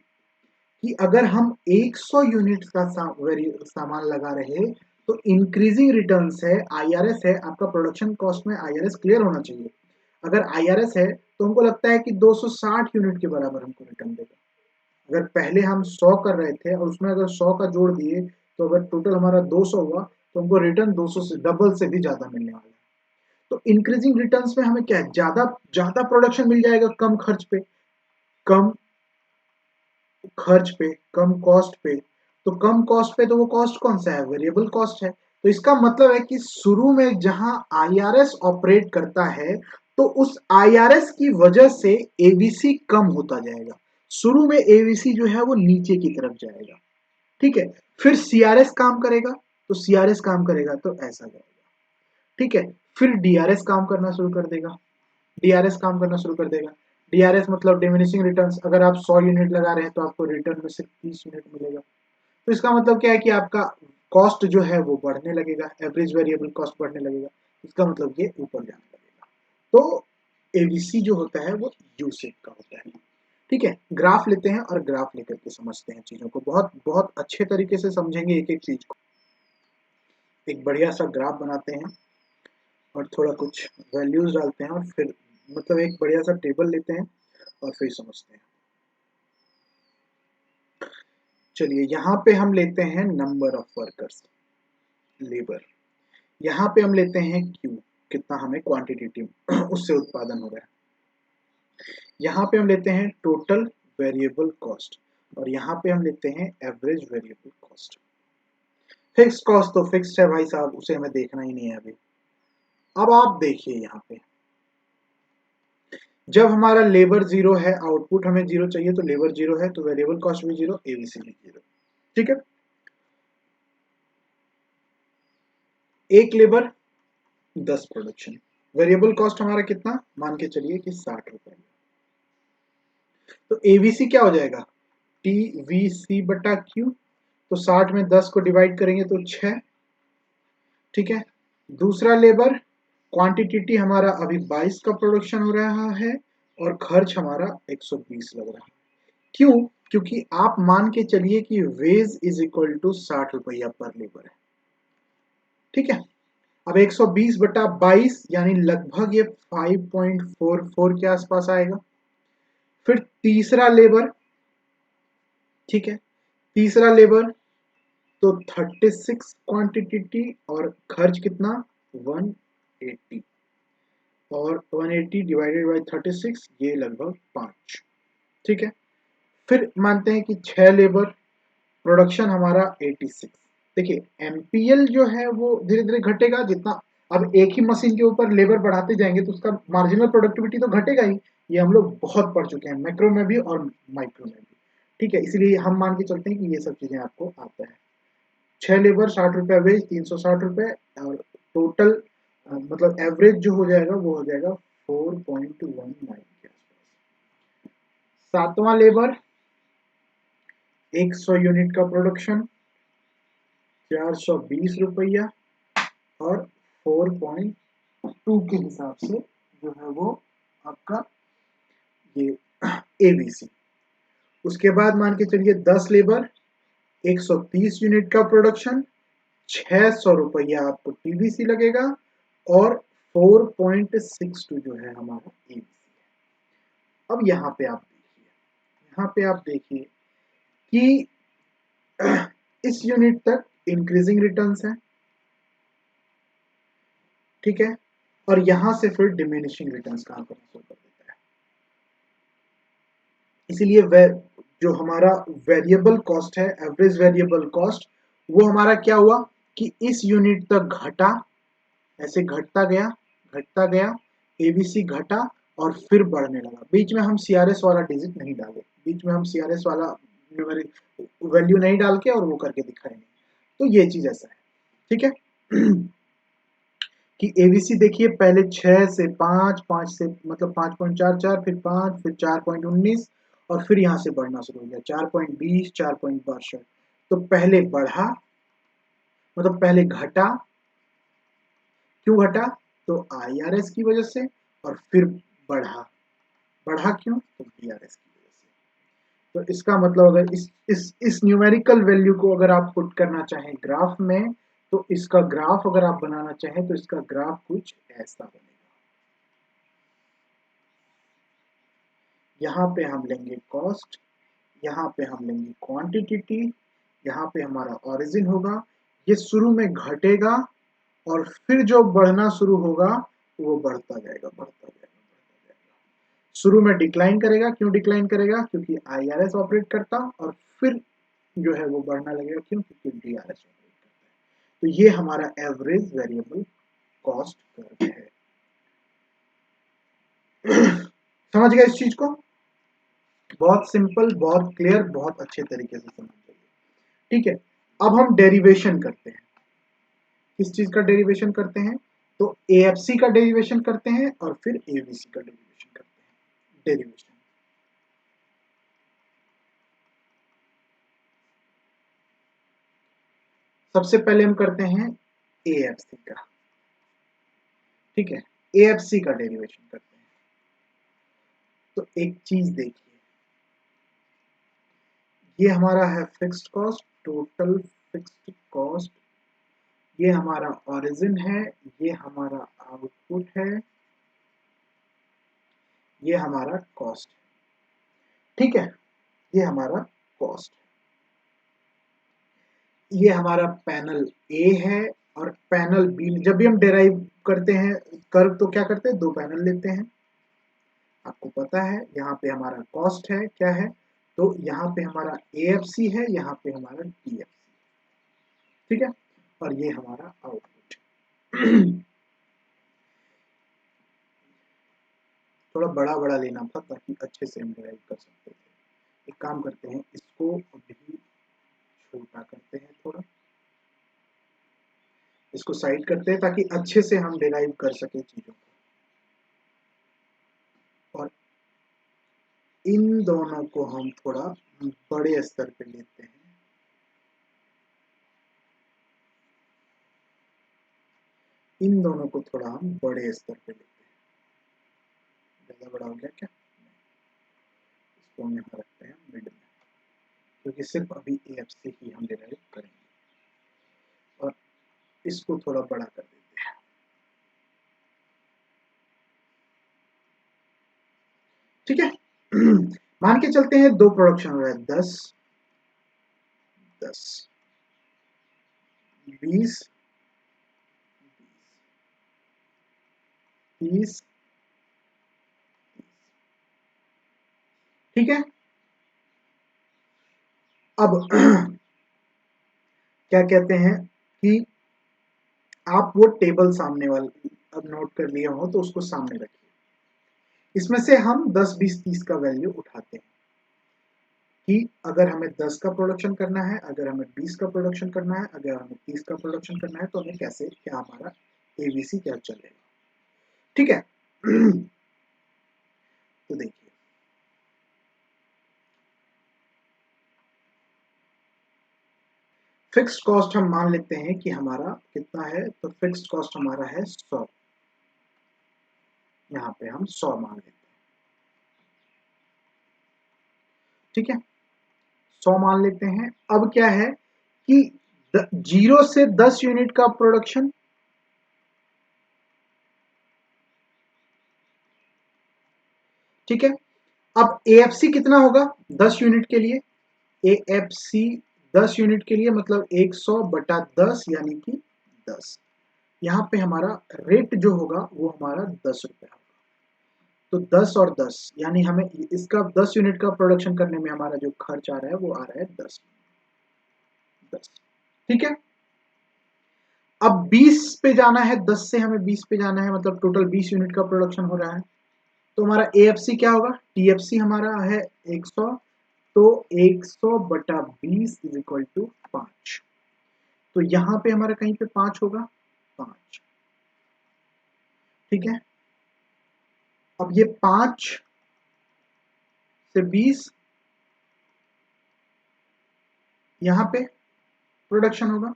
कि अगर हम 100 यूनिट्स का सामान लगा रहे तो इंक्रीजिंग रिटर्न्स है, आईआरएस है, आपका प्रोडक्शन कॉस्ट में आईआरएस क्लियर होना चाहिए। अगर आईआरएस है तो हमको लगता है कि 260 यूनिट के बराबर हमको रिटर्न देगा। अगर पहले हम 100 कर रहे थे और उसमें अगर 100 का जोड़ दिए तो अगर टोटल हमारा 200 हुआ तो हमको रिटर्न 200 से डबल से भी ज्यादा मिलने वाला है। तो इंक्रीजिंग रिटर्न्स में हमें क्या है, ज्यादा ज्यादा प्रोडक्शन मिल जाएगा कम खर्च पे, कम खर्च पे, कम कॉस्ट पे। तो कम कॉस्ट पे तो वो कॉस्ट कौन सा है, वेरिएबल कॉस्ट है। तो इसका मतलब है कि शुरू में जहां आईआरएस ऑपरेट करता है तो उस आईआरएस की वजह से एबीसी कम होता जाएगा। शुरू में एबीसी जो है वो नीचे की तरफ जाएगा, ठीक है। फिर सीआरएस काम करेगा, तो सीआरएस काम करेगा तो ऐसा जाएगा, ठीक है। फिर डीआरएस काम करना शुरू कर देगा, डीआरएस काम करना शुरू कर देगा। डीआरएस मतलब डिमिनिशिंग रिटर्न्स। अगर आप 100 यूनिट लगा रहे हैं तो आपको रिटर्न में सिर्फ 30 यूनिट मिलेगा। तो इसका मतलब क्या है कि आपका कॉस्ट जो है वो बढ़ने लगेगा, एवरेज वेरिएबल कॉस्ट बढ़ने लगेगा। इसका मतलब ये ऊपर जाने लगेगा। तो एबीसी जो होता है वो यू शेप का होता है, ठीक है। ग्राफ लेते हैं और ग्राफ लेकर के समझते हैं चीजों को, बहुत बहुत अच्छे तरीके से समझेंगे एक एक चीज को। एक बढ़िया सा ग्राफ बनाते हैं और थोड़ा कुछ वैल्यूज डालते हैं और फिर मतलब एक बढ़िया सा टेबल लेते हैं और फिर समझते हैं। चलिए, यहाँ पे हम लेते हैं नंबर ऑफ वर्कर्स, लेबर। यहाँ पे हम लेते हैं क्यू, कितना हमें क्वांटिटेटिव उससे उत्पादन हो रहा है। यहाँ पे हम लेते हैं टोटल वेरिएबल कॉस्ट और यहाँ पे हम लेते हैं average variable cost. Fix cost तो फिक्स है भाई साहब, उसे हमें देखना ही नहीं है अभी। अब आप देखिए यहाँ पे, जब हमारा लेबर जीरो है, आउटपुट हमें जीरो चाहिए, तो लेबर जीरो है तो वेरिएबल कॉस्ट भी जीरो, एबीसी भी जीरो, ठीक है। एक लेबर 10 प्रोडक्शन, वेरिएबल कॉस्ट हमारा कितना, मान के चलिए कि 60 रुपए। तो एबीसी क्या हो जाएगा, टी वी सी बटा क्यू। तो 60 में 10 को डिवाइड करेंगे तो 6, ठीक है। दूसरा लेबर क्वांटिटी हमारा अभी 22 का प्रोडक्शन हो रहा है और खर्च हमारा 120 लग रहा है। क्यों, क्योंकि आप मान के चलिए कि वेज इज इक्वल टू 60 रुपया पर लेबर है, ठीक है। अब 120 बटा 22 यानी लगभग ये 5.44 के आसपास आएगा। फिर तीसरा लेबर, ठीक है, तीसरा लेबर तो 36 क्वांटिटी और खर्च कितना 180, और 180 डिवाइडेड बाय 36 ये लगभग 5, ठीक है। फिर मानते हैं कि 6 लेबर, प्रोडक्शन हमारा 86। देखिए एमपीएल जो है वो धीरे धीरे घटेगा जितना, अब एक ही मशीन के ऊपर लेबर बढ़ाते जाएंगे तो उसका मार्जिनल प्रोडक्टिविटी तो घटेगा ही। ये हम लोग बहुत पढ़ चुके हैं मैक्रो में भी और माइक्रो में भी, ठीक है। इसीलिए हम मान के चलते हैं कि ये सब चीजें आपको आता है। 6 लेबर 60 रुपया वेज 360 रुपए, और टोटल मतलब एवरेज जो हो जाएगा वो हो जाएगा 4.19 के आसपास। सातवां लेबर 100 यूनिट का प्रोडक्शन 420 रुपया और 4.2 के हिसाब से जो है वो आपका ये एबीसी। उसके बाद मान के चलिए 10 लेबर 130 यूनिट का प्रोडक्शन 600 रुपया आपको टीबीसी लगेगा और 4.62 जो है हमारा एबीसी। अब यहाँ पे आप देखिए कि इस यूनिट तक इंक्रीजिंग रिटर्न्स है, ठीक है। और यहां से फिर डिमिनिशिंग रिटर्न्स काम करना शुरू कर देता है। इसीलिए जो हमारा वेरिएबल कॉस्ट है, एवरेज वेरिएबल कॉस्ट, वो हमारा क्या हुआ कि इस यूनिट तक घटा, ऐसे घटता गया, एबीसी घटा और फिर बढ़ने लगा। बीच में हम सीआरएस वाला डिजिट नहीं डाले, बीच में हम सीआरएस वाला वैल्यू नहीं डाल के और वो करके दिखाएंगे। तो ये चीज ऐसा है, ठीक है। कि एबीसी देखिए पहले 6 से 5, 5 से मतलब 5.44, फिर 5, फिर 4.19 और फिर यहां से बढ़ना शुरू हो गया 4.20, 4.62। तो पहले बढ़ा, मतलब पहले घटा, क्यों घटा? तो आईआरएस की वजह से, और फिर बढ़ा, बढ़ा क्यों? तो बीआरएस की वजह से। तो इसका मतलब अगर इस न्यूमेरिकल वैल्यू को अगर आप पुट करना चाहें ग्राफ में, तो इसका ग्राफ अगर आप बनाना चाहें तो इसका ग्राफ कुछ ऐसा बनेगा। यहाँ पे हम लेंगे कॉस्ट, यहाँ पे हम लेंगे क्वांटिटी, यहाँ पे हमारा ओरिजिन होगा, ये शुरू में घटेगा और फिर जो बढ़ना शुरू होगा वो बढ़ता जाएगा, बढ़ता जाएगा, बढ़ता जाएगा। शुरू में डिक्लाइन करेगा, क्यों डिक्लाइन करेगा? क्योंकि आईआरएस ऑपरेट करता, और फिर जो है वो बढ़ना लगेगा, क्यों? क्योंकि डीआरएस ऑपरेट करता है। तो ये हमारा एवरेज वेरिएबल कॉस्ट कर्व है। समझ गए इस चीज को? बहुत सिंपल, बहुत क्लियर, बहुत अच्छे तरीके से समझ जाइए, ठीक है। अब हम डेरिवेशन करते हैं। किस चीज का डेरिवेशन करते हैं? तो एएफसी का डेरिवेशन करते हैं और फिर एबीसी का डेरिवेशन करते हैं। डेरिवेशन सबसे पहले हम करते हैं एएफसी का, ठीक है। एएफसी का डेरिवेशन करते हैं। तो एक चीज देखिए, ये हमारा है fixed cost, total fixed cost, ये हमारा ओरिजिन है, ये हमारा आउटपुट है, ये हमारा कॉस्ट है, ठीक है। ये हमारा कॉस्ट है, ये हमारा पैनल ए है, और पैनल बी। जब भी हम डेराइव करते हैं कर्व तो क्या करते हैं? दो पैनल लेते हैं, आपको पता है। यहाँ पे हमारा कॉस्ट है, क्या है? तो यहाँ पे हमारा एएफसी है, यहाँ पे हमारा डीएफसी, ठीक है। और ये हमारा आउटपुट। थोड़ा बड़ा बड़ा लेना था ताकि अच्छे से हम डेराइव कर सकते थे। एक काम करते हैं, इसको अभी छोटा करते हैं थोड़ा, इसको साइड करते हैं ताकि अच्छे से हम डेराइव कर सके चीजों को। और इन दोनों को हम थोड़ा बड़े स्तर पे लेते हैं, इन दोनों को थोड़ा हम बड़े स्तर पे लेते हैं। ज्यादा बड़ा हो गया क्या? इसको हम यहाँ रखते हैं मिड में, क्योंकि सिर्फ अभी एएफसी ही हम डेराइव करेंगे। और इसको थोड़ा बड़ा कर देते हैं, ठीक है। मान के चलते हैं दो प्रोडक्शन हो रहा है, 10 10 20 30, ठीक है। अब क्या कहते हैं कि आप वो टेबल सामने वाले अब नोट कर लिया हो तो उसको सामने रखिए। इसमें से हम 10 20 30 का वैल्यू उठाते हैं कि अगर हमें 10 का प्रोडक्शन करना है, अगर हमें 20 का प्रोडक्शन करना है, अगर हमें 30 का प्रोडक्शन करना है, तो हमें कैसे, क्या हमारा एबीसी क्या चलेगा, ठीक है। तो देखिए, फिक्स्ड कॉस्ट हम मान लेते हैं कि हमारा कितना है, तो फिक्स्ड कॉस्ट हमारा है 100, यहाँ पे हम 100 मान लेते हैं, ठीक है। 100 मान लेते हैं। अब क्या है कि 0 से 10 यूनिट का प्रोडक्शन, ठीक है। अब एएफसी कितना होगा 10 यूनिट के लिए? एएफसी 10 यूनिट के लिए मतलब 100 बटा 10 यानी कि 10, यहाँ पे हमारा रेट जो होगा वो हमारा 10 रुपया होगा। तो 10 और 10 यानी हमें इसका 10 यूनिट का प्रोडक्शन करने में हमारा जो खर्च आ रहा है वो आ रहा है 10। ठीक है। अब 20 पे जाना है, 10 से हमें 20 पे जाना है, मतलब टोटल 20 यूनिट का प्रोडक्शन हो रहा है। तो हमारा AFC क्या होगा, TFC हमारा है 100, तो 100 बटा 20 इज इक्वल टू 5। तो यहां पे हमारा कहीं पे 5 होगा, 5। ठीक है। अब ये 5 से 20 यहां पे प्रोडक्शन होगा।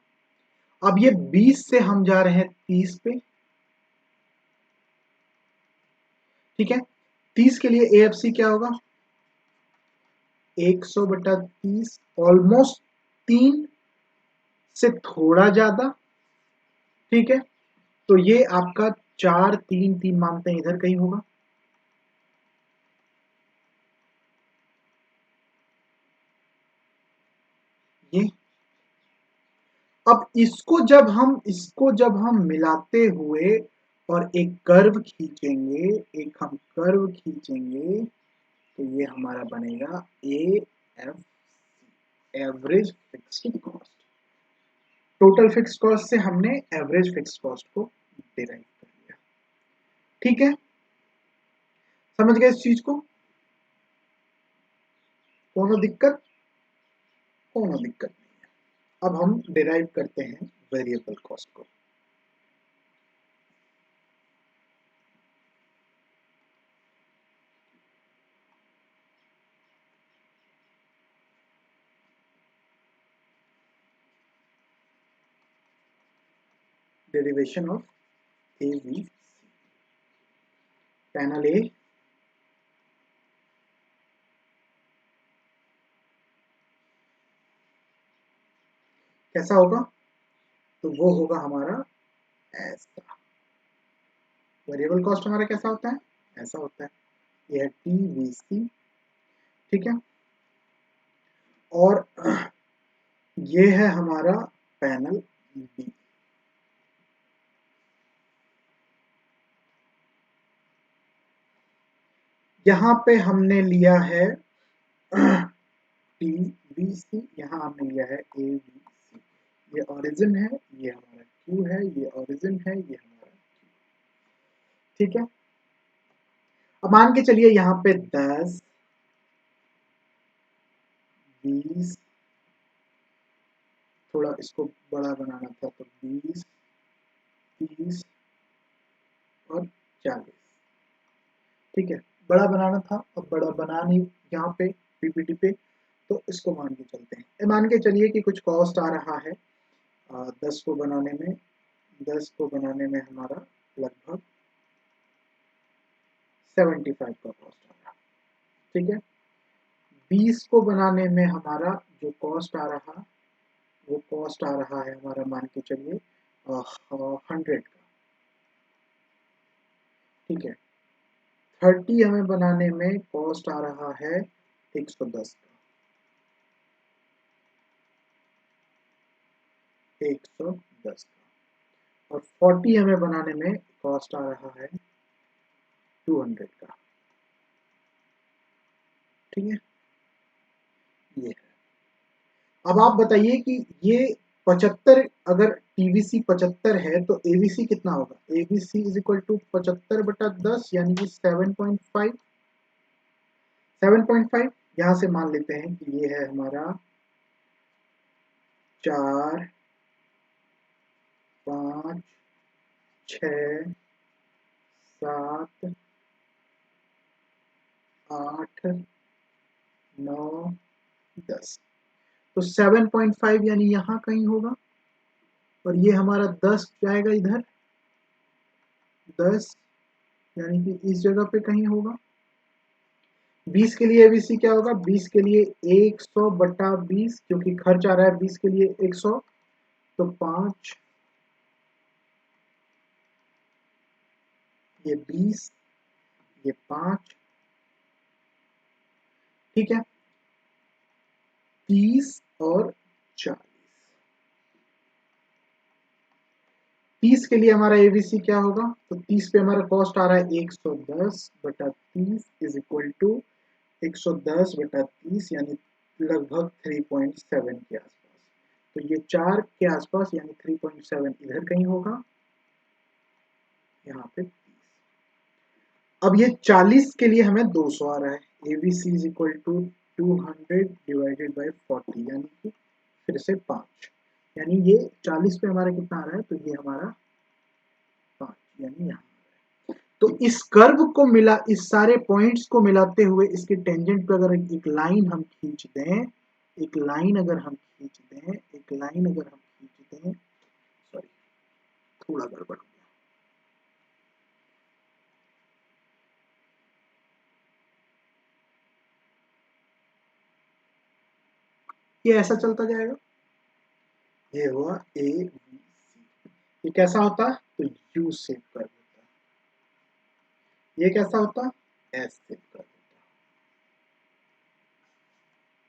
अब ये 20 से हम जा रहे हैं 30 पे। ठीक है। 30 के लिए AFC क्या होगा, 100 बटा 30, ऑलमोस्ट 3 से थोड़ा ज्यादा। ठीक है। तो ये आपका 4, 3, 3 मानते हैं, इधर कहीं होगा। ये अब इसको जब हम मिलाते हुए और एक कर्व खींचेंगे, तो ये हमारा बनेगा AF, average fixed cost. Total fixed cost से हमने एवरेज फिक्स्ड कॉस्ट को डिराइव कर लिया। ठीक है। समझ गए इस चीज को, कोनो दिक्कत? कोनो दिक्कत नहीं है। अब हम डिराइव करते हैं वेरिएबल कॉस्ट को। डेरिवेशन ऑफ AVC, पैनल ए, कैसा होगा, तो वो होगा हमारा ऐसा। वेरिएबल कॉस्ट हमारा कैसा होता है, ऐसा होता है। ये है TVC। ठीक है। और ये है हमारा पैनल बी। यहां पे हमने लिया है TVC, यहाँ हमने लिया है AVC। ये ओरिजिन है, ये हमारा Q है, ये ओरिजिन है, ये हमारा Q। ठीक है। अब मान के चलिए यहाँ पे 10, 20, थोड़ा इसको बड़ा बनाना था तो 20, 30 और 40। ठीक है। बड़ा बनाना था, अब बड़ा बना नहीं यहाँ पे PPT पे, तो इसको मान के चलते हैं। मान के चलिए कि कुछ कॉस्ट आ रहा है 10 को बनाने में, 10 को बनाने में हमारा लगभग 75 का कॉस्ट आ रहा है। ठीक है। 20 को बनाने में हमारा जो कॉस्ट आ रहा, वो कॉस्ट आ रहा है हमारा, मान के चलिए 100 का। ठीक है। 30 हमें बनाने में कॉस्ट आ रहा है 110 का, 110 का। और 40 हमें बनाने में कॉस्ट आ रहा है 200 का। ठीक है। ये है। अब आप बताइए कि ये 75, अगर TVC 75 है तो AVC कितना होगा, AVC इज इक्वल टू 75 बटा 10 यानी कि 7.5। 7.5 यहां से मान लेते हैं कि ये है हमारा 4, 5, 6, 7, 8, 9, 10। तो 7.5 यानी यहाँ कहीं होगा, और ये हमारा 10 जाएगा इधर, 10 यानी कि इस जगह पे कहीं होगा। 20 के लिए ABC क्या होगा, 20 के लिए 100 बटा 20, क्योंकि खर्च आ रहा है 20 के लिए 100, तो 5, ये 20, ये 5। ठीक है। 30 और 40। 30 के लिए हमारा एबीसी क्या होगा, तो 30 पे हमारा कॉस्ट आ रहा है 110/30 इज इक्वल टू 110/30 यानी लगभग 3.7 के आसपास। तो ये 4 के आसपास यानी 3.7 इधर कहीं होगा, यहाँ पे 30। अब ये 40 के लिए हमें 200 आ रहा है, ABC is equal to 200 divided by 40 यानी कि फिर से 5, यानी ये 40 पे हमारा कितना आ रहा है, तो ये हमारा 5 यानी यहाँ। तो इस कर्व को मिला, इस सारे पॉइंट्स को मिलाते हुए इसके टेंजेंट पे अगर एक लाइन हम खींच दें, एक लाइन अगर हम खींच दें, एक लाइन अगर हम खींच दें, सॉरी थोड़ा गड़बड़ हो गया, ये ऐसा चलता जाएगा, ये हुआ ए बी सी। ये कैसा होता है, तो यू शेप कर्व होता है। ये कैसा होता है, एस शेप कर्व होता है।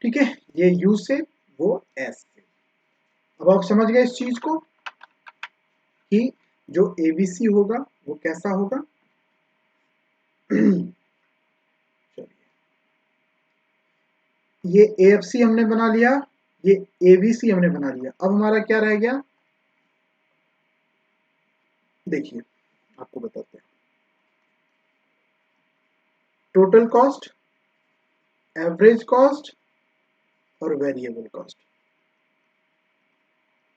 ठीक है, ये यू शेप, वो एस शेप। अब आप समझ गए इस चीज को कि जो एबीसी होगा वो कैसा होगा। ये एएफसी हमने बना लिया, ये एबीसी हमने बना लिया। अब हमारा क्या रह गया, देखिए आपको बताते हैं। टोटल कॉस्ट, एवरेज कॉस्ट और वेरिएबल कॉस्ट।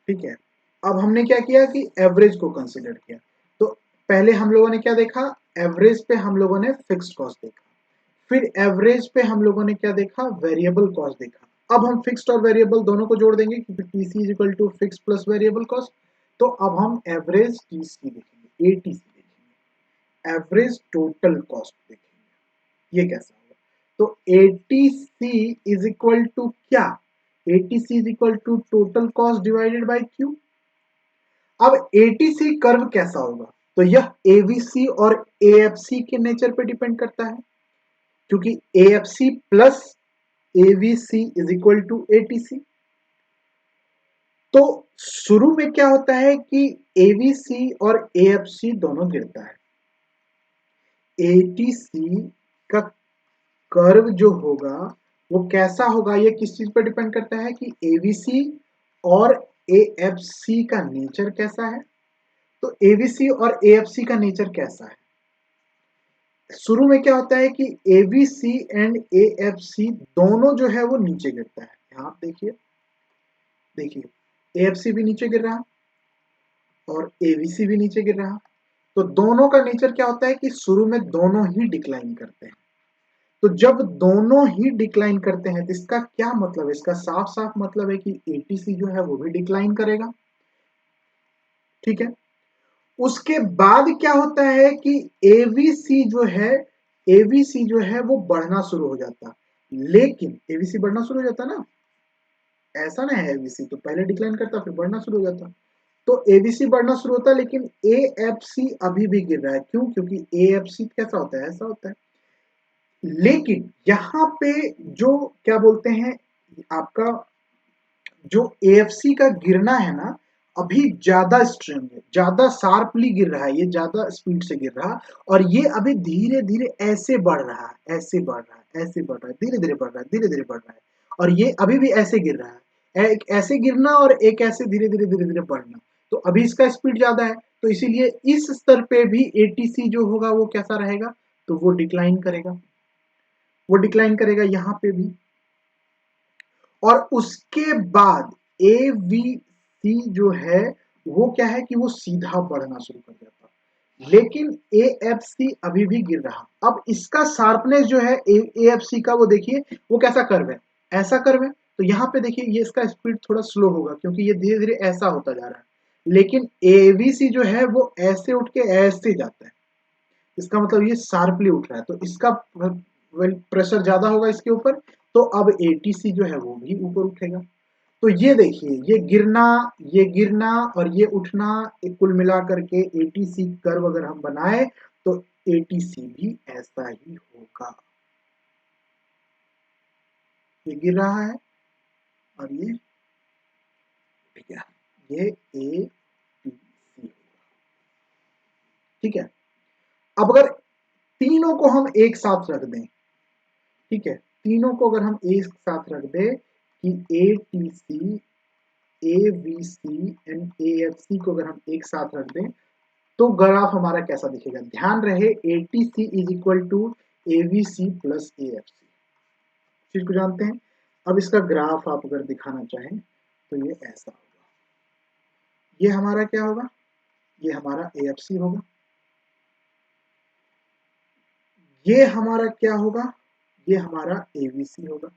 ठीक है, अब हमने क्या किया कि एवरेज को कंसीडर किया। तो पहले हम लोगों ने क्या देखा, एवरेज पे हम लोगों ने फिक्स्ड कॉस्ट देखा, फिर एवरेज पे हम लोगों ने क्या देखा, वेरिएबल कॉस्ट देखा। अब हम फिक्स्ड और वेरिएबल दोनों को जोड़ देंगे क्योंकि TC is equal to fix plus variable cost. तो अब हम एवरेज टीसी देखेंगे, एटीसी देखेंगे, एवरेज टोटल कॉस्ट देखेंगे, ये कैसा होगा। तो एटीसी इज इक्वल टू क्या, ATC is equal to total cost divided by Q. अब एटीसी कर्व कैसा होगा, तो यह एबीसी और एएफसी के नेचर पे डिपेंड करता है, क्योंकि AFC plus AVC is equal to ATC. तो शुरू में क्या होता है कि एवीसी और एएफसी दोनों गिरता है, एटीसी का कर्व जो होगा वो कैसा होगा, ये किस चीज पर डिपेंड करता है कि एवीसी और एएफसी का नेचर कैसा है। तो एवीसी और एएफसी का नेचर कैसा है, शुरू में क्या होता है कि एबीसी एंड एएफसी दोनों जो है वो नीचे गिरता है। यहां आप देखिए, देखिए एएफसी भी नीचे गिर रहा और एबीसी भी नीचे गिर रहा। तो दोनों का नेचर क्या होता है कि शुरू में दोनों ही डिक्लाइन करते हैं। तो जब दोनों ही डिक्लाइन करते हैं तो इसका क्या मतलब है, इसका साफ साफ मतलब है कि एटीसी जो है वो भी डिक्लाइन करेगा। ठीक है, उसके बाद क्या होता है कि एवीसी जो है, एवीसी जो है वो बढ़ना शुरू हो जाता, लेकिन एवीसी बढ़ना शुरू हो जाता ना, ऐसा ना है, एवीसी तो पहले डिक्लाइन करता फिर बढ़ना शुरू हो जाता। तो एबीसी बढ़ना शुरू होता है लेकिन एएफसी अभी भी गिर रहा है, क्यों, क्योंकि एएफसी कैसा होता है, ऐसा होता है। लेकिन यहां पे जो क्या बोलते हैं, आपका जो एएफसी का गिरना है ना, अभी ज्यादा स्ट्रेंथ है, ज्यादा शार्पली गिर रहा है, ये ज्यादा स्पीड से गिर रहा, और ये अभी धीरे धीरे ऐसे बढ़ रहा है, ऐसे बढ़ रहा है, ऐसे बढ़ रहा है, धीरे धीरे बढ़ रहा है, धीरे धीरे बढ़ रहा है, और ये अभी भी ऐसे गिर रहा है, एक ऐसे गिरना और एक ऐसे धीरे धीरे धीरे धीरे बढ़ना। तो अभी इसका स्पीड ज्यादा है, तो इसीलिए इस स्तर पे भी एटीसी जो होगा वो कैसा रहेगा, तो वो डिक्लाइन करेगा, वो डिक्लाइन करेगा यहाँ पे भी। और उसके बाद ए वी सी जो है वो क्या है कि वो सीधा बढ़ना शुरू कर जाता, लेकिन ए एफ सी अभी भी गिर रहा। अब इसका शार्पनेस जो है ए एफ सी का, वो देखिए वो कैसा कर्व है, ऐसा कर्व है। तो यहाँ पे देखिए ये इसका स्पीड थोड़ा स्लो होगा क्योंकि ये धीरे धीरे ऐसा होता जा रहा है, लेकिन एवीसी जो है वो ऐसे उठ के ऐसे जाता है, इसका मतलब ये शार्पली उठ रहा है, तो इसका प्रेशर ज्यादा होगा इसके ऊपर, तो अब एटीसी जो है वो भी ऊपर उठेगा। तो ये देखिए, ये गिरना और ये उठना, कुल मिलाकर के एटीसी कर्व अगर हम बनाए तो एटीसी भी ऐसा ही होगा, ये गिर रहा है और ये उठ गया, ये ए बी सी होगा। ठीक है। अब अगर तीनों को हम एक साथ रख दें, ठीक है, तीनों को अगर हम एक साथ रख दें कि ATC, AVC एंड AFC को अगर हम एक साथ रख दें तो ग्राफ हमारा कैसा दिखेगा? ध्यान रहे ATC is equal to AVC plus AFC, चीज को जानते हैं। अब इसका ग्राफ आप अगर दिखाना चाहें तो ये ऐसा होगा, ये हमारा क्या होगा? ये हमारा AFC होगा, ये हमारा क्या होगा? ये हमारा AVC होगा।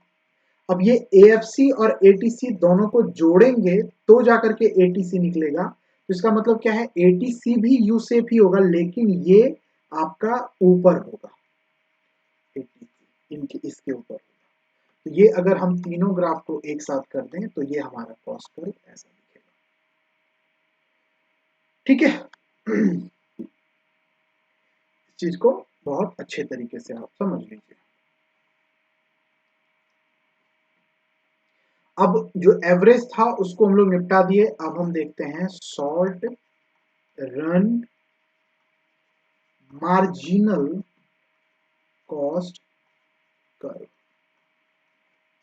अब ये AFC और ATC दोनों को जोड़ेंगे तो जाकर के ATC निकलेगा। तो इसका मतलब क्या है? ATC भी U शेप ही होगा, लेकिन ये आपका ऊपर होगा, ATC इनके इसके ऊपर होगा। तो ये अगर हम तीनों ग्राफ को एक साथ कर दें तो ये हमारा कॉस्ट कर्व ऐसा दिखेगा, ठीक है। इस चीज को बहुत अच्छे तरीके से आप समझ लीजिए। अब जो एवरेज था उसको हम लोग निपटा दिए। अब हम देखते हैं short run marginal cost curve.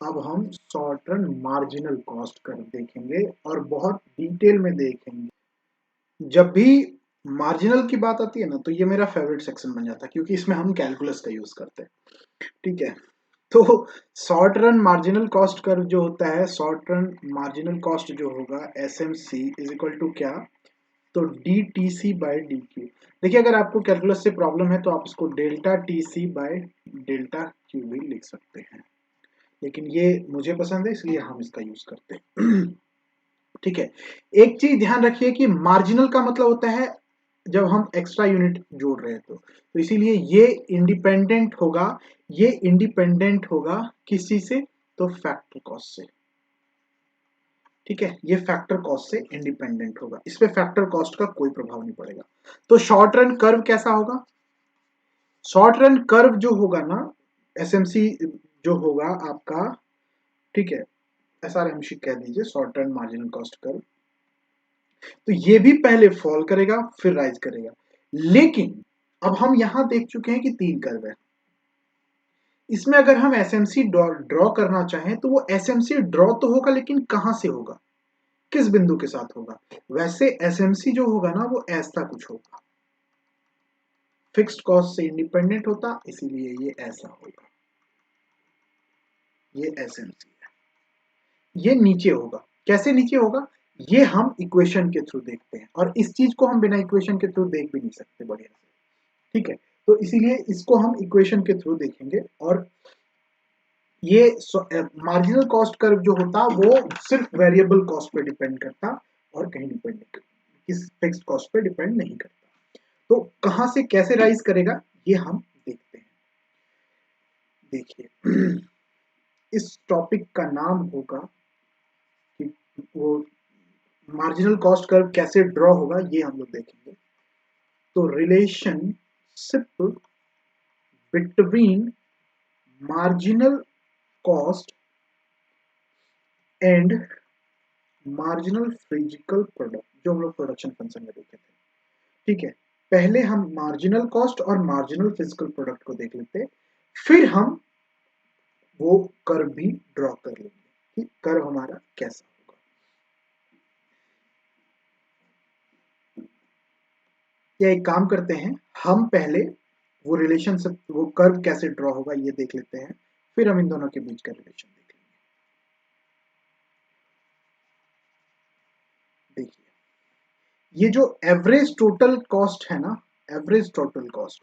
अब हम short run marginal cost curve देखेंगे और बहुत डिटेल में देखेंगे। जब भी मार्जिनल की बात आती है ना तो ये मेरा फेवरेट सेक्शन बन जाता है, क्योंकि इसमें हम कैलकुलस का यूज करते हैं, ठीक है। तो short run marginal cost curve जो होता है, शॉर्ट रन मार्जिनल कॉस्ट जो होगा SMC इज इक्वल टू क्या? तो DTC बाय DQ। देखिए अगर आपको कैलकुलस से प्रॉब्लम है तो आप इसको delta TC by delta Q भी लिख सकते हैं, लेकिन ये मुझे पसंद है इसलिए हम इसका यूज करते हैं। ठीक है। एक चीज ध्यान रखिए कि मार्जिनल का मतलब होता है जब हम एक्स्ट्रा यूनिट जोड़ रहे हैं तो इसीलिए ये इंडिपेंडेंट होगा, ये इंडिपेंडेंट होगा किस चीज से? तो फैक्टर कॉस्ट से, ठीक है। ये फैक्टर कॉस्ट से इंडिपेंडेंट होगा, इस पे फैक्टर कॉस्ट का कोई प्रभाव नहीं पड़ेगा। तो शॉर्ट रन कर्व कैसा होगा? शॉर्ट रन कर्व जो होगा ना, SMC जो होगा आपका, ठीक है, SRMC कह दीजिए, short run marginal cost curve, तो ये भी पहले फॉल करेगा फिर राइज करेगा। लेकिन अब हम यहां देख चुके हैं कि तीन कर्व है, इसमें अगर हम SMC ड्रॉ करना चाहें तो वो SMC ड्रॉ तो होगा, लेकिन कहां से होगा? किस बिंदु के साथ होगा? वैसे SMC जो होगा ना वो ऐसा कुछ होगा, फिक्स्ड कॉस्ट से इंडिपेंडेंट होता, इसीलिए ये ऐसा होगा, ये SMC है। ये नीचे होगा, कैसे नीचे होगा? ये हम इक्वेशन के थ्रू देखते हैं, और इस चीज को हम बिना इक्वेशन के थ्रू देख भी नहीं सकते बढ़िया से, ठीक है। तो इसीलिए इसको हम इक्वेशन के थ्रू देखेंगे। और ये मार्जिनल कॉस्ट कर्व जो होता वो सिर्फ वेरिएबल कॉस्ट पे डिपेंड करता, और कहीं डिपेंड नहीं करता, किस फिक्स्ड कॉस्ट पे डिपेंड नहीं करता। तो कहां से कैसे राइज करेगा ये हम देखते हैं। देखिए इस टॉपिक का नाम होगा कि वो मार्जिनल कॉस्ट कर्व कैसे ड्रॉ होगा, ये हम लोग देखेंगे। तो relationship between marginal cost and marginal physical product, जो हम लोग प्रोडक्शन फंक्शन में देखे थे, ठीक है। पहले हम मार्जिनल कॉस्ट और मार्जिनल फिजिकल प्रोडक्ट को देख लेते, फिर हम वो कर्व भी ड्रॉ कर लेंगे कि कर्व हमारा कैसा होगा। या एक काम करते हैं, हम पहले वो रिलेशनशिप, वो कर्व कैसे ड्रॉ होगा ये देख लेते हैं, फिर हम इन दोनों के बीच का रिलेशन देख लेंगे। देखिए ये जो एवरेज टोटल कॉस्ट है ना, एवरेज टोटल कॉस्ट,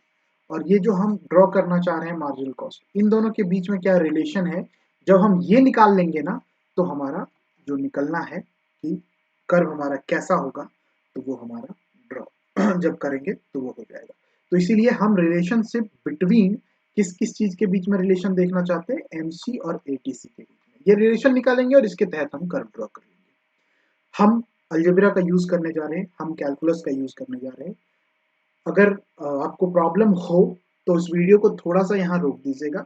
और ये जो हम ड्रॉ करना चाह रहे हैं मार्जिनल कॉस्ट, इन दोनों के बीच में क्या रिलेशन है? जब हम ये निकाल लेंगे ना तो हमारा जो निकलना है कि कर्व हमारा कैसा होगा, तो वो हमारा ड्रॉ जब करेंगे तो वो हो जाएगा। तो इसीलिए हम रिलेशनशिप बिटवीन किस किस चीज के बीच में रिलेशन देखना चाहते हैं? MC और ATC के बीच में ये रिलेशन निकालेंगे और इसके तहत हम कर्व ड्रॉ करेंगे। हम अलजेब्रा का यूज करने जा रहे हैं, हम कैलकुलस का यूज करने जा रहे हैं। अगर आपको प्रॉब्लम हो तो इस वीडियो को थोड़ा सा यहाँ रोक दीजिएगा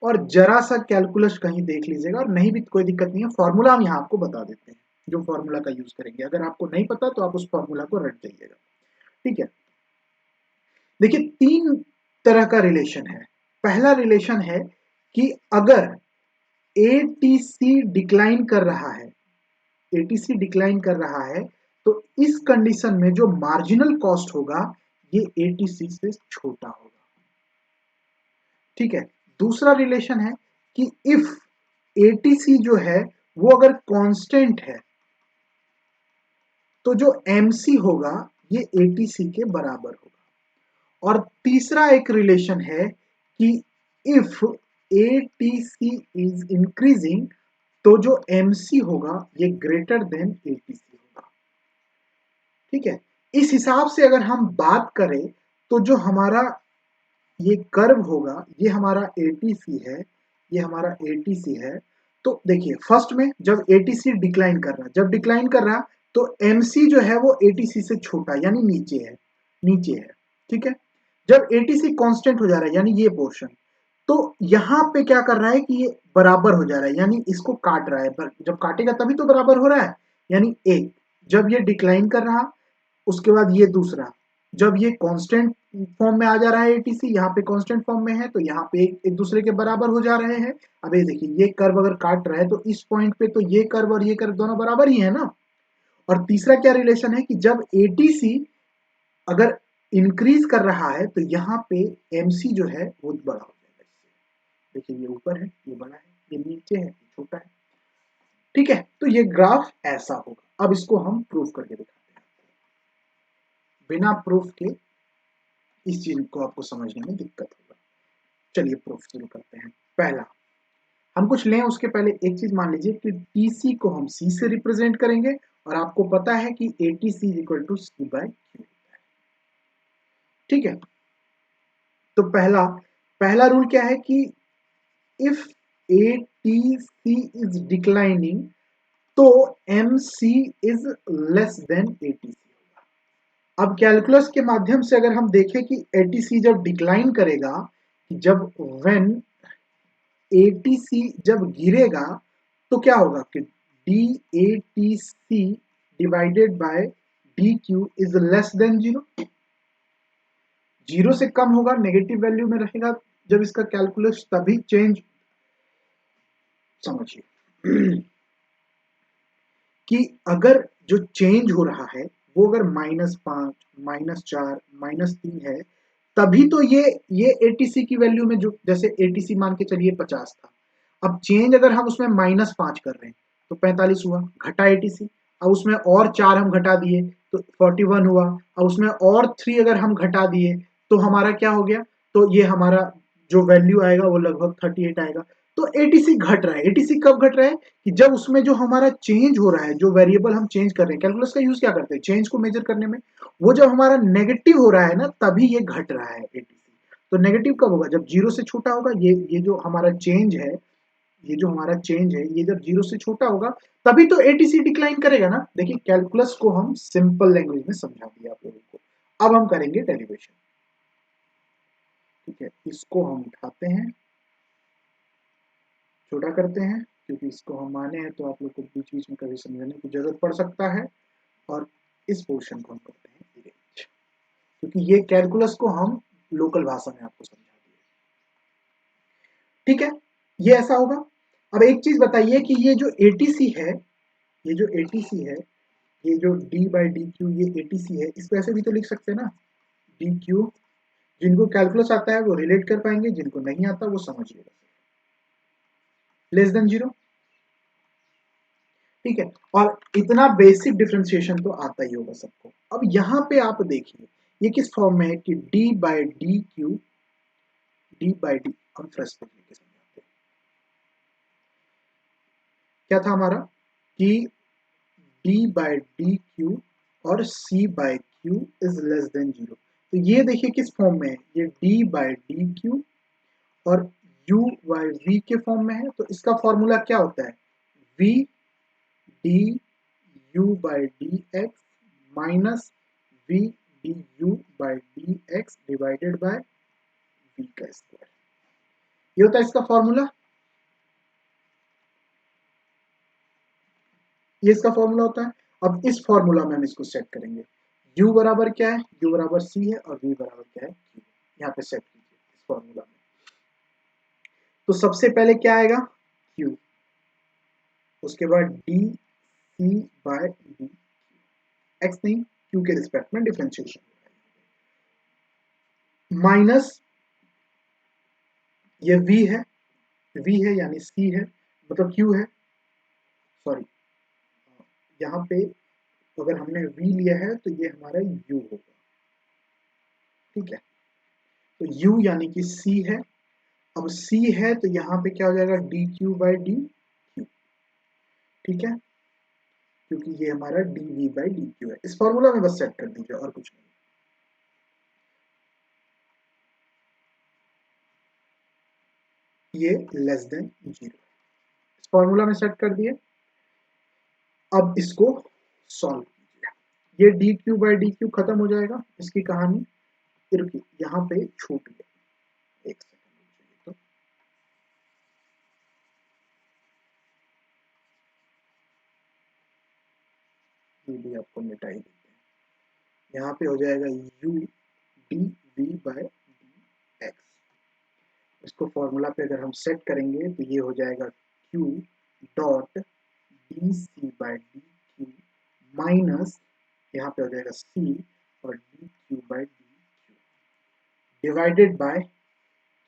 और जरा सा कैलकुलस कहीं देख लीजिएगा, और नहीं भी कोई दिक्कत नहीं है, फॉर्मूला हम यहाँ आपको बता देते हैं जो फॉर्मूला का यूज करेंगे। अगर आपको नहीं पता तो आप उस फॉर्मूला को रट जाइएगा, ठीक है। देखिए 3 तरह का रिलेशन है। पहला रिलेशन है कि अगर एटीसी डिक्लाइन कर रहा है, एटीसी डिक्लाइन कर रहा है, तो इस कंडीशन में जो मार्जिनल कॉस्ट होगा ये एटीसी से छोटा होगा। ठीक है। दूसरा रिलेशन है कि इफ एटीसी जो है वो अगर कांस्टेंट है तो जो एमसी होगा ये एटीसी के बराबर होगा। और तीसरा एक रिलेशन है कि इफ एटीसी इज इंक्रीजिंग तो जो एमसी होगा ये ग्रेटर देन एटीसी होगा। ठीक है। इस हिसाब से अगर हम बात करें तो जो हमारा ये कर्व होगा ये हमारा एटीसी है, ये हमारा एटीसी है। तो देखिए फर्स्ट में जब एटीसी डिक्लाइन कर रहा, जब डिक्लाइन कर रहा तो एमसी जो है वो एटीसी से छोटा यानी नीचे है, नीचे है। ठीक है। जब एटीसी कांस्टेंट हो जा रहा है यानी ये पोर्शन, तो यहां पे क्या कर रहा है कि ये बराबर हो जा रहा है यानी इसको काट रहा है, जब काटेगा तभी तो बराबर हो रहा है। यानी एक जब ये डिक्लाइन कर रहा, उसके बाद ये दूसरा जब ये कांस्टेंट फॉर्म में आ जा रहा है एटीसी, यहाँ पे कांस्टेंट फॉर्म में है तो यहाँ पे एक दूसरे के बराबर हो जा रहे हैं। अब ये देखिए ये कर्व अगर काट रहा है तो इस पॉइंट पे तो ये कर्व और ये कर्व दोनों बराबर ही है ना। और तीसरा क्या रिलेशन है कि जब एटीसी अगर इंक्रीज कर रहा है तो यहाँ पे एमसी जो है वो बड़ा हो जाएगा इससे। देखिए ये ऊपर है, ये बड़ा है, ये नीचे है, ये छोटा है। ठीक है। तो ये ग्राफ ऐसा होगा। अब इसको हम प्रूफ करके दिखाते हैं। बिना प्रूफ के इस चीज को आपको समझने में दिक्कत होगा। चलिए प्रूफ शुरू करते हैं। पहला हम कुछ लें उसके पहले एक चीज मान लीजिए कि टीसी को हम सी से रिप्रेजेंट करेंगे और आपको पता है कि ATC is equal to C by Q. ठीक है। तो पहला पहला रूल क्या है कि इफ एटीसी इज डिक्लाइनिंग तो MC is less than ATC होगा। अब कैलकुलस के माध्यम से अगर हम देखें कि एटीसी जब डिक्लाइन करेगा, जब व्हेन एटीसी जब गिरेगा तो क्या होगा कि D A T C divided by D Q is less than zero. Zero से कम होगा, नेगेटिव वैल्यू में रहेगा जब इसका कैलकुलस, तभी चेंज। समझिए कि अगर जो चेंज हो रहा है वो अगर -5, -4, -3 है तभी तो ये एटीसी की वैल्यू में, जो जैसे एटीसी मान के चलिए 50 था, अब चेंज अगर हम उसमें -5 कर रहे हैं तो 45 हुआ, घटा एटीसी। अब उसमें और 4 हम घटा दिए तो 41 हुआ। अब उसमें और 3 अगर हम घटा दिए तो हमारा क्या हो गया, तो ये हमारा जो वैल्यू आएगा वो लगभग 38 आएगा। तो एटीसी घट रहा है। एटीसी कब घट रहा है कि जब उसमें जो हमारा चेंज हो रहा है, जो वेरिएबल हम चेंज कर रहे हैं, कैलकुलस का यूज क्या करते हैं चेंज को मेजर करने में, वो जब हमारा नेगेटिव हो रहा है ना तभी ये घट रहा है एटीसी। तो नेगेटिव कब होगा, जब जीरो से छोटा होगा। ये जो हमारा चेंज है, ये जो हमारा चेंज है ये जब जीरो से छोटा होगा तभी तो एटीसी डिक्लाइन करेगा ना। देखिए कैलकुलस को हम सिंपल लैंग्वेज में समझा दिया आप लोगों को। अब हम करेंगे डेरिवेशन। ठीक है। इसको हम उठाते हैं, छोटा करते हैं, क्योंकि इसको हम माने हैं तो आप लोग को बीच बीच में कभी समझाने की जरूरत पड़ सकता है। और इस पोर्शन को हम करते हैं इरेज, क्योंकि ये कैलकुलस को हम लोकल भाषा में आपको समझा दिए। ठीक है। ये ऐसा होगा। अब एक चीज बताइए कि ये जो एटीसी है, ये जो एटीसी है, ये जो डी बाई डी क्यू ये एटीसी है, इसको ऐसे भी तो लिख सकते हैं ना, डी क्यू। जिनको कैलकुलस आता है वो रिलेट कर पाएंगे, जिनको नहीं आता वो समझिएगा, लेस देन जीरो। ठीक है। और इतना बेसिक डिफ्रेंसिएशन तो आता ही होगा सबको। अब यहां पे आप देखिए ये किस फॉर्म में है कि D by D Q, D by D, हम फ्रेश पे लिख के समझाते हैं। क्या था हमारा कि डी बाई डी क्यू और C by Q is less than zero. तो ये देखिए किस फॉर्म में है, ये डी बाई डी क्यू और u बाई v के फॉर्म में है। तो इसका फॉर्मूला क्या होता है, v D u by D X minus v D u by D X divided by v का स्क्वायर। ये होता है इसका फॉर्मूला, ये इसका फॉर्मूला होता है। अब इस फॉर्मूला में हम इसको सेट करेंगे, u बराबर क्या है, u बराबर c है और v बराबर क्या है q। यहाँ पे सेट कीजिए इस फॉर्मूला में। तो सबसे पहले क्या आएगा q, उसके बाद D C by D, X नहीं q के रिस्पेक्ट में डिफरेंशिएशन, माइनस ये v है, v है यानी c है, मतलब q है, सॉरी यहाँ पे अगर हमने v लिया है तो ये हमारा u होगा, ठीक है। तो u यानी कि c है, अब c है तो यहाँ पे क्या हो जाएगा D Q by D Q, ठीक है, क्योंकि ये हमारा D V by D Q है। इस फॉर्मूला में बस सेट कर दीजिए और कुछ नहीं। ये लेस देन 0, इस फॉर्मूला में सेट कर दिए। अब इसको सॉल्व कीजिए, ये D Q by D Q खत्म हो जाएगा, इसकी कहानी रुकी यहाँ पे छूट गई, एक सेकंड। तो ये भी आपको मिटाई देते हैं, यहाँ पे हो जाएगा u D V by D X. इसको फॉर्मूला पे अगर हम सेट करेंगे तो ये हो जाएगा q dot D C by D Q minus यहाँ पे हो जाएगा c और D Q by D Q divided by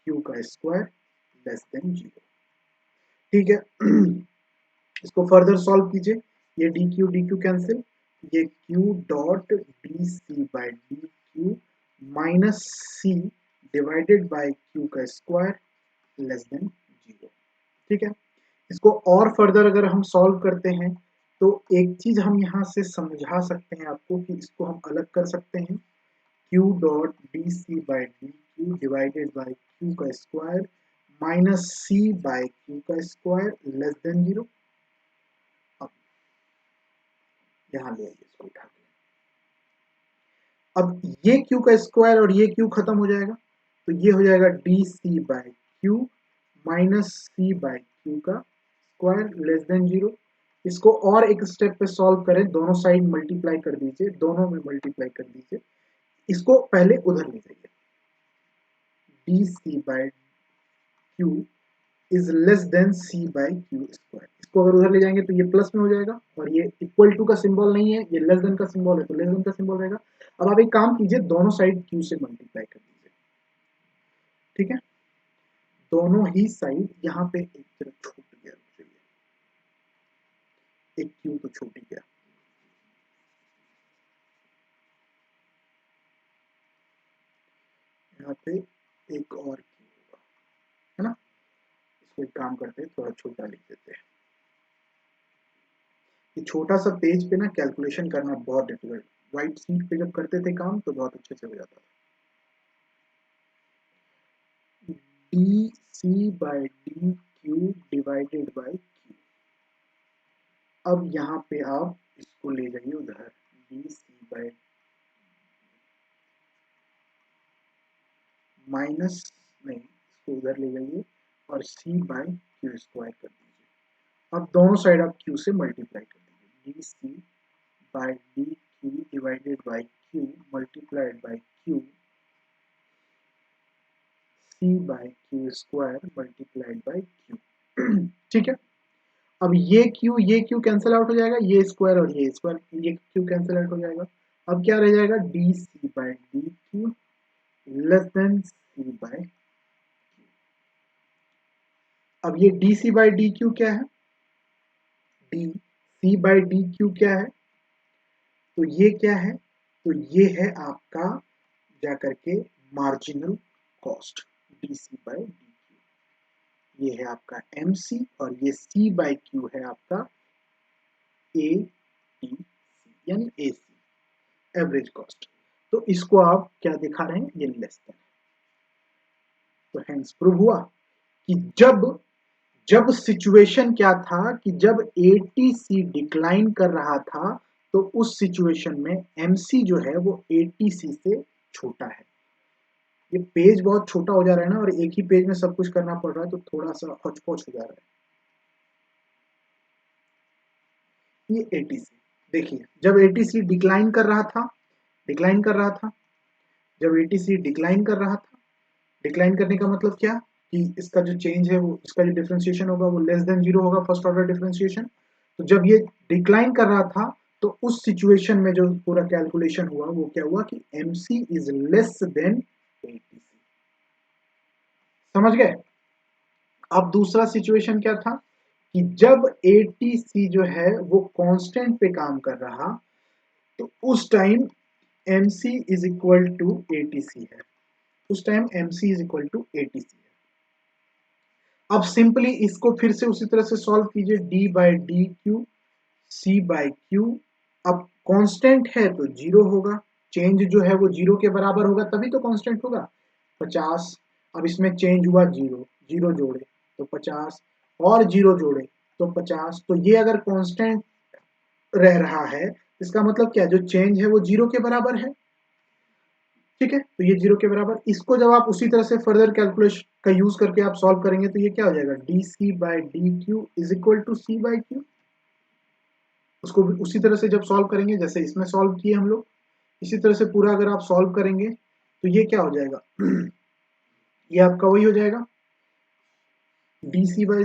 q का स्क्वायर लेस देन 0, ठीक है। इसको फर्दर सॉल्व कीजिए, ये डी क्यू कैंसिल, ये q dot D C by D Q minus C divided by q का स्क्वायर लेस देन 0, ठीक है। इसको और फर्दर अगर हम सॉल्व करते हैं तो एक चीज हम यहाँ से समझा सकते हैं आपको कि इसको हम अलग कर सकते हैं, q dot D C by D Q divided by q का square minus c by q का स्क्वायर लेस देन 0। अब यहाँ ले आइए इसको उठा के, अब ये q का स्क्वायर और ये q खत्म हो जाएगा, तो ये हो जाएगा D C by Q minus C by Q का स्क्वायर लेस देन 0। इसको और एक स्टेप पे सॉल्व करें, दोनों साइड मल्टीप्लाई कर दीजिए, दोनों में मल्टीप्लाई कर दीजिए, इसको पहले उधर ले जाइए, D C by Q is less than C by Q square. इसको अगर उधर ले जाएंगे तो ये प्लस में हो जाएगा और ये इक्वल टू का सिंबल नहीं है, ये लेस देन का सिंबल है तो लेस देन का सिंबल रहेगा। अब आप एक काम कीजिए, दोनों साइड क्यू से मल्टीप्लाई कर दीजिए, ठीक है, दोनों ही साइड, यहाँ पे एक तरफ छूट गया, एक क्यू तो छूट गया, यहाँ पे एक और क्यू होगा, है ना। इसको एक काम करते हैं, थोड़ा छोटा लिख देते हैं, ये छोटा सा पेज पे ना कैलकुलेशन करना बहुत डिफिकल्ट, व्हाइट शीट पे जब करते थे काम तो बहुत अच्छे से हो जाता था। D C by D Q divided by Q, अब यहाँ पे आप इसको ले जाइए उधर, डी सी बाई माइनस नहीं, इसको उधर ले जाइए और c बाई क्यू स्क्वायर कर दीजिए। अब दोनों साइड आप q से मल्टीप्लाई कर दीजिए, D C by D Q divided by Q multiplied by Q c by Q square multiplied by Q, ठीक है। अब ये q कैंसिल आउट हो जाएगा, ये स्क्वायर और ये स्क्वायर, ये q कैंसिल आउट हो जाएगा। अब क्या रह जाएगा, D C by D Q less than c by, अब ये D C by D Q क्या है, D C by D Q क्या है, तो ये क्या है, तो ये है आपका जाकर के marginal cost, D C by D Q, ये है आपका एम सी और ये सी बाई क्यू है आपका ए टी सी यानी ए सी, एवरेज कॉस्ट। तो इसको आप क्या दिखा रहे हैं, ये लेस देन, तो हेंस प्रूव हुआ कि जब जब सिचुएशन क्या था कि जब एटीसी डिक्लाइन कर रहा था तो उस सिचुएशन में एमसी जो है वो एटीसी से छोटा है। ये पेज बहुत छोटा हो जा रहा है ना, और एक ही पेज में सब कुछ करना पड़ रहा है तो थोड़ा सा हौच-पौच हो जा रहा है। ये एटीसी देखिए, जब एटीसी डिक्लाइन कर रहा था डिक्लाइन कर रहा था। जब एटीसी डिक्लाइन कर रहा था, डिक्लाइन करने का मतलब क्या कि इसका जो चेंज है वो, इसका जो डिफरेंशिएशन होगा वो लेस देन जीरो होगा, फर्स्ट ऑर्डर डिफरेंशिएशन। तो जब ये डिक्लाइन कर रहा था तो उस सिचुएशन में जो पूरा कैलकुलेशन हुआ वो क्या हुआ कि MC is less than ATC. समझ गए? अब दूसरा सिचुएशन क्या था कि जब एटीसी जो है वो कांस्टेंट पे काम कर रहा, तो उस time MC is equal to ATC है। उस time MC is equal to ATC है। अब सिंपली इसको फिर से उसी तरह से सॉल्व कीजिए, D by D Q C by Q. अब कांस्टेंट है तो जीरो होगा, चेंज जो है वो जीरो के बराबर होगा तभी तो कांस्टेंट होगा। 50, अब इसमें चेंज हुआ जीरो, जीरो जोड़े तो 50, और जीरो जोड़े तो 50। तो ये अगर कांस्टेंट रह रहा है इसका मतलब क्या, जो चेंज है वो जीरो के बराबर है। ठीक है, तो ये जीरो के बराबर, इसको जब आप उसी तरह से फर्दर कैलकुलेशन का यूज करके आप सॉल्व करेंगे तो ये क्या हो जाएगा, D C by D Q is equal to C by Q. उसको भी उसी तरह से जब सॉल्व करेंगे जैसे इसमें सॉल्व किए हम लोग, इसी तरह से पूरा अगर आप सॉल्व करेंगे तो ये क्या हो जाएगा ये आपका वही हो जाएगा, D C by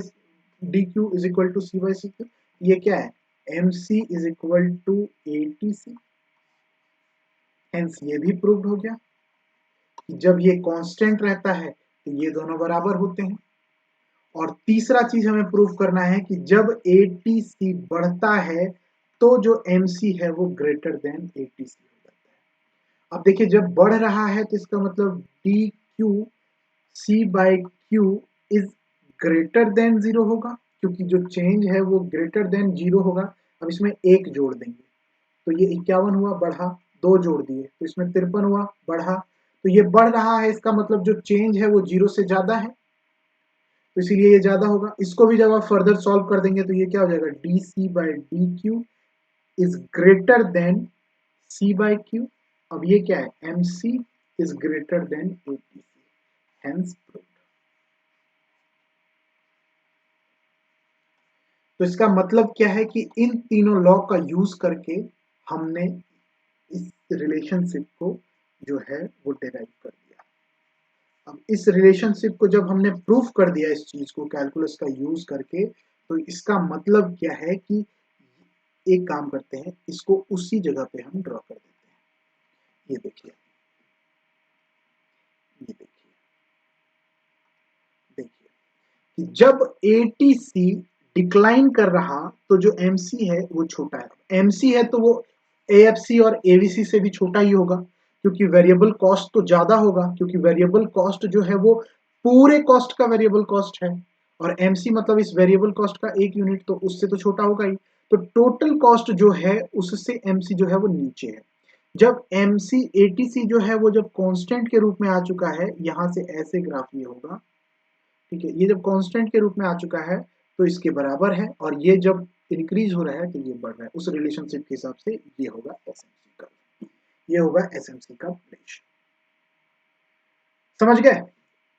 D Q is equal to C by C Q. ये क्या है, M C is equal to A T C. Hence ये भी प्रूव्ड हो गया कि जब ये कांस्टेंट रहता है तो ये दोनों बराबर होते हैं। और तीसरा चीज हमें प्रूव करना है कि जब एटीसी बढ़ता है तो जो एमसी है वो ग्रेटर देन एटीसी हो जाता है। अब देखिए जब बढ़ रहा है तो इसका मतलब D Q C by Q is greater than zero होगा, क्योंकि जो चेंज है वो ग्रेटर देन जीरो होगा। अब इसमें एक जोड़ देंगे तो ये 51 हुआ, बढ़ा, दो जोड़ दिए तो इसमें 53 हुआ, बढ़ा। तो ये बढ़ रहा है, इसका मतलब जो चेंज है वो जीरो से ज्यादा है, तो इसीलिए ये ज्यादा होगा। इसको भी जब आप फर्दर सॉल्व कर देंगे तो ये क्या हो जाएगा, D C by D Q is greater than C by Q. अब ये क्या है, M C is greater than A T C, hence proved. तो इसका मतलब क्या है कि इन तीनों लॉ का यूज करके हमने इस रिलेशनशिप को जो है वो डिराइव कर दिया। अब इस रिलेशनशिप को जब हमने प्रूफ कर दिया इस चीज को कैलकुलस का यूज करके, तो इसका मतलब क्या है कि एक काम करते हैं, इसको उसी जगह पे हम ड्रॉ कर देते हैं। ये देखिए, ये देखिए, देखिए कि जब एटीसी डिक्लाइन कर रहा तो जो एमसी है वो छोटा है। एमसी है तो वो एएफसी और एवीसी से भी छोटा ही होगा, क्योंकि वेरिएबल कॉस्ट तो ज्यादा होगा, क्योंकि वेरिएबल कॉस्ट जो है वो पूरे कॉस्ट का वेरिएबल कॉस्ट है, और एमसी मतलब इस वेरिएबल कॉस्ट का एक यूनिट, तो उससे तो छोटा होगा ही। तो टोटल कॉस्ट जो है उससे एमसी जो है वो नीचे है। जब एमसी एटीसी जो है वो जब कांस्टेंट के रूप में आ चुका है, यहां से ऐसे ग्राफ ये होगा, ठीक है, ये जब कांस्टेंट के रूप में आ चुका है तो इसके बराबर है, और ये जब इंक्रीज हो रहा है तो ये बढ़ रहा है। उस रिलेशनशिप के हिसाब से ये होगा एसएमसी का, ये होगा एसएमसी का रिलेशन। समझ गए?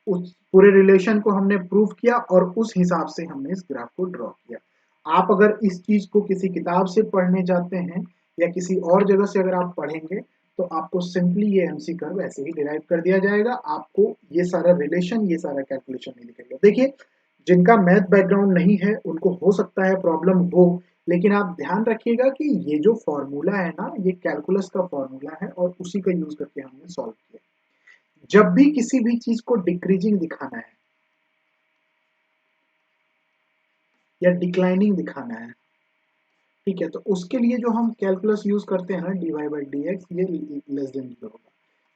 उस पूरे रिलेशन को हमने प्रूव किया और उस हिसाब से हमने इस ग्राफ को ड्रॉ किया। आप अगर इस चीज को किसी किताब से पढ़ने जाते हैं या किसी और जगह से अगर आप पढ़ेंगे तो आपको सिंपली ये एमसी कर्व ऐसे ही डिराइव कर दिया जाएगा, आपको ये सारा रिलेशन, ये सारा कैलकुलेशन नहीं दिखेगा। देखिए जिनका मैथ बैकग्राउंड नहीं है उनको हो सकता है प्रॉब्लम हो, लेकिन आप ध्यान रखिएगा कि ये जो फॉर्मूला है ना, ये कैलकुलस का फॉर्मूला है और उसी का यूज करके हमने सॉल्व किया। जब भी किसी भी चीज को डिक्रीजिंग दिखाना है या डिक्लाइनिंग दिखाना है, ठीक है, तो उसके लिए जो हम कैलकुलस यूज करते हैं ना, D Y by D X, ये लेस देन जीरो होगा।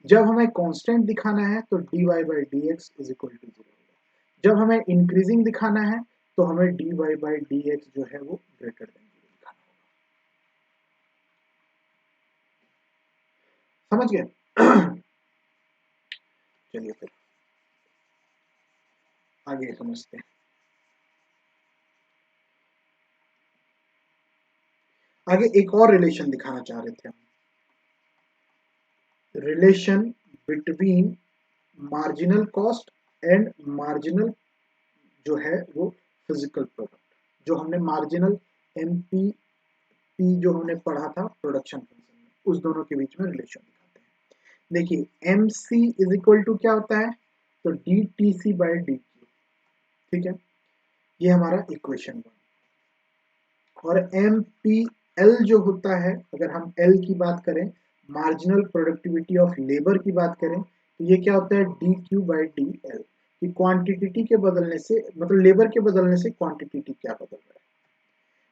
जब हमें कांस्टेंट दिखाना है तो D Y by D X is equal to zero होगा। जब हमें इंक्रीजिंग दिखाना है तो हमें D Y by D X जो है वो ग्रेटर देन जीरो दिखाना होगा। समझ गए? चलिए फिर आगे समझते हैं। आगे एक और रिलेशन दिखाना चाह रहे थे हम, relation between marginal cost and marginal जो है वो फिजिकल प्रोडक्ट। जो हमने मार्जिनल एमपी पी जो हमने पढ़ा था प्रोडक्शन फंक्शन में, उस दोनों के बीच में रिलेशन दिखा। देखिए M C is equal to क्या होता है, तो D T C by D Q, ठीक है, ये हमारा इक्वेशन 1। और एम पी एल जो होता है, अगर हम एल की बात करें, मार्जिनल प्रोडक्टिविटी ऑफ लेबर की बात करें, तो ये क्या होता है, D Q by D L, कि क्वांटिटी के बदलने से, मतलब लेबर के बदलने से क्वांटिटी क्या बदल रहा है,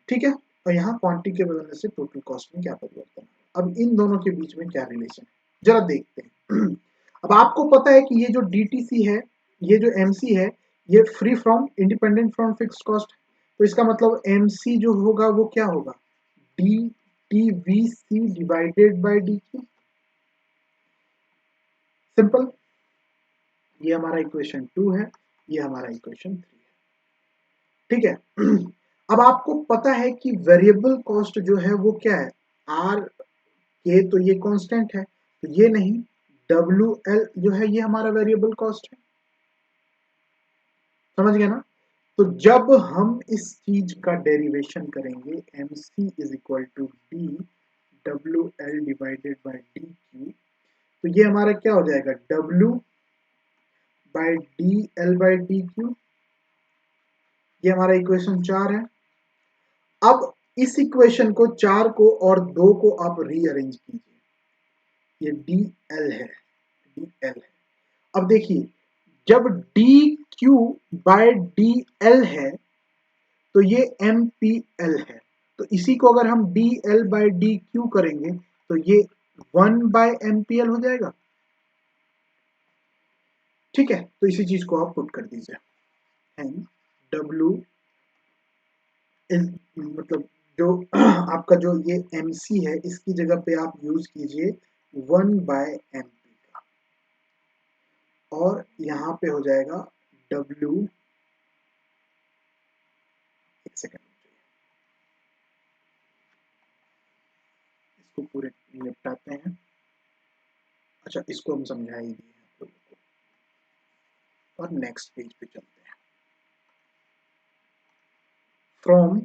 ठीक है, और यहाँ क्वांटिटी के बदलने से टोटल कॉस्ट में क्या परिवर्तन है। अब इन दोनों के बीच में क्या रिलेशन है, जरा देखते हैं। अब आपको पता है कि ये जो डीटीसी है, ये जो एमसी है, ये free from, independent from fixed cost, तो इसका मतलब एमसी जो होगा वो क्या होगा, D T V C divided by D Q, simple. ये हमारा इक्वेशन 2 है, ये हमारा इक्वेशन 3 है, ठीक है। अब आपको पता है कि वेरिएबल कॉस्ट जो है वो क्या है, आर के, तो ये कांस्टेंट है, तो ये नहीं, डब्ल्यू एल जो है ये हमारा वेरिएबल कॉस्ट है, समझ गए ना। तो जब हम इस चीज का डेरिवेशन करेंगे, M C is equal to D W L divided by D Q, तो ये हमारा क्या हो जाएगा, W by D L by D Q, ये हमारा इक्वेशन 4 है। अब इस इक्वेशन को 4 को और 2 को आप रीअरेंज कीजिए, ये डी एल है, डी एल है। अब देखिए, जब D Q by D L है तो ये एम पी एल है, तो इसी को अगर हम D L by D Q करेंगे तो ये 1 बाय एम पी एल हो जाएगा, ठीक है। तो इसी चीज को आप पुट कर दीजिए, एंड डब्ल्यू मतलब जो आपका जो ये एम सी है, इसकी जगह पे आप यूज कीजिए 1 बाय एम पी का, और यहां पे हो जाएगा डब्ल्यू, एक सेकेंड, इसको पूरे निपटाते हैं। अच्छा, इसको हम समझा ही दिए हैं आप लोगों को, और नेक्स्ट पेज पे चलते हैं। फ्रॉम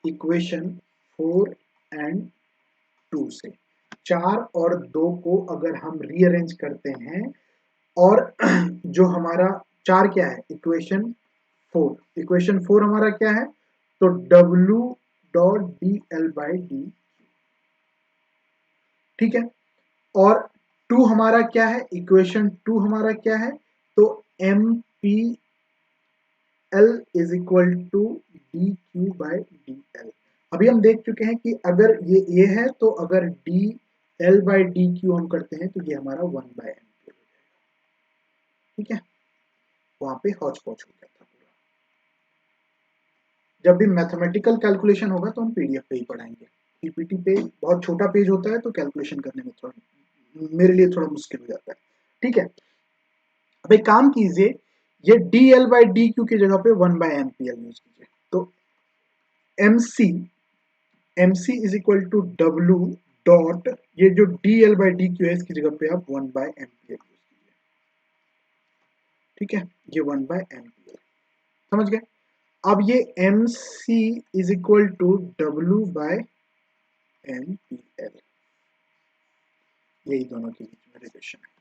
इक्वेशन 4 एंड 2 से 4 और 2 को अगर हम रीअरेंज करते हैं, और जो हमारा 4 क्या है, इक्वेशन 4, इक्वेशन 4 हमारा क्या है, तो W dot D L by D, ठीक है। और 2 हमारा क्या है, इक्वेशन 2 हमारा क्या है, तो M P L is equal to D Q by D L. अभी हम देख चुके हैं कि अगर ये है, तो अगर D L by D Q हम करते हैं तो ये हमारा 1 बाय एम पी एल हो जाएगा, ठीक है। वहां पे हौच पौच हो गया था पूरा। जब भी मैथमेटिकल कैलकुलेशन होगा तो हम पीडीएफ पे ही पढ़ाएंगे, पीपीटी पे बहुत छोटा पेज होता है तो कैलकुलेशन करने में थोड़ा मेरे लिए थोड़ा मुश्किल हो जाता है, ठीक है। अब एक काम कीजिए, ये D L by D Q की जगह पे 1 by M P L use कीजिए, तो M C, M C is equal to W dot, ये जो D L by D Q है इसकी जगह पे आप 1 by M P L use कीजिए, ठीक है, ये 1 बाय एम पी एल, समझ गए। अब ये M C is equal to W by M P L, यही दोनों के बीच में रिलेशन है,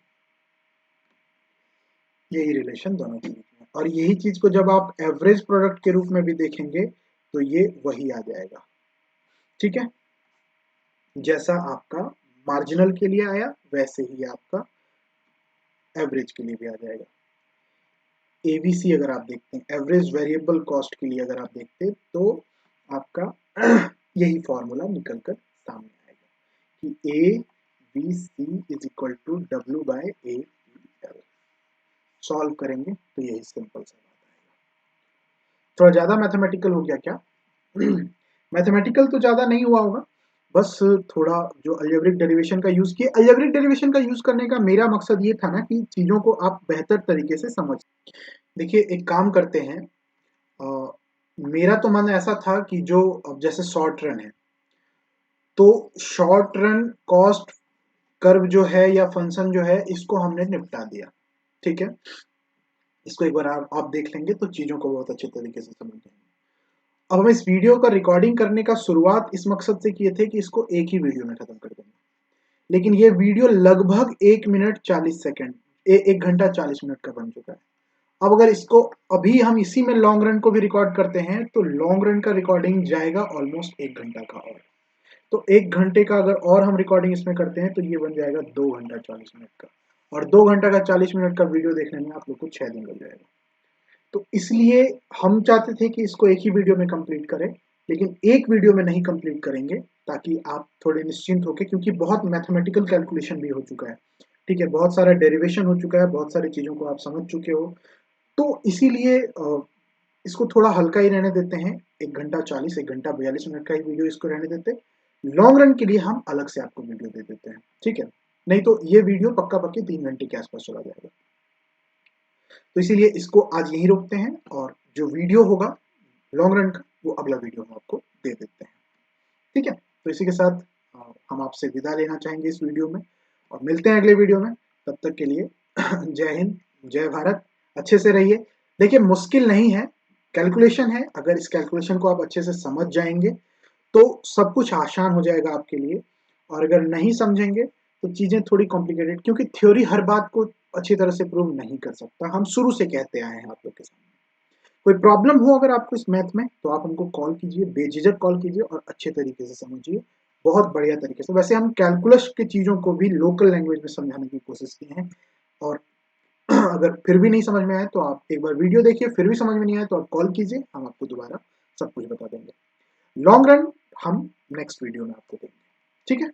यही रिलेशन दोनों के बीच में, और यही चीज को जब आप एवरेज प्रोडक्ट के रूप में भी देखेंगे तो ये वही आ जाएगा, ठीक है। जैसा आपका मार्जिनल के लिए आया वैसे ही आपका एवरेज के लिए भी आ जाएगा। एवीसी अगर आप देखते हैं, एवरेज वेरिएबल कॉस्ट के लिए अगर आप देखते हैं, तो आपका यही फॉर्मूला निकल कर सामने आएगा कि A B C is equal to W by A P L. Solve करेंगे तो यही सिंपल सा बात आएगा। थोड़ा ज्यादा मैथमेटिकल हो गया क्या? मैथमेटिकल तो ज्यादा नहीं हुआ होगा, बस थोड़ा जो अलजेब्रिक डेरिवेशन का यूज किया, अलजेब्रिक डेरिवेशन का यूज करने का मेरा मकसद ये था ना कि चीजों को आप बेहतर तरीके से समझ। देखिए एक काम करते हैं, मेरा तो मन ऐसा था कि जो अब जैसे शॉर्ट रन है, तो शॉर्ट रन कॉस्ट कर्व जो है या फंक्शन जो है, इसको हमने निपटा दिया, ठीक है। इसको एक बार आप देख लेंगे तो चीजों को बहुत अच्छे तरीके से समझ जाएंगे। अब हम इस वीडियो का रिकॉर्डिंग करने का शुरुआत इस मकसद से किए थे कि इसको एक ही वीडियो में खत्म कर देंगे, लेकिन ये वीडियो लगभग 1 मिनट 40 सेकेंड 1 घंटा 40 मिनट का बन चुका है। अब अगर इसको अभी हम इसी में लॉन्ग रन को भी रिकॉर्ड करते हैं तो लॉन्ग रन का रिकॉर्डिंग जाएगा ऑलमोस्ट 1 घंटा का। और तो 1 घंटे का अगर और हम रिकॉर्डिंग इसमें करते हैं तो ये बन जाएगा 2 घंटा 40 मिनट का। और 2 घंटा का 40 मिनट का वीडियो देखने में आप लोग को 6 दिन लग जाएगा। तो इसलिए हम चाहते थे कि इसको एक ही वीडियो में कंप्लीट करें, लेकिन एक वीडियो में नहीं कंप्लीट करेंगे ताकि आप थोड़े निश्चिंत होके, क्योंकि बहुत मैथमेटिकल कैलकुलेशन भी हो चुका है, ठीक है, बहुत सारा डेरिवेशन हो चुका है, बहुत सारी चीज़ों को आप समझ चुके हो। तो इसीलिए इसको थोड़ा हल्का ही रहने देते हैं, 1 घंटा 40 1 घंटा 42 मिनट का ही वीडियो इसको रहने देते हैं। लॉन्ग रन के लिए हम अलग से आपको वीडियो दे देते हैं, ठीक है? नहीं तो ये वीडियो पक्का पक्की 3 घंटे के आसपास चला जाएगा। तो इसीलिए इसको आज यहीं रोकते हैं और जो वीडियो होगा लॉन्ग रन का वो अगला वीडियो हम आपको दे देते हैं, ठीक है? तो इसी के साथ हम आपसे विदा लेना चाहेंगे इस वीडियो में और मिलते हैं अगले वीडियो में। तब तक के लिए जय हिंद, जय भारत, अच्छे से रहिए। देखिए मुश्किल नहीं है, कैलकुलेशन है, अगर इस कैलकुलेशन को आप अच्छे से समझ जाएंगे तो सब कुछ आसान हो जाएगा आपके लिए। और अगर नहीं समझेंगे तो चीज़ें थोड़ी कॉम्प्लिकेटेड, क्योंकि थ्योरी हर बात को अच्छी तरह से प्रूव नहीं कर सकता, हम शुरू से कहते आए हैं आप लोग के सामने। कोई प्रॉब्लम हो अगर आपको इस मैथ में तो आप हमको कॉल कीजिए, बेझिझक कॉल कीजिए और अच्छे तरीके से समझिए, बहुत बढ़िया तरीके से। वैसे हम कैलकुलस की चीज़ों को भी लोकल लैंग्वेज में समझाने की कोशिश की है। और अगर फिर भी नहीं समझ में आए तो आप एक बार वीडियो देखिए, फिर भी समझ में नहीं आए तो आप कॉल कीजिए, हम आपको दोबारा सब कुछ बता देंगे। लॉन्ग रन हम नेक्स्ट वीडियो में आपको देंगे, ठीक है?